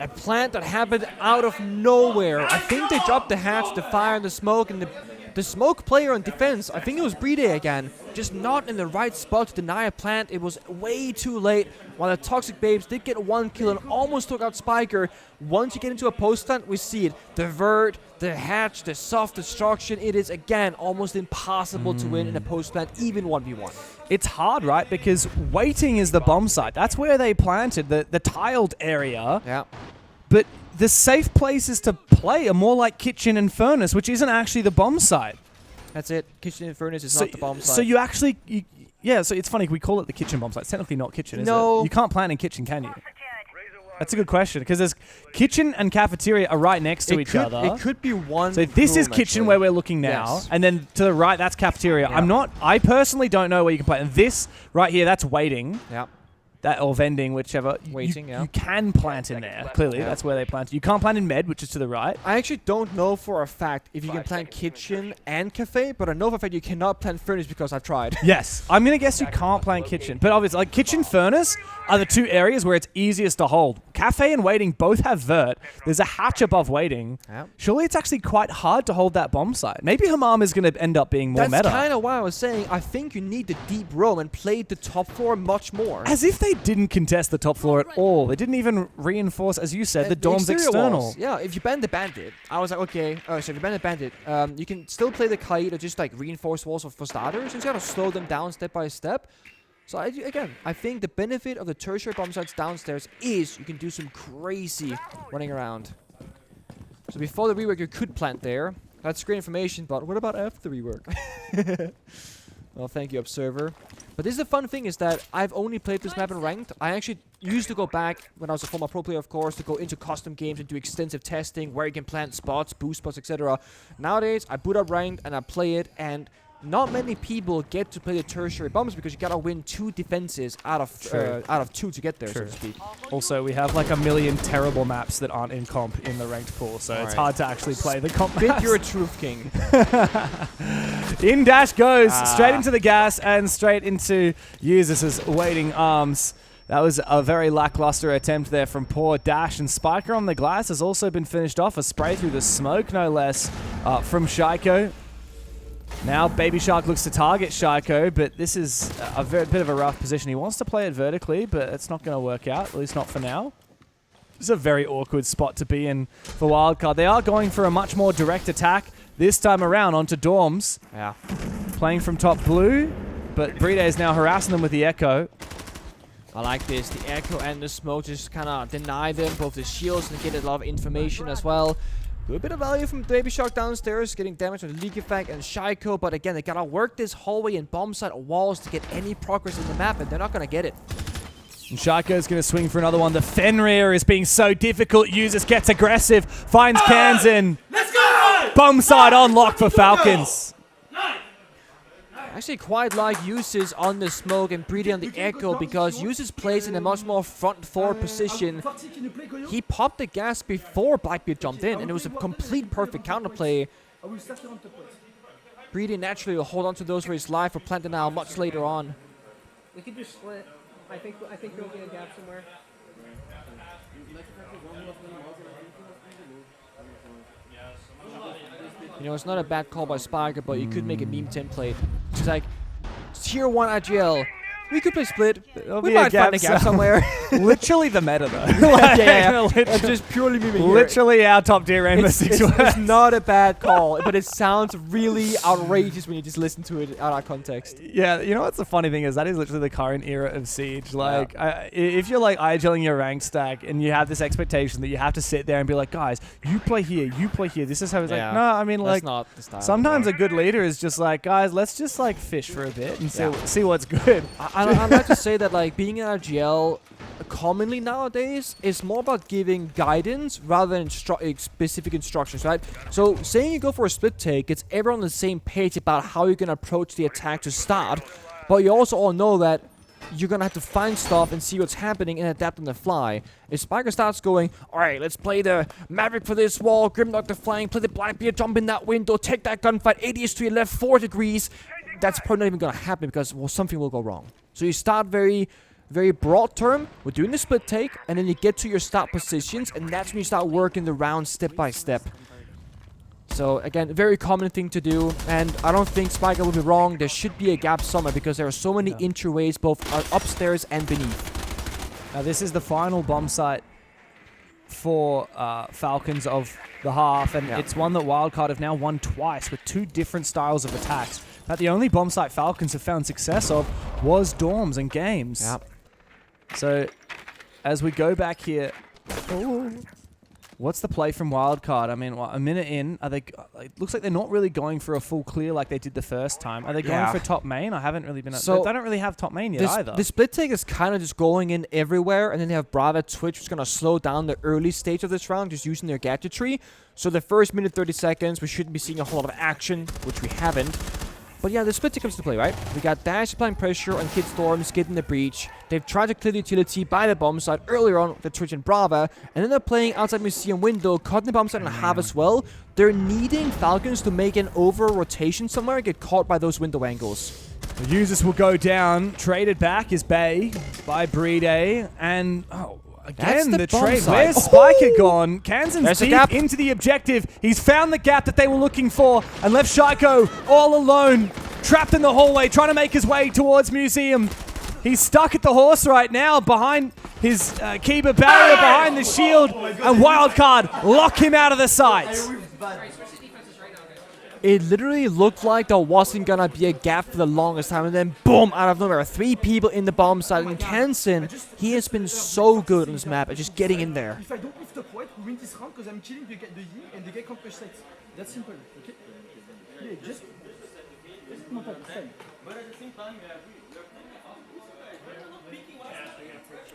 A plant that happened out of nowhere. I think they dropped the hatch, the fire, and the smoke, and the smoke player on defense, I think it was Bride again, just not in the right spot to deny a plant. It was way too late, while the Toxic Babes did get 1 kill and almost took out Spiker. Once you get into a post plant, we see it. The vert, the hatch, the soft destruction. It is, again, almost impossible to win in a post plant, even 1v1. It's hard, right? Because waiting is the bomb site. That's where they planted, the tiled area. Yeah. But the safe places to play are more like Kitchen and Furnace, which isn't actually the bomb site. That's it. Kitchen and Furnace is not the bomb site. So you actually... yeah, so it's funny. We call it the Kitchen bomb site. It's technically not Kitchen, is it? You can't plant in Kitchen, can you? That's a good question, because there's Kitchen and Cafeteria are right next to each other. It could be one. So this is room, Kitchen actually. where we're looking now, Yes. and then to the right, that's Cafeteria. Yeah. I personally don't know where you can plant. And this right here, that's waiting. Yeah. That or vending, whichever. Waiting, you can plant in there. Clearly, that's where they plant. You can't plant in Med, which is to the right. I actually don't know for a fact if you can plant Kitchen and Cafe, but I know for a fact you cannot plant Furnace because I've tried. Yes. I'm going to guess you can't plant Kitchen. But obviously, like Kitchen, Furnace are the two areas where it's easiest to hold. Cafe and Waiting both have vert. There's a hatch above Waiting. Yep. Surely it's actually quite hard to hold that bomb site. Maybe Hammam is going to end up being more meta. That's kind of why I was saying I think you need the deep roam and play the top floor much more. As if they didn't contest the top floor at all. They didn't even reinforce, as you said, the dorm's exterior external. walls. Yeah, if you ban the Bandit, I was like, okay. So if you ban the Bandit, you can still play the Kite or just like reinforce walls for starters. You just gotta slow them down step by step. So again, I think the benefit of the tertiary bomb sites downstairs is you can do some crazy running around. So before the rework, you could plant there. That's great information, but what about after the rework? Well, thank you, Observer. But this is the fun thing is that I've only played this map in ranked. I actually used to go back, when I was a former pro player, of course, to go into custom games and do extensive testing where you can plant spots, boost spots, etc. Nowadays, I boot up ranked and I play it, and not many people get to play the tertiary bombs because you gotta win 2 defenses out of 2 to get there, so to speak. Also, we have like a million terrible maps that aren't in comp in the ranked pool, so it's hard to actually play the comp maps. You're a truth king. In dash goes, straight into the gas and straight into Users' Waiting Arms. That was a very lackluster attempt there from poor Dash, and Spiker on the glass has also been finished off. A spray through the smoke, no less, from Shaiko. Now Baby Shark looks to target Shaiko, but this is a bit of a rough position. He wants to play it vertically, but it's not going to work out, at least not for now. This is a very awkward spot to be in for Wildcard. They are going for a much more direct attack this time around onto Dorms. Yeah. Playing from top blue, but Bride is now harassing them with the Echo. I like this. The Echo and the smoke just kind of deny them both the shields and get a lot of information as well. Good bit of value from Baby Shark downstairs, getting damage on the leak effect and Shaiko, but again, they gotta work this hallway and bomb site walls to get any progress in the map, and they're not gonna get it. And Shaiko is going to swing for another one. The Fenrir is being so difficult. Users gets aggressive, finds Kansan. Let's go! Bomb site on lock for Falcons. Actually quite like Uses on the smoke and Bride on the Echo because Uses plays in a much more front forward position. He popped the gas before Blackbeard jumped in, and it was a complete perfect counterplay. Bride naturally will hold on to those for his life for planting now much later on. We could just split. I think there'll be a gap somewhere. You know, it's not a bad call by Spiker, but you could make a meme template. It's like, tier 1 IGL. We could play split. We might find a gap somewhere. Literally the meta, though. I'm just purely memeing here. Literally our top tier Rainbow Six. It's not a bad call, but it sounds really outrageous when you just listen to it out of context. Yeah, you know what's the funny thing is that is literally the current era of Siege. Like, if you're like IGLing your rank stack and you have this expectation that you have to sit there and be like, guys, you play here, this is how it's like. No, I mean, that's like, not the style sometimes a good leader is just like, guys, let's just like fish for a bit and see what's good. I'd like to say that like being in RGL commonly nowadays is more about giving guidance rather than specific instructions, right? So saying you go for a split take, gets everyone on the same page about how you're going to approach the attack to start, but you also all know that you're going to have to find stuff and see what's happening and adapt on the fly. If Spiker starts going, alright, let's play the Maverick for this wall, Grimlock the flank, play the Blackbeard, jump in that window, take that gunfight, ADS to your left, 4 degrees, that's probably not even going to happen because, well, something will go wrong. So you start very broad term, we're doing the split take, and then you get to your start positions, and that's when you start working the round step by step. So again, very common thing to do, and I don't think Spiker will be wrong. There should be a gap somewhere because there are so many entryways both upstairs and beneath. Now this is the final bomb site for Falcons of the half, and it's one that Wildcard have now won twice with 2 different styles of attacks. But the only bomb site Falcons have found success of was dorms and games. Yep. So as we go back here, what's the play from Wildcard? I mean, a minute in, are they? It looks like they're not really going for a full clear like they did the first time. Are they going for top main? I haven't really been. So they don't really have top main yet either. The split take is kind of just going in everywhere, and then they have Brava Twitch, which is going to slow down the early stage of this round, just using their gadgetry. So the first minute 30 seconds, we shouldn't be seeing a whole lot of action, which we haven't. But yeah, the split take comes to play, right? We got Dash applying pressure on Kid Storms, getting the breach. They've tried to clear the utility by the bomb site earlier on with the Twitch and Brava, and then they're playing outside Museum window, cutting the bomb site in half as well. They're needing Falcons to make an over-rotation somewhere and get caught by those window angles. The users will go down. Traded back is Bay by Breeday, and again, the trade. Where's Spiker gone? Kansan's deep into the objective. He's found the gap that they were looking for and left Shaiko all alone, trapped in the hallway, trying to make his way towards Museum. He's stuck at the horse right now behind his Kiba barrier, behind the shield, and Wildcard lock him out of the sight. It literally looked like there wasn't gonna be a gap for the longest time, and then boom, out of nowhere, 3 people in the bomb site. And Kansan, he has been so good on this map at just getting in there. If I don't lift up white, we win this round because I'm killing the Yi and the guy can't push sites. That's simple, okay? Yeah, just not understand. But at the same time,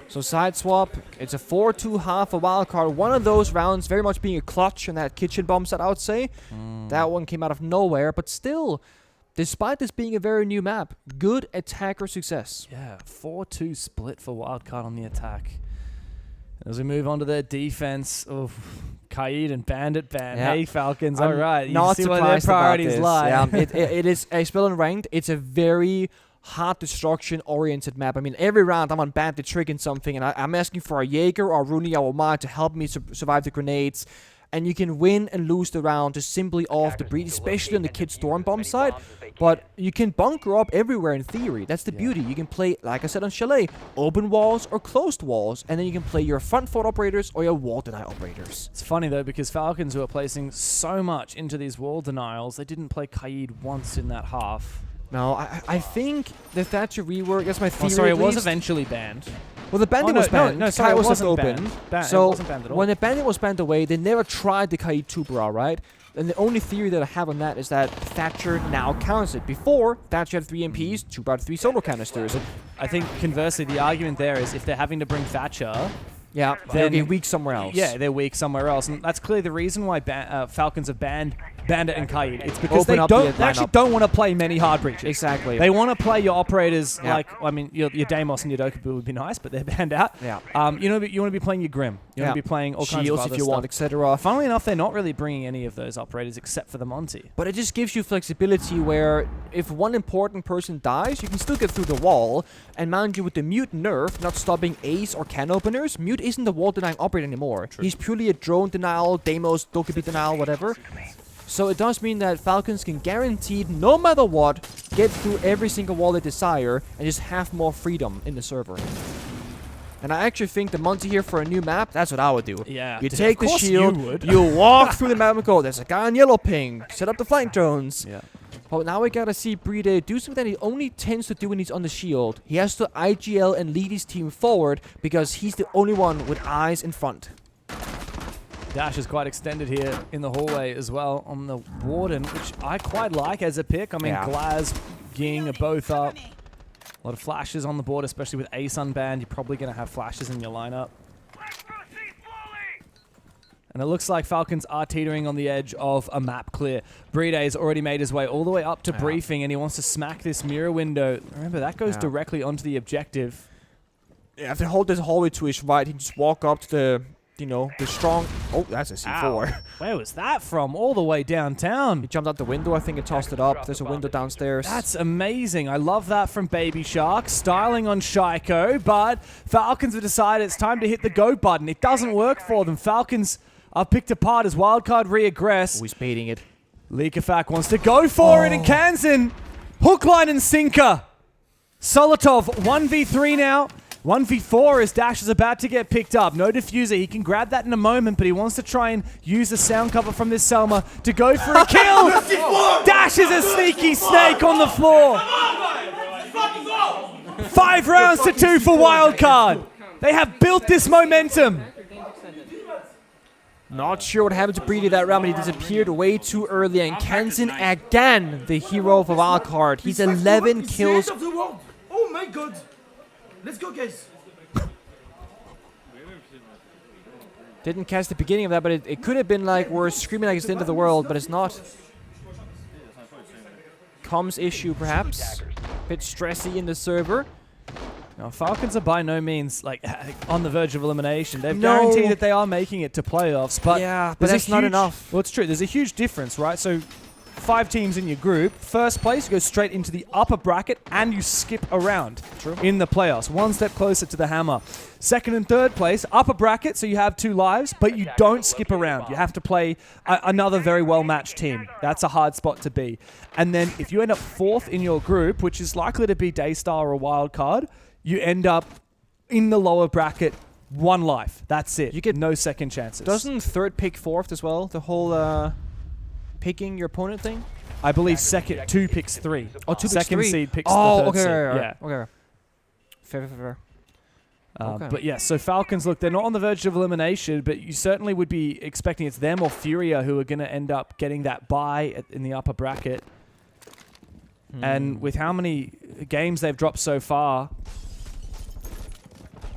So side swap, it's a 4-2 half a Wildcard. One of those rounds very much being a clutch in that kitchen bomb set, I would say. That one came out of nowhere, but still, despite this being a very new map, good attacker success. Yeah, 4-2 split for Wildcard on the attack. As we move on to their defense, Kaid and Bandit ban. Yeah. Hey Falcons, all right. You Not see where their priorities lie. Yeah, it is a spell and ranked. It's a very hard destruction oriented map. I mean, every round I'm on Bandit triggering something, and I'm asking for a Jaeger or Rooney Awamar to help me survive the grenades. And you can win and lose the round just simply off the breed, especially on the Kid Storm bomb side. But you can bunker up everywhere in theory. That's the beauty. You can play, like I said on Chalet, open walls or closed walls, and then you can play your front fort operators or your wall deny operators. It's funny though, because Falcons, who are placing so much into these wall denials, they didn't play Kaid once in that half. No, I think the Thatcher rework, that's my theory. Oh, sorry, it was eventually banned. Well, the bandit was banned. No, sorry, Kai it wasn't open. banned. So it wasn't banned at all. when the bandit was banned away, they never tried the Kaid 2 bra, right? And the only theory that I have on that is that Thatcher now counts it. Before, Thatcher had 3 MPs, 2 brought 3 solo canisters. I think conversely, the argument there is if they're having to bring Thatcher, yeah, they'll get weak somewhere else. Yeah, they're weak somewhere else, and that's clearly the reason why Falcons have banned Bandit and Kaid. It's because they actually don't want to play many hard breaches. Exactly. They want to play your operators like, I mean, your Deimos and your Dokubu would be nice, but they're banned out. Yeah. You want to be playing your Grim. You want to be playing all kinds of Shields other if you stuff. want, etc. Funnily enough, they're not really bringing any of those operators except for the Monty. But it just gives you flexibility where if one important person dies, you can still get through the wall. And mind you, with the Mute nerf not stopping Ace or can openers, Mute isn't the wall denying operator anymore. True. He's purely a drone denial, Deimos, Dokubi denial, whatever. So it does mean that Falcons can guaranteed, no matter what, get through every single wall they desire and just have more freedom in the server. And I actually think the Monty here for a new map, that's what I would do. Yeah. You take the shield, you walk through the map and go, there's a guy on yellow ping, set up the flank drones. Yeah. But now we gotta see Breede do something that he only tends to do when he's on the shield. He has to IGL and lead his team forward because he's the only one with eyes in front. Dash is quite extended here in the hallway as well on the Warden, which I quite like as a pick. I mean, Glaz, Ging are both up. A lot of flashes on the board, especially with Ace unbanned. You're probably going to have flashes in your lineup. And it looks like Falcons are teetering on the edge of a map clear. Brede has already made his way all the way up to briefing, and he wants to smack this mirror window. Remember, that goes directly onto the objective. Yeah, if they hold this hallway to his right, he can just walk up to the, you know, the strong... Oh, that's a C4. Ow. Where was that from? All the way downtown. He jumped out the window, I think, and tossed it up. There's a window downstairs. That's amazing. I love that from Baby Shark. Styling on Shaiko, but Falcons have decided it's time to hit the go button. It doesn't work for them. Falcons are picked apart as Wildcard reaggress. Oh, he's baiting it. Leakafak wants to go for it, and Kansan, hook, line, and sinker. Solotov, 1v3 now. 1v4 as Dash is about to get picked up. No diffuser. He can grab that in a moment, but he wants to try and use the sound cover from this Selma to go for a kill. Dash is a sneaky snake on the floor. 5 rounds to 2 for Wildcard. They have built this momentum. Not sure what happened to Brede that round, but he disappeared way too early. And Kansan again, the hero of Wildcard. He's 11 kills. Oh my god. Let's go, guys. Didn't catch the beginning of that, but it could have been like we're screaming like it's the end of the world, but it's not. Comms issue, perhaps. Bit stressy in the server. Now, Falcons are by no means like on the verge of elimination. They've guaranteed that they are making it to playoffs, but yeah, but that's not enough. Well, it's true. There's a huge difference, right? So 5 teams in your group. First place, you go straight into the upper bracket, and you skip around in the playoffs. 1 step closer to the hammer. Second and third place, upper bracket, so you have 2 lives, but you don't skip around. You have to play another very well-matched team. That's a hard spot to be. And then if you end up 4th in your group, which is likely to be Daystar or Wildcard, you end up in the lower bracket, 1 life. That's it. You get no second chances. Doesn't third pick 4th as well? The whole picking your opponent thing? I believe second 2 picks 3. Oh, 2 picks second 3. Seed picks the third seed. Right. Okay. Fair. Okay. But yeah, so Falcons, look, they're not on the verge of elimination, but you certainly would be expecting it's them or Furia who are going to end up getting that bye in the upper bracket. And with how many games they've dropped so far,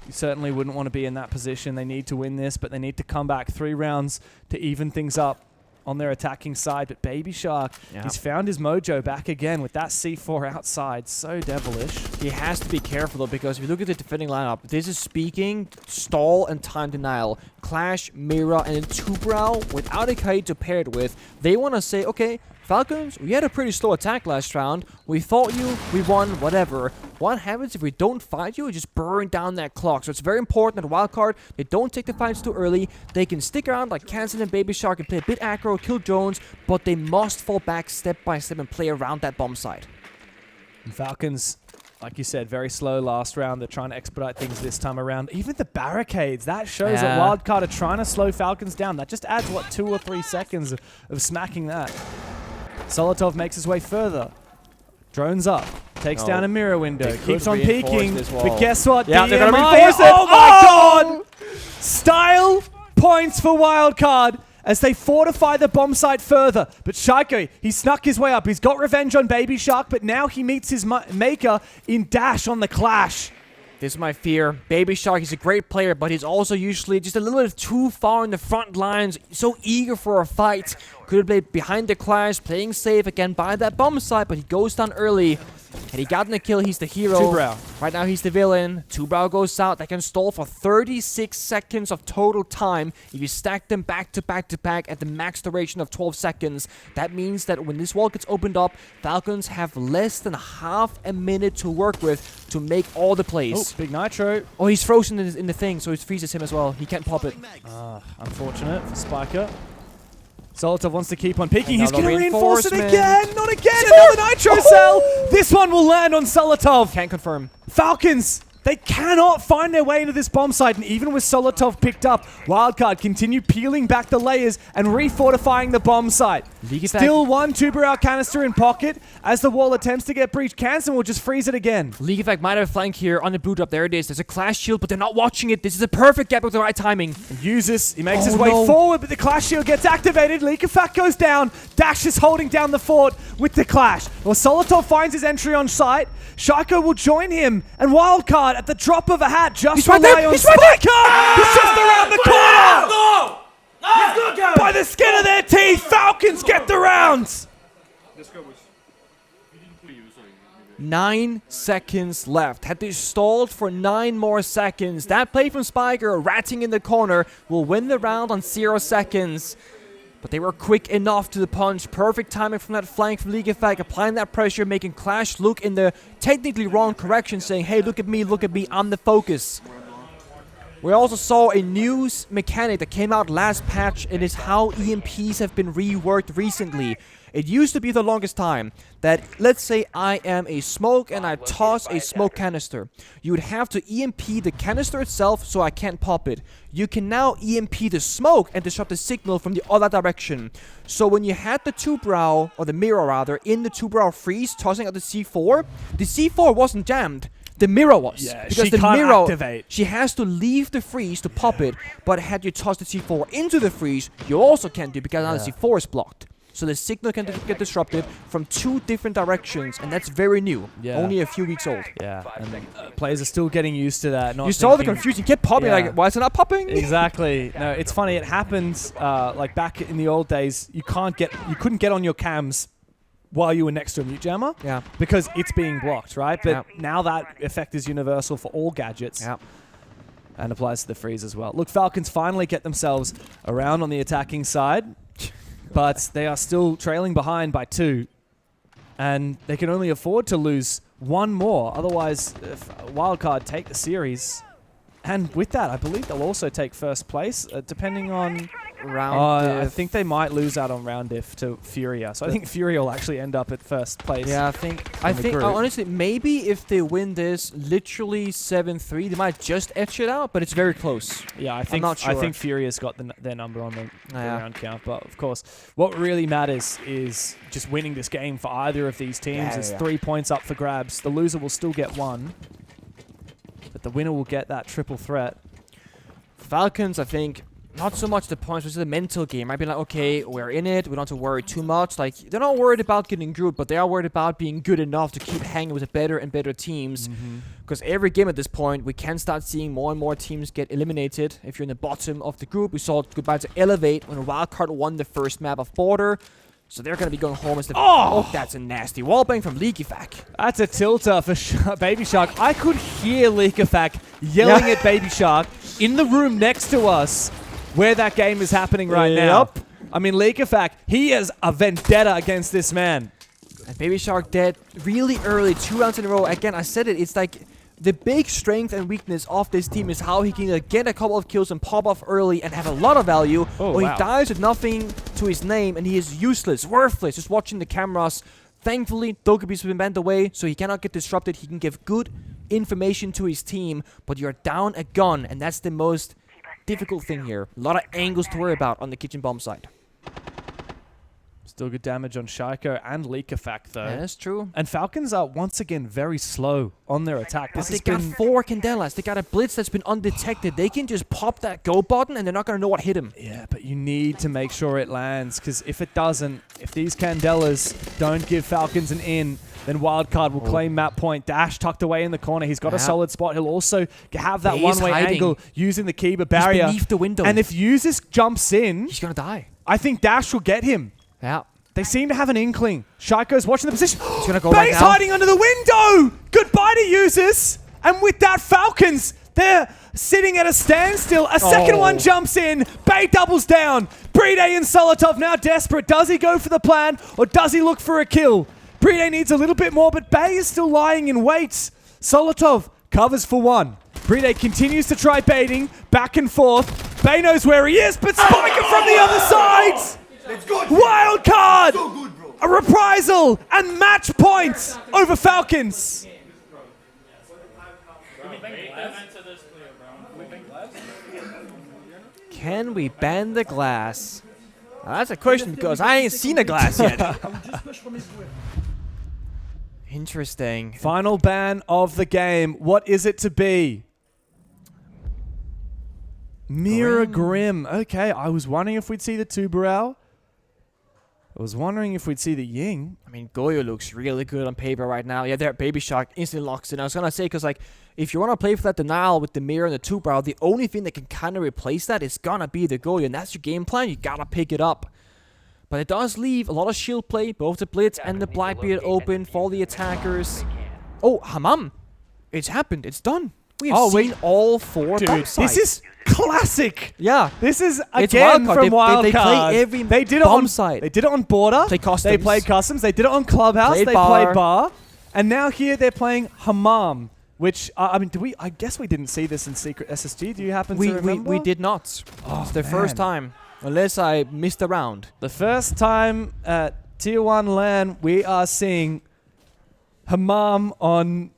you certainly wouldn't want to be in that position. They need to win this, but they need to come back 3 rounds to even things up on their attacking side. But Baby Shark, he's found his mojo back again with that C4 outside. So devilish. He has to be careful, though, because if you look at the defending lineup, this is speaking stall and time denial. Clash, Mira, and then Tubrow without a kite to pair it with. They want to say, okay, Falcons, we had a pretty slow attack last round. We fought you, we won, whatever. What happens if we don't fight you? We just burn down that clock. So it's very important that Wildcard, they don't take the fights too early. They can stick around like Kansan and Baby Shark and play a bit aggro, kill drones, but they must fall back step by step and play around that bomb site. And Falcons, like you said, very slow last round. They're trying to expedite things this time around. Even the barricades, that shows that Wildcard are trying to slow Falcons down. That just adds, what, 2 or 3 seconds of smacking that. Solotov makes his way further. Drones up. Takes down a mirror window. Keeps on peeking. But guess what? Yeah, they're going to DMI. reinforce it. Oh my god! Style points for Wildcard as they fortify the bomb site further. But Shaiko, he snuck his way up. He's got revenge on Baby Shark, but now he meets his maker in Dash on the Clash. This is my fear. Baby Shark, he's a great player, but he's also usually just a little bit too far in the front lines. So eager for a fight. Could have played behind the Clash, playing safe again by that bomb site, but he goes down early. And he got in a kill. He's the hero. Tubrow. Right now, he's the villain. Tubrow goes out. They can stall for 36 seconds of total time. If you stack them back to back to back at the max duration of 12 seconds, that means that when this wall gets opened up, Falcons have less than half a minute to work with to make all the plays. Oh, big Nitro. Oh, he's frozen in the thing, so it freezes him as well. He can't pop it. Unfortunate for Spiker. Solotov wants to keep on peeking. He's Another going to reinforce it reinforcement. again. Not again. Another Nitro cell. This one will land on Solotov. Can't confirm. Falcons, they cannot find their way into this bomb site. And even with Solotov picked up, Wildcard continue peeling back the layers and refortifying the bomb site. Still one Tubrow canister in pocket as the wall attempts to get breached. Kansan will just freeze it again. League Effect might have a flank here on the blue drop. There it is. There's a Clash shield, but they're not watching it. This is a perfect gap with the right timing. And uses, he makes his way forward, but the Clash shield gets activated. Leak Effect goes down. Dash is holding down the fort with the Clash. Well, Solotov finds his entry on site. Shaiko will join him, and Wildcard at the drop of a hat just rely on Spiker. He's just around the corner. Let's go, boys. 9 seconds left. Had they stalled for 9 more seconds, that play from Spiker, ratting in the corner, will win the round on 0 seconds. But they were quick enough to the punch. Perfect timing from that flank from League Effect, applying that pressure, making Clash look in the technically wrong correction, saying, hey, look at me, I'm the focus. We also saw a new mechanic that came out last patch. It is how EMPs have been reworked recently. It used to be the longest time that, let's say I am a smoke and I toss a smoke canister. You would have to EMP the canister itself so I can't pop it. You can now EMP the smoke and disrupt the signal from the other direction. So when you had the two-brow, or the mirror rather, in the two-brow freeze tossing out the C4 wasn't jammed. The mirror was. Yeah, because she the can't mirror, activate. she has to leave the freeze to pop it. But had you tossed the C4 into the freeze, you also can't do it because now the C4 is blocked. So the signal can get disrupted from 2 different directions, and that's very new. Yeah. Only a few weeks old. Yeah, and players are still getting used to that. You saw the confusion. You kept popping, like, why is it not popping? Exactly. No, it's funny. It happens like back in the old days. You couldn't get on your cams while you were next to a mute jammer. Yeah. Because it's being blocked, right? But now that effect is universal for all gadgets. Yeah. And applies to the freeze as well. Look, Falcons finally get themselves around on the attacking side. But they are still trailing behind by 2. And they can only afford to lose 1 more. Otherwise, if Wildcard take the series. And with that, I believe they'll also take first place, depending on round diff. I think they might lose out on round diff to Furia. So I think Furia will actually end up at first place. Yeah, I think honestly, maybe if they win this literally 7-3, they might just etch it out, but it's very close. Yeah, I think I'm not sure. I think Furia's got their number on the round count. But of course, what really matters is just winning this game for either of these teams. There's 3 points up for grabs. The loser will still get 1. But the winner will get that triple threat. Falcons, I think, not so much the points, but it's the mental game. I'd be like, okay, we're in it. We don't have to worry too much. Like, they're not worried about getting grouped, but they are worried about being good enough to keep hanging with the better and better teams. Because every game at this point, we can start seeing more and more teams get eliminated. If you're in the bottom of the group, we saw goodbye to Elevate when Wildcard won the first map of Border. So they're going to be going home as the... Oh, that's a nasty wallbang from Leaky Fac. That's a tilter for Baby Shark. I could hear Leaky Fac yelling at Baby Shark in the room next to us where that game is happening right now. I mean, Leaky Fac, he has a vendetta against this man. And Baby Shark dead really early, 2 rounds in a row. Again, I said it, it's like... The big strength and weakness of this team is how he can get a couple of kills and pop off early and have a lot of value, or he dies with nothing to his name and he is useless, worthless, just watching the cameras. Thankfully, Dogebe's been banned away, so he cannot get disrupted. He can give good information to his team, but you're down a gun, and that's the most difficult thing here. A lot of angles to worry about on the kitchen bomb side. Still good damage on Shaiko and Leakafac, though. Yeah, that's true. And Falcons are once again very slow on their attack. But they got 4 Candelas. They got a Blitz that's been undetected. They can just pop that go button and they're not going to know what hit him. Yeah, but you need to make sure it lands, because if it doesn't, if these Candelas don't give Falcons an in, then Wildcard will claim map point. Dash tucked away in the corner. He's got a solid spot. He'll also have that one-way angle using the Kiba barrier. He's beneath the window. And if Uzis jumps in, he's going to die. I think Dash will get him. Yeah. They seem to have an inkling. Shaiko's watching the position. He's going to go Bay's right now. hiding under the window. Goodbye to Uzis. And with that, Falcons, they're sitting at a standstill. A second one jumps in. Bay doubles down. Bride and Solotov now desperate. Does he go for the plan or does he look for a kill? Bride needs a little bit more, but Bay is still lying in wait. Solotov covers for 1. Bride continues to try baiting. Back and forth. Bay knows where he is, but Spiker from the other side. Let's go! Wildcard! So good, bro. A reprisal and match points over Falcons. Can we ban the glass? Now, that's a question because I ain't seen a glass yet. Interesting. Final ban of the game. What is it to be? Mirror Grim. Okay, I was wondering if we'd see the Tubarao. I was wondering if we'd see the Ying. I mean, Goyo looks really good on paper right now. Yeah, there, Baby Shark instantly locks in. I was going to say, because, like, if you want to play for that denial with the mirror and the two-barrel, the only thing that can kind of replace that is going to be the Goyo, and that's your game plan. You got to pick it up. But it does leave a lot of shield play, both the Blitz and the Blackbeard open for the attackers. Oh, Hammam. It's happened. It's done. We have seen all 4 Dude, bomb sites. this is classic. Yeah. This is, It's again, Wildcard. from Wildcard. They play every they did it bomb on site. They did it on Border. Play customs. They played Customs. They did it on Clubhouse. Played they Bar. played Bar. And now here they're playing Hammam, which, I mean, I guess we didn't see this in Secret SSG. Do you happen to remember? We did not. Oh, it's the first time. Unless I missed a round. The first time at Tier 1 LAN, we are seeing Hammam on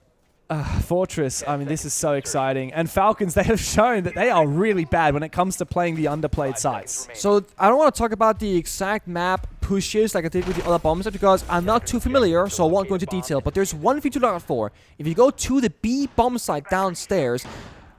Fortress. I mean, this is so exciting. And Falcons, they have shown that they are really bad when it comes to playing the underplayed sites. So I don't want to talk about the exact map pushes like I did with the other bomb sites because I'm not too familiar, so I won't go into detail. But there's one thing to look out for. If you go to the B bomb site downstairs,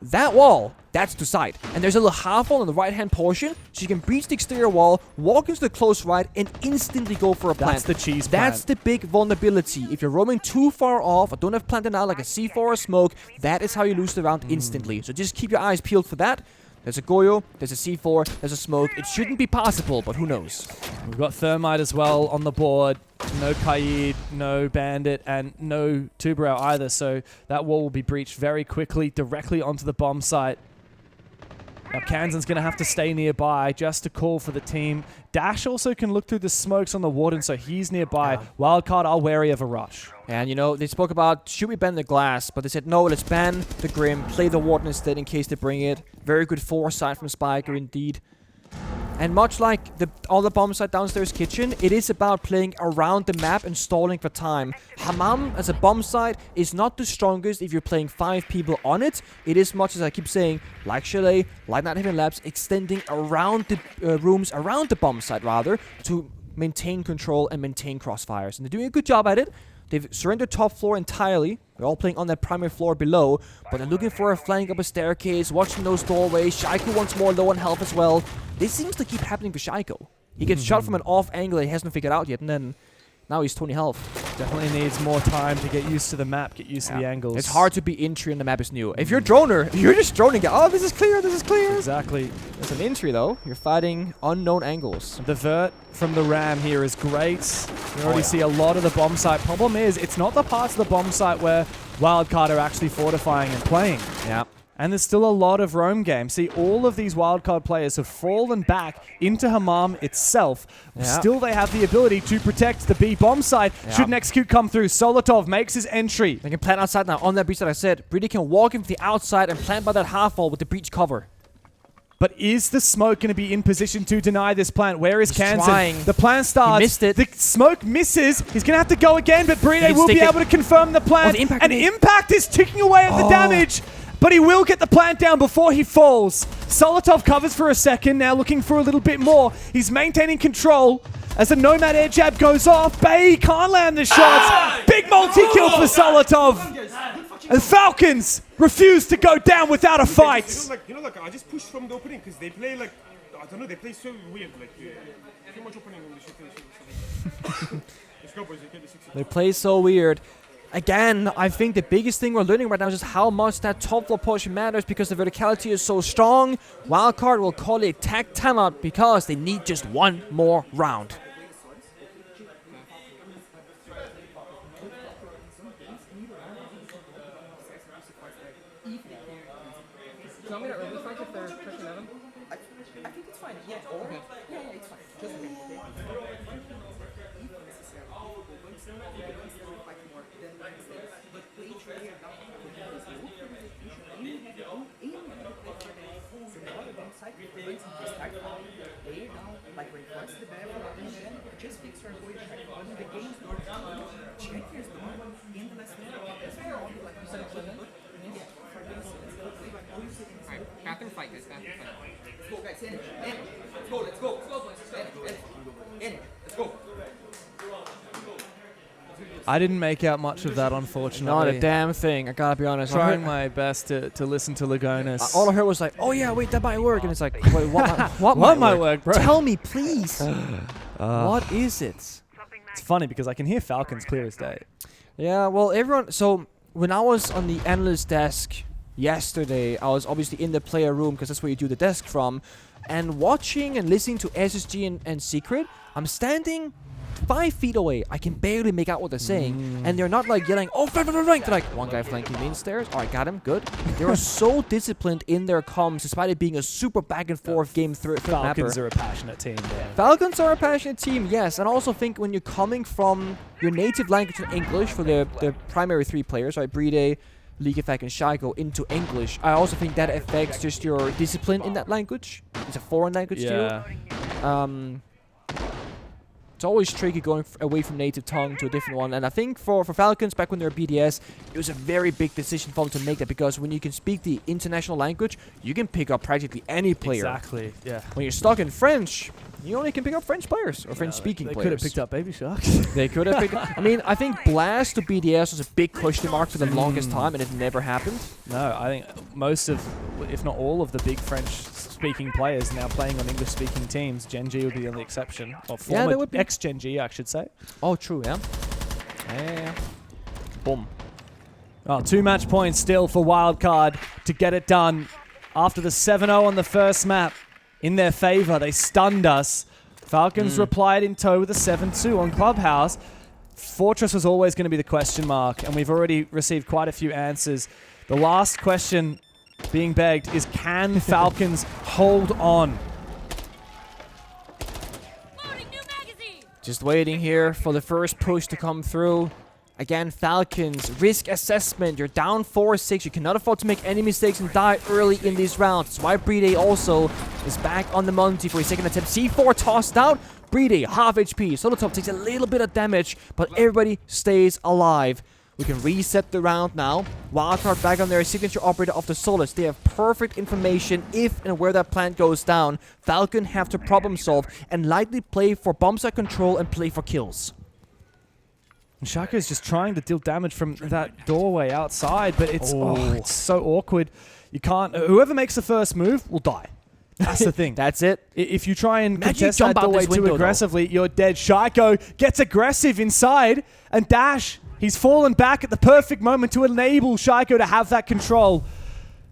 that wall, that's the site. And there's a little half wall on the right-hand portion, so you can breach the exterior wall, walk into the close right, and instantly go for a plant. That's the cheese plant. That's the big vulnerability. If you're roaming too far off or don't have planted out like a C4 or a smoke, that is how you lose the round instantly. So just keep your eyes peeled for that. There's a Goyo, there's a C4, there's a smoke. It shouldn't be possible, but who knows? We've got Thermite as well on the board. No Kaid, no Bandit, and no Tubarão either. So that wall will be breached very quickly directly onto the bomb site. Now, Kansan's going to have to stay nearby just to call for the team. Dash also can look through the smokes on the Warden, so he's nearby. Yeah. Wildcard are wary of a rush. And, you know, they spoke about, should we ban the glass? But they said, no, let's ban the Grim, play the Warden instead in case they bring it. Very good foresight from Spiker, indeed. And much like all the bomb site downstairs kitchen, it is about playing around the map and stalling for time. Hammam as a bomb site is not the strongest if you're playing 5 people on it. It is much as I keep saying, like Chalet, like Night Haven Labs, extending around the rooms, around the bomb site rather, to maintain control and maintain crossfires. And they're doing a good job at it. They've surrendered top floor entirely. They're all playing on that primary floor below, but they're looking for a flank up a staircase, watching those doorways. Shaiko wants more low on health as well. This seems to keep happening for Shaiko. He gets shot from an off angle that he hasn't figured out yet, and then now he's 20 health. Definitely needs more time to get used to the map, get used to the angles. It's hard to be entry and the map is new. If you're a droner, you're just droning. Oh, this is clear, this is clear. Exactly. There's an entry though. You're fighting unknown angles. The vert from the Ram here is great. You already see a lot of the bomb site. Problem is, it's not the parts of the bomb site where Wildcard are actually fortifying and playing. Yeah. And there's still a lot of roam game. See, all of these Wildcard players have fallen back into Hammam itself. Yeah. Still, they have the ability to protect the B bomb site. Yeah. Should an execute come through, Solotov makes his entry. They can plant outside now on that breach that I said. Brady can walk in from the outside and plant by that half wall with the breach cover. But is the smoke going to be in position to deny this plant? Where is Kansan? Trying. The plant starts. He missed it. The smoke misses. He's going to have to go again, but Bride will be able to confirm the plant. The impact and Impact is ticking away at the damage. But he will get the plant down before he falls. Solotov covers for a second, now looking for a little bit more. He's maintaining control as the Nomad air jab goes off. Bay can't land the shots. Big multi-kill for Solotov. And Falcons refuse to go down without a fight. You know, I just pushed from the opening because they play like, I don't know, they play so weird. Like, too much opening on the shit. Let's go, boys. They play so weird. Again, I think the biggest thing we're learning right now is just how much that top floor push matters because the verticality is so strong. Wildcard will call it tag timeout because they need just one more round. Do you want me to early fight if they're pushing 11? I think it's fine. Yeah, or yeah, it's fine. Just wait. Bathroom fight, guys. Bathroom fight. Let's go, guys. In. Let's go. Let's go. In. Let's go. I didn't make out much of that, unfortunately. Not a damn thing, I gotta be honest. Trying my best to listen to Lagonis. All I heard was like, oh yeah, wait, that might work. And it's like, wait, what might work, bro? Tell me, please. What is it? It's funny because I can hear Falcons clear as day. Yeah, well, everyone... So, when I was on the analyst desk yesterday, I was obviously in the player room because that's where you do the desk from, and watching and listening to SSG and Secret, I'm standing 5 feet away. I can barely make out what they're saying, and they're not like yelling, "Oh, flank!" They're like, one guy flanking main stairs. All right, got him. Good. They are so disciplined in their comms, despite it being a super back and forth game. Falcons are a passionate team. Yeah. Falcons are a passionate team, yes, and I also think when you're coming from your native language in English for the primary 3 players, right, Brede, League Effect, and Shaiko into English, I also think that affects just your discipline in that language. It's a foreign language to you. It's always tricky going away from native tongue to a different one. And I think for Falcons, back when they were BDS, it was a very big decision for them to make that, because when you can speak the international language, you can pick up practically any player. Exactly, yeah. When you're stuck in French, you only can pick up French players or French-speaking players. They could have picked up Baby Shark. They could have picked up... I mean, I think Blast to BDS was a big question mark for the longest time, and it never happened. No, I think most of, if not all of the big French-speaking players now playing on English-speaking teams. Gen G would be the only exception. Or former ex-Gen G, I should say. Oh, true, yeah. Yeah. Boom. Oh, 2 match points still for Wildcard to get it done after the 7-0 on the first map. In their favor, they stunned us. Falcons replied in tow with a 7-2 on Clubhouse. Fortress was always going to be the question mark, and we've already received quite a few answers. The last question being begged is, can Falcons hold on? Just waiting here for the first push to come through. Again, Falcons, risk assessment. You're down 4-6. You cannot afford to make any mistakes and die early in these rounds. That's why Brede also is back on the Monty for his second attempt. C4 tossed out. Brede, half HP. Solotop takes a little bit of damage, but everybody stays alive. We can reset the round now. Wildcard back on their signature operator of the Solus. They have perfect information if and where that plant goes down. Falcon have to problem solve and likely play for bombsite control and play for kills. And Shaka is just trying to deal damage from that doorway outside, but it's it's so awkward. You can't... Whoever makes the first move will die. That's the thing. That's it. If you try and contest that doorway too aggressively, you're dead. Shaiko gets aggressive inside, and Dash, he's fallen back at the perfect moment to enable Shaiko to have that control.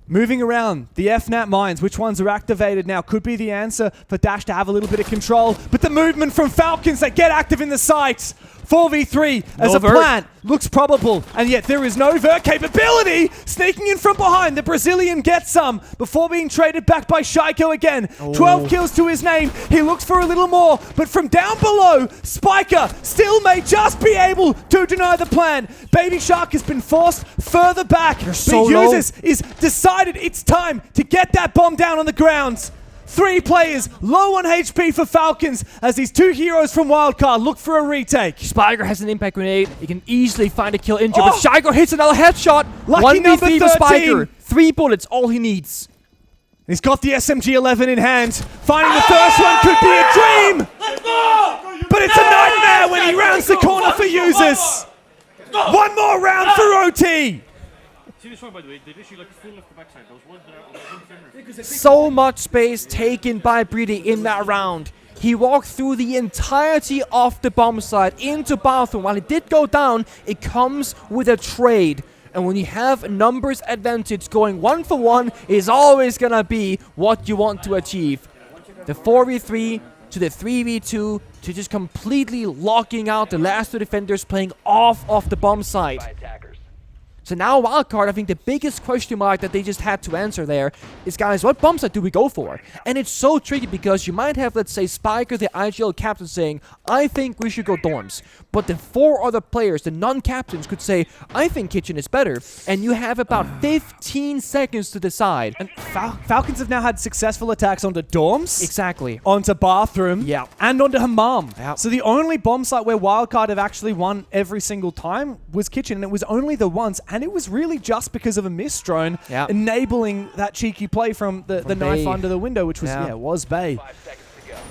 Moving around, the FNAT mines, which ones are activated now, could be the answer for Dash to have a little bit of control. But the movement from Falcons, they get active in the sites. 4v3 as a plant looks probable, and yet there is no vert capability. Sneaking in from behind, the Brazilian gets some before being traded back by Shaiko again. 12 kills to his name. He looks for a little more, but from down below, Spiker still may just be able to deny the plan. Baby Shark has been forced further back. Users is decided it's time to get that bomb down on the ground. 3 players low on HP for Falcons as these 2 heroes from Wildcard look for a retake. Spiker has an impact grenade. He can easily find a kill injured, but Shaiko hits another headshot. Lucky number 13. For Spiker. 3 bullets, all he needs. He's got the SMG-11 in hand. Finding the first one could be a dream. But it's a nightmare when he rounds the corner for users. 1 more round for OT. See this one, by the way, they literally like full left the backside. Those ones that are so much space taken by Brede in that round. He walked through the entirety of the bomb site into bathroom. While it did go down, it comes with a trade. And when you have numbers advantage, going 1-for-1 is always going to be what you want to achieve. The 4v3 to the 3v2 to just completely locking out the last 2 defenders playing off of the bomb site. So now Wildcard, I think the biggest question mark that they just had to answer there is, guys, what bomb site do we go for? And it's so tricky because you might have, let's say, Spiker, the IGL captain, saying, I think we should go dorms. But the 4 other players, the non-captains, could say, I think kitchen is better. And you have about 15 seconds to decide. And Falcons have now had successful attacks onto dorms. Exactly. Onto bathroom. Yeah. And onto hammam. Yeah. So the only bomb site where Wildcard have actually won every single time was kitchen. And it was only the once. And it was really just because of a miss drone enabling that cheeky play from the knife under the window, which was, was Bay.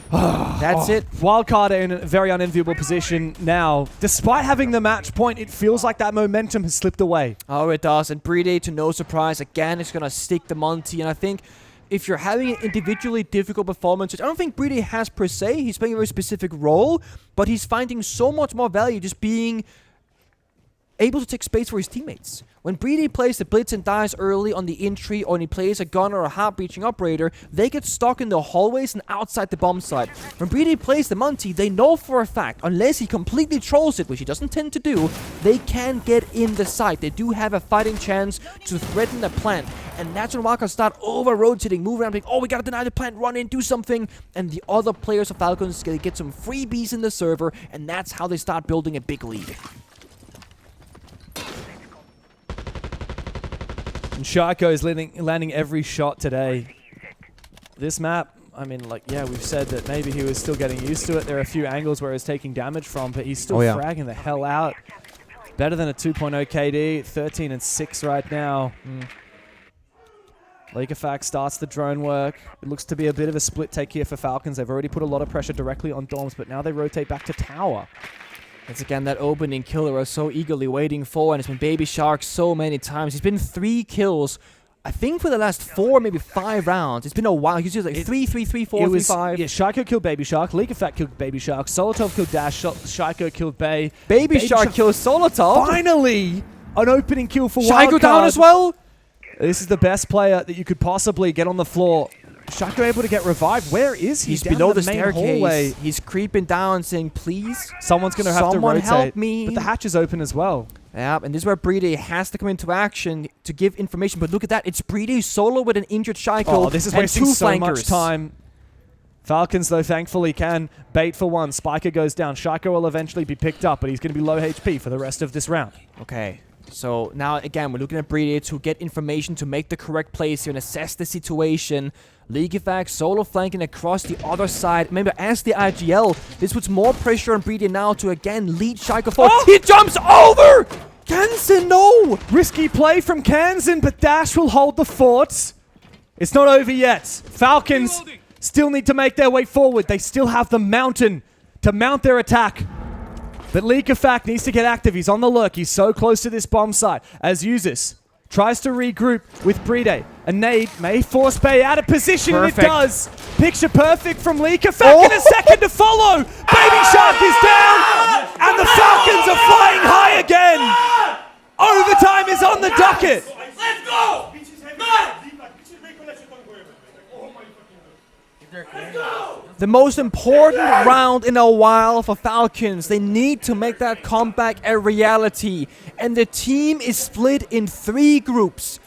That's it. Wildcard are in a very unenviable position now. Despite having the match point, it feels like that momentum has slipped away. Oh, it does. And Brede, to no surprise, again, is going to stick the Monty. And I think if you're having an individually difficult performance, which I don't think Brede has per se, he's playing a very specific role, but he's finding so much more value just being able to take space for his teammates. When Breedy plays the blitz and dies early on the entry, or when he plays a gunner or a half-breaching operator, they get stuck in the hallways and outside the bomb site. When Breedy plays the Monty, they know for a fact, unless he completely trolls it, which he doesn't tend to do, they can get in the site. They do have a fighting chance to threaten the plant. And that's when Wildcard start over-rotating, move around, like, oh, we gotta deny the plant, run in, do something. And the other players of Falcons get some freebies in the server, and that's how they start building a big lead. And Shaiko is landing every shot today. This map, I mean, like, yeah, we've said that maybe he was still getting used to it. There are a few angles where he's taking damage from, but he's still fragging the hell out. Better than a 2.0 KD, 13 and 6 right now. Lakerfax starts the drone work. It looks to be a bit of a split take here for Falcons. They've already put a lot of pressure directly on Dorms, but now they rotate back to Tower. It's again that opening kill that we're so eagerly waiting for, and it's been Baby Shark so many times. He's been 3 kills, I think, for the last 4, maybe 5 rounds. It's been a while. He's just like 3, 3, 3, 4, 3, 5. Yeah, Shaiko killed Baby Shark, Lakerfax killed Baby Shark, Solotov killed Dash, Shaiko killed Bay. Baby Shark kills Solotov. Finally, an opening kill for Shaiko Wildcard. down as well. This is the best player that you could possibly get on the floor. Shaiko able to get revived. Where is he? He's down below the main staircase. hallway. He's creeping down saying, please. Someone's going to have to rotate. Someone help me. But the hatch is open as well. Yeah, and this is where Breedy has to come into action to give information. But look at that. It's Breedy solo with an injured Shaiko. Oh, this is and wasting 2 so flankers. much time. Falcons, though, thankfully can bait for one. Spiker goes down. Shaiko will eventually be picked up, but he's going to be low HP for the rest of this round. Okay. So now, again, we're looking at Breedy to get information to make the correct plays here and assess the situation. Ligifax solo flanking across the other side. Remember, as the IGL, this puts more pressure on Breedy now to, again, lead Shaiko forward. Oh! He jumps over! Kansen, no! Risky play from Kansen, but Dash will hold the fort. It's not over yet. Falcons still need to make their way forward. They still have the mountain to mount their attack. But Ligifax needs to get active. He's on the lurk. He's so close to this bomb site. As Usis tries to regroup with Breedy. A nade may force Bay out of position, Perfect. and it does. Picture perfect from Ligifax in a second to follow. Baby Shark is down, and the Falcons are flying high again. Overtime is on the docket. Let's go! The most important round in a while for Falcons. They need to make that comeback a reality. And the team is split in 3 groups.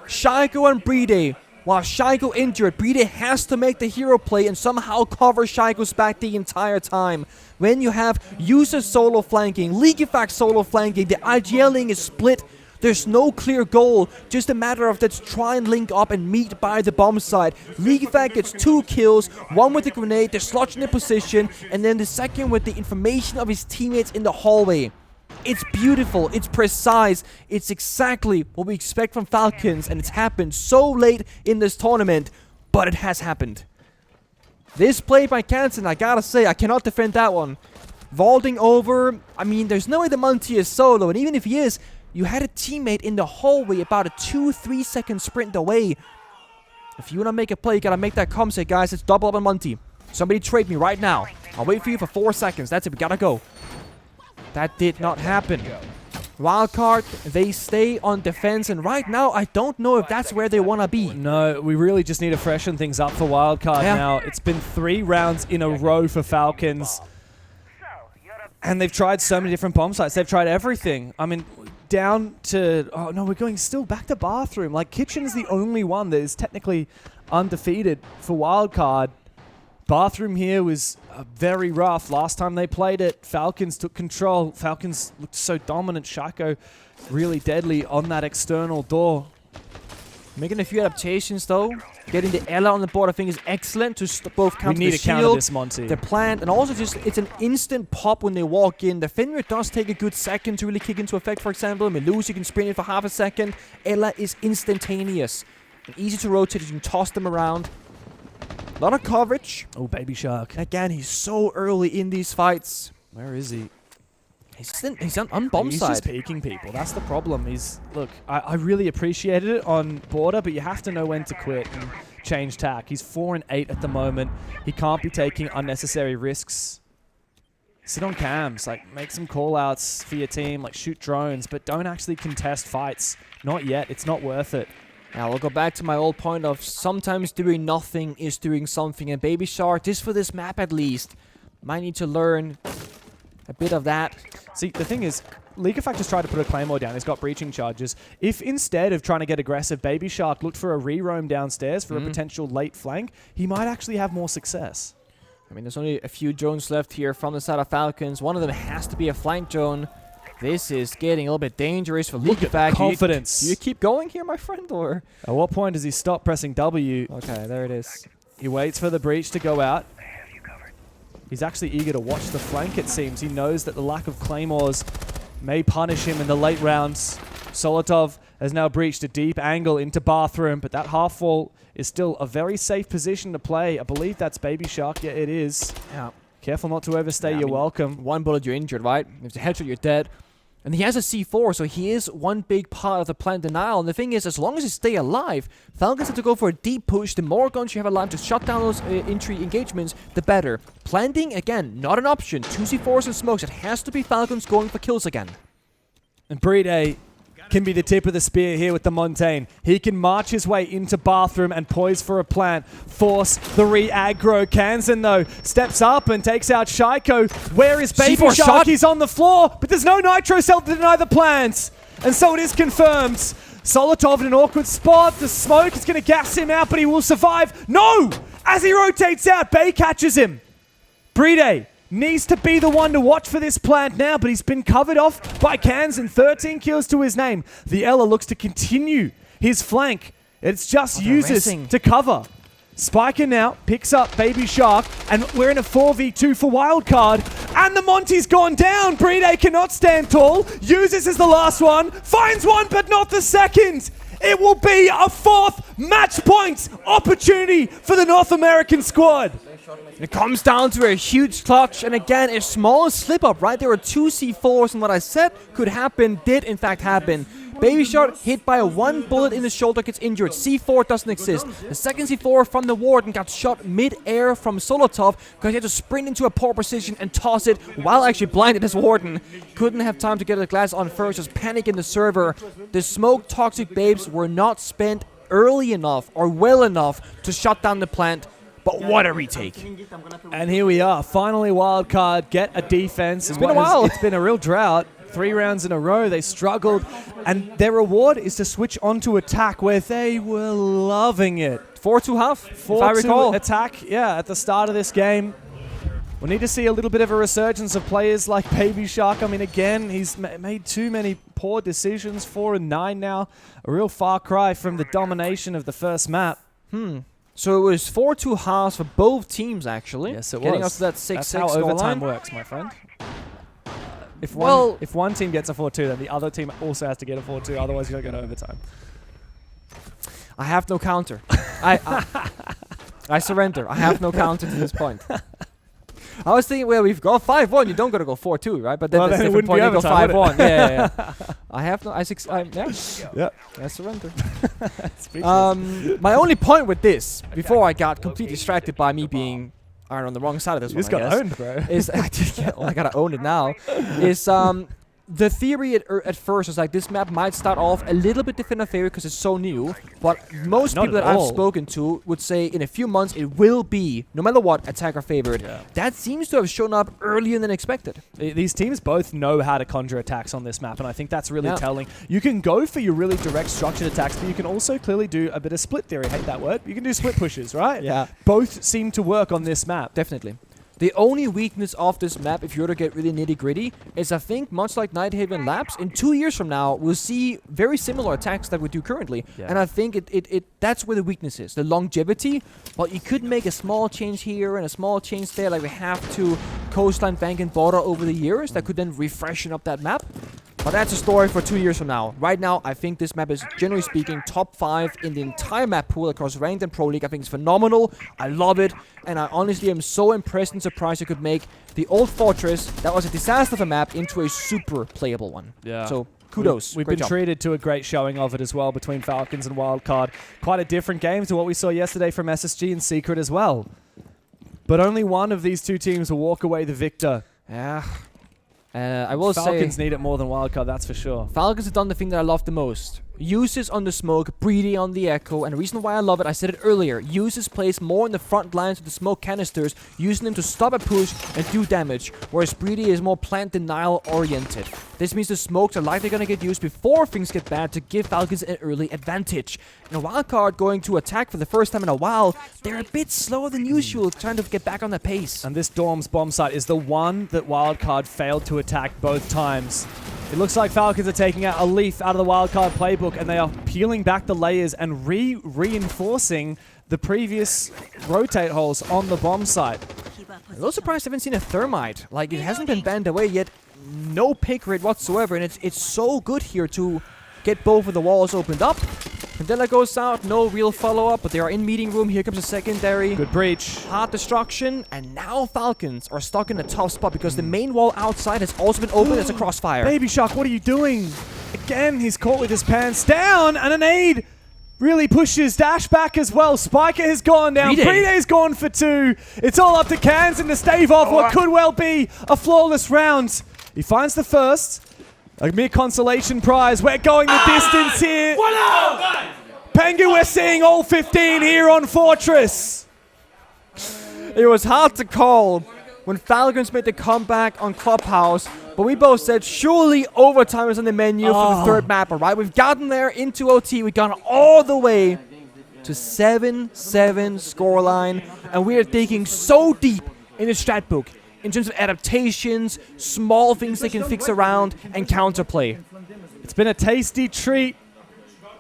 Shaiko and Breedy. While Shaiko injured, Breedy has to make the hero play and somehow cover Shaiko's back the entire time. When you have user solo flanking, Ligifax solo flanking, the IGLing is split. There's no clear goal, just a matter of let's try and link up and meet by the bomb site. Ligifax gets 2 kills, 1 with the grenade, they're slotching in position, and then the second with the information of his teammates in the hallway. It's beautiful, it's precise, it's exactly what we expect from Falcons, and it's happened so late in this tournament, but it has happened. This play by Kansen, I gotta say, I cannot defend that one. Vaulting over, I mean, there's no way the Monty is solo, and even if he is, you had a teammate in the hallway about a 2-3 second sprint away. If you want to make a play, you got to make that come. Say, guys, it's double up on Monty. Somebody trade me right now. I'll wait for you for 4 seconds. That's it. We got to go. That did not happen. Wildcard, they stay on defense. And right now, I don't know if that's where they want to be. No, we really just need to freshen things up for Wildcard now. It's been 3 rounds in a row for Falcons. And they've tried so many different bomb sites. They've tried everything. I mean, down to... Oh, no, we're going still back to Bathroom. Like, Kitchen is the only one that is technically undefeated for Wildcard. Bathroom here was very rough. Last time they played it, Falcons took control. Falcons looked so dominant. Shaiko really deadly on that external door. Making a few adaptations, though. Getting the Ella on the board, I think, is excellent to both counter we need the to shield, counter this, Monty. the plant, and also just it's an instant pop when they walk in. The Fenrir does take a good second to really kick into effect, for example. Meluse, you can sprint in for half a second. Ella is instantaneous. And easy to rotate, you can toss them around. A lot of coverage. Oh, Baby Shark. Again, he's so early in these fights. Where is he? He's on bomb He's side. just peeking people. That's the problem. Look, I really appreciated it on border, but you have to know when to quit and change tack. He's 4 and 8 at the moment. He can't be taking unnecessary risks. Sit on cams, like make some call-outs for your team, like shoot drones, but don't actually contest fights. Not yet. It's not worth it. Now, we'll go back to my old point of sometimes doing nothing is doing something. And Baby Shark, just for this map at least, might need to learn a bit of that. See, the thing is, League of Factors tried to put a Claymore down. He's got breaching charges. If instead of trying to get aggressive, Baby Shark looked for a re-roam downstairs for a potential late flank, he might actually have more success. I mean, there's only a few drones left here from the side of Falcons. One of them has to be a flank drone. This is getting a little bit dangerous for League of Factors. Confidence. Do you keep going here, my friend, or? At what point does he stop pressing W? Okay, there it is. He waits for the breach to go out. He's actually eager to watch the flank, it seems. He knows that the lack of claymores may punish him in the late rounds. Solotov has now breached a deep angle into bathroom, but that half wall is still a very safe position to play. I believe that's Baby Shark. Yeah, it is. Yeah. Careful not to overstay your welcome. One bullet, you're injured, right? If it's a headshot, you're dead. And he has a C4, so he is one big part of the plant denial. And the thing is, as long as you stay alive, Falcons have to go for a deep push. The more guns you have alive to shut down those entry engagements, the better. Planting, again, not an option. 2 C4s and smokes. It has to be Falcons going for kills again. And Brede can be the tip of the spear here with the Montaigne. He can march his way into bathroom and poise for a plant. Force the re-aggro. Kansan, though, steps up and takes out Shaiko. Where is Baby C4 Shark? shot. He's on the floor, but there's no nitro cell to deny the plants. And so it is confirmed. Solotov in an awkward spot. The smoke is going to gas him out, but he will survive. No! As he rotates out, Bay catches him. Brede needs to be the one to watch for this plant now, but he's been covered off by Kansan. 13 kills to his name. The Ella looks to continue his flank. It's just uses to cover. Spiker now picks up Baby Shark, and we're in a 4v2 for Wildcard. And the Monty's gone down. Brede cannot stand tall. Uses as the last one. Finds one, but not the second. It will be a 4th match point opportunity for the North American squad. It comes down to a huge clutch, and again, a small slip-up, right? There were 2 C4s, and what I said could happen did in fact happen. Baby Shark hit by one bullet in the shoulder, gets injured. C4 doesn't exist. The second C4 from the Warden got shot mid-air from Solotov because he had to sprint into a poor position and toss it while actually blinded as Warden. Couldn't have time to get the glass on first, just panic in the server. The smoke toxic babes were not spent early enough or well enough to shut down the plant. But what a retake. And here we are. Finally, Wildcard get a defense. It's been a while. It's been a real drought. 3 rounds in a row. They struggled. And their reward is to switch onto attack where they were loving it. 4-2 half, if I 4-2 recall. attack, yeah, at the start of this game. We need to see a little bit of a resurgence of players like Baby Shark. I mean, again, he's made too many poor decisions. 4-9 now. A real far cry from the domination of the first map. So it was 4-2 halves for both teams, actually. Yes, it Getting was. us to that 6-6 That's how overtime works, my friend. If one team gets a 4-2, then the other team also has to get a 4-2. Otherwise, you don't go to overtime. I have no counter. I surrender. I have no counter to this point. I was thinking, well, we've got 5-1. You don't got to go 4-2, right? But then Well, there's then a it different wouldn't point. You be go overtime, 5-1. Yeah. I have no. I surrender. My only point with this, before I got completely distracted by me being on the wrong side of this You one, just got owned, bro. Is I gotta own it now. Is the theory at first was like this map might start off a little bit defender favorite because it's so new, but most Not people at that I've all. spoken to would say in a few months it will be, no matter what, attacker favorite. Yeah. That seems to have shown up earlier than expected. These teams both know how to conjure attacks on this map, and I think that's really telling. You can go for your really direct structured attacks, but you can also clearly do a bit of split theory. I hate that word. You can do split pushes, right? Yeah. Both seem to work on this map. Definitely. The only weakness of this map, if you were to get really nitty-gritty, is I think, much like Nighthaven Labs, in 2 years from now, we'll see very similar attacks that we do currently. Yeah. And I think that's where the weakness is, the longevity. But you could make a small change here and a small change there, like we have to Coastline, Bank, and Border over the years, that could then refreshen up that map. But that's a story for 2 years from now. Right now, I think this map is, generally speaking, top 5 in the entire map pool across Ranked and Pro League. I think it's phenomenal. I love it. And I honestly am so impressed and surprised you could make the old Fortress, that was a disaster of a map, into a super playable one. Yeah. So, kudos. We've Great been job. treated to a great showing of it as well between Falcons and Wildcard. Quite a different game to what we saw yesterday from SSG and Secret as well. But only one of these two teams will walk away the victor Yeah. I will Falcons say need it more than Wildcard, that's for sure. Falcons have done the thing that I love the most. Uses on the smoke, Breedy on the echo, and the reason why I love it, I said it earlier, Uses plays more in the front lines with the smoke canisters, using them to stop a push and do damage, whereas Breedy is more plant denial oriented. This means the smokes are likely going to get used before things get bad to give Falcons an early advantage. And Wildcard going to attack for the first time in a while, they're a bit slower than usual, trying to get back on the pace. And this Dorm's bomb site is the one that Wildcard failed to attack both times. It looks like Falcons are taking out a leaf out of the Wildcard playbook, and they are peeling back the layers and reinforcing the previous rotate holes on the bomb site. I'm a little surprised I haven't seen a thermite. Like, it hasn't been banned away yet. No pick rate whatsoever, and it's so good here to get both of the walls opened up. Mandela goes out, no real follow-up, but they are in meeting room. Here comes a secondary. Good breach. Hard destruction, and now Falcons are stuck in a tough spot because the main wall outside has also been opened as a crossfire. Baby Shark, what are you doing? Again, he's caught with his pants down, and an aid really pushes Dash back as well. Spiker has gone down. Breeday's gone for 2. It's all up to Kansan to stave off what could well be a flawless round. He finds the first. A mere consolation prize. We're going the distance here. Pengu, we're seeing all 15 here on Fortress. It was hard to call when Falcons made the comeback on Clubhouse, but we both said surely overtime is on the menu for the third map, all right? We've gotten there into OT. We've gone all the way to 7-7 scoreline, and we are digging so deep in the strat book in terms of adaptations, small things they can fix around, and counterplay. It's been a tasty treat,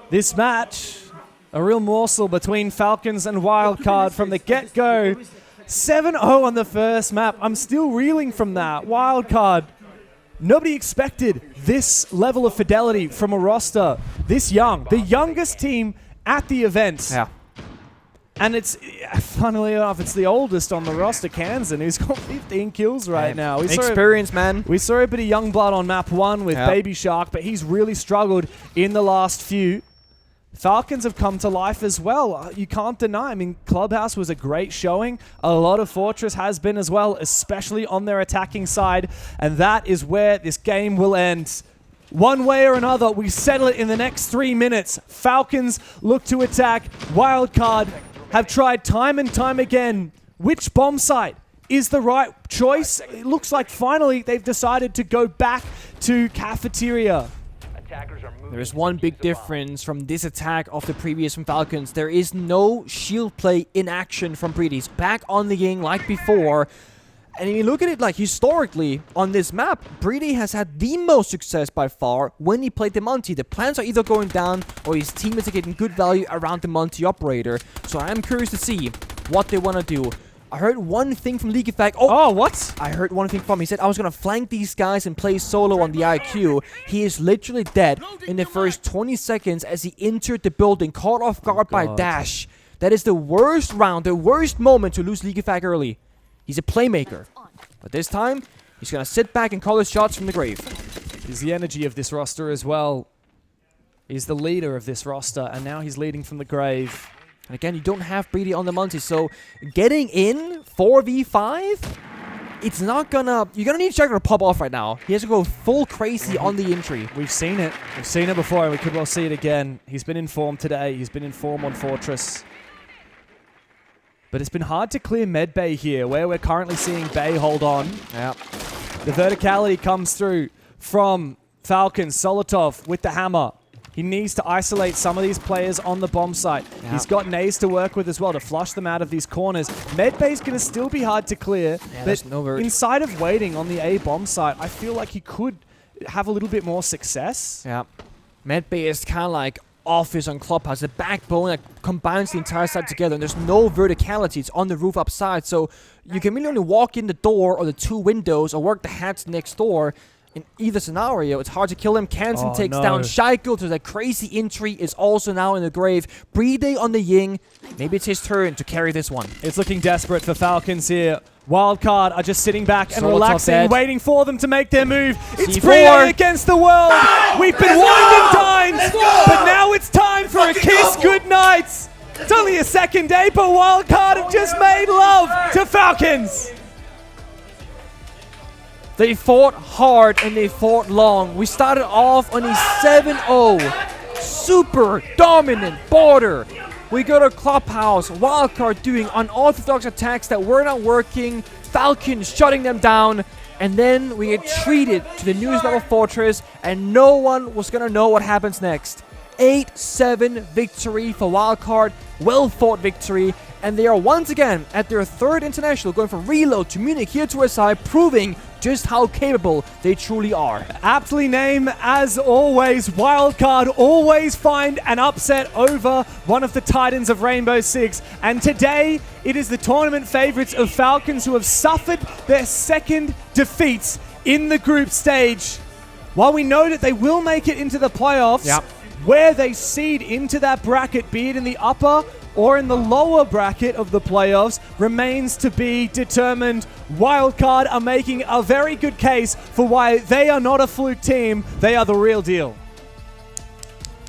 this match. A real morsel between Falcons and Wildcard from the get-go. 7-0 on the first map. I'm still reeling from that. Wildcard. Nobody expected this level of fidelity from a roster this young. The youngest team at the event. Yeah. And it's, funnily enough, it's the oldest on the roster, Kansan, who's got 15 kills right now. Experience, man. We saw a bit of young blood on map 1 with Baby Shark, but he's really struggled in the last few. Falcons have come to life as well. You can't deny. I mean, Clubhouse was a great showing. A lot of Fortress has been as well, especially on their attacking side. And that is where this game will end. One way or another, we settle it in the next 3 minutes. Falcons look to attack. Wildcard have tried time and time again. Which bomb site is the right choice? It looks like finally they've decided to go back to Cafeteria. There is one big difference from this attack of the previous from Falcons. There is no shield play in action from Breedy's. Back on the Ying like before. And if you look at it like historically on this map, Breedy has had the most success by far when he played the Monty. The plans are either going down or his teammates are getting good value around the Monty operator. So I am curious to see what they want to do. I heard one thing from League Effect. Oh, what? I heard one thing from him. He said, I was going to flank these guys and play solo on the IQ. He is literally dead in the first 20 seconds as he entered the building, caught off guard by Dash. That is the worst round, the worst moment to lose League Effect early. He's a playmaker. But this time, he's going to sit back and call his shots from the grave. He's the energy of this roster as well. He's the leader of this roster, and now he's leading from the grave. And again, you don't have Breedy on the Monty, so getting in 4v5, it's not gonna... You're gonna need Jagger to pop off right now. He has to go full crazy on the entry. We've seen it. We've seen it before, and we could well see it again. He's been in form today. He's been in form on Fortress. But it's been hard to clear Medbay here, where we're currently seeing Bay hold on. Yeah. The verticality comes through from Falcons. Solotov with the hammer. He needs to isolate some of these players on the bomb site. Yeah. He's got nades to work with as well to flush them out of these corners. Medbay's going to still be hard to clear, but inside of waiting on the A bomb site, I feel like he could have a little bit more success. Yeah. Medbay is kind of like Office on Clubhouse, the backbone that combines the entire site together, and there's no verticality. It's on the roof upside, so you can really only walk in the door or the 2 windows or work the hats next door. In either scenario, it's hard to kill him. Kansan takes down Shaikul. There's a crazy entry, is also now in the grave. Breedy on the Ying. Maybe it's his turn to carry this one. It's looking desperate for Falcons here. Wildcard are just sitting back and relaxing, waiting for them to make their move. It's Breedy against the world. We've been winding times, but now it's time for a kiss goodnight. It's only a second day, but Wildcard have just made love to Falcons. They fought hard and they fought long. We started off on a 7-0. Super dominant border. We go to Clubhouse, Wildcard doing unorthodox attacks that were not working, Falcons shutting them down, and then we get treated to the newest level fortress, and no one was gonna know what happens next. 8-7 victory for Wildcard, well fought victory, and they are once again at their third international, going from Reload to Munich here to SI, proving just how capable they truly are. Aptly named, as always, Wildcard always find an upset over one of the titans of Rainbow Six. And today, it is the tournament favorites of Falcons who have suffered their second defeats in the group stage. While we know that they will make it into the playoffs, where they seed into that bracket, be it in the upper or in the lower bracket of the playoffs, remains to be determined. Wildcard are making a very good case for why they are not a fluke team. They are the real deal.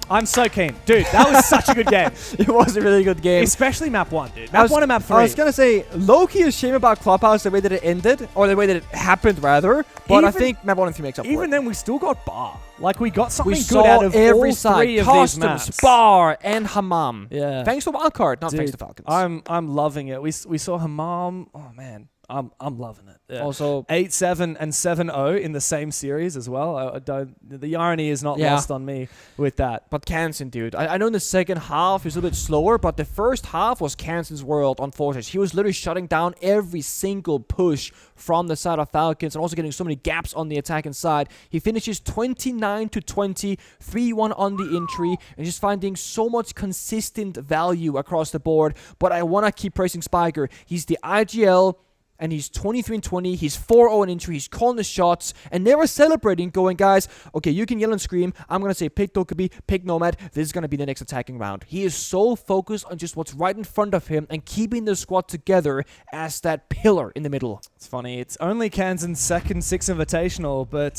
I'm so keen. Dude, that was such a good game. It was a really good game. Especially map 1, dude. Map 1 and map 3. I was going to say, low-key is shame about Clubhouse, the way that it ended, or the way that it happened, rather. But I think map 1 and 3 makes up for it. Even then, we still got bar. Like, we got something we good out of every all side. three of Customs, these maps. bar, and Hammam. Yeah. Thanks to Wildcard, not Dude, thanks to Falcons. I'm loving it. We saw Hammam. Oh, man. I'm loving it. Yeah. Also, 8-7 and 7-0 in the same series as well. I don't. The irony is not lost on me with that. But Kansan, dude, I know in the second half he was a little bit slower, but the first half was Kansan's world on Fortress. He was literally shutting down every single push from the side of Falcons and also getting so many gaps on the attacking side. He finishes 29-20, 3-1 on the entry, and just finding so much consistent value across the board. But I want to keep praising Spiker. He's the IGL. And he's 23-20, he's 4-0 in entry, he's calling the shots, and they were celebrating, going, guys, okay, you can yell and scream, I'm going to say pick Dokubi, pick Nomad, this is going to be the next attacking round. He is so focused on just what's right in front of him and keeping the squad together as that pillar in the middle. It's funny, it's only Kansan's second Six Invitational, but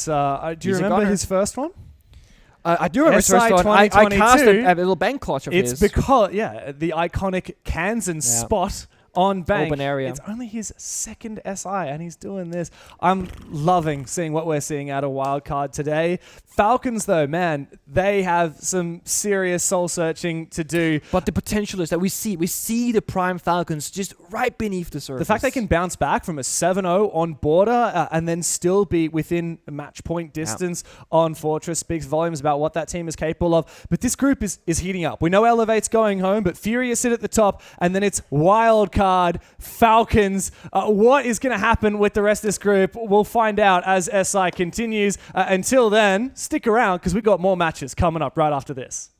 do you remember his first one? I do remember his first one. I cast a little bank clutch of his. It's because, the iconic Kansan spot on bank. Open area. It's only his second SI, and he's doing this. I'm loving seeing what we're seeing out of Wildcard today. Falcons, though, man, they have some serious soul-searching to do. But the potential is that we see the prime Falcons just right beneath the surface. The fact they can bounce back from a 7-0 on border and then still be within a match point distance on Fortress speaks volumes about what that team is capable of. But this group is heating up. We know Elevate's going home, but Furious sit at the top, and then it's Wildcard, Falcons. What is going to happen with the rest of this group? We'll find out as SI continues. Until then, stick around because we've got more matches coming up right after this.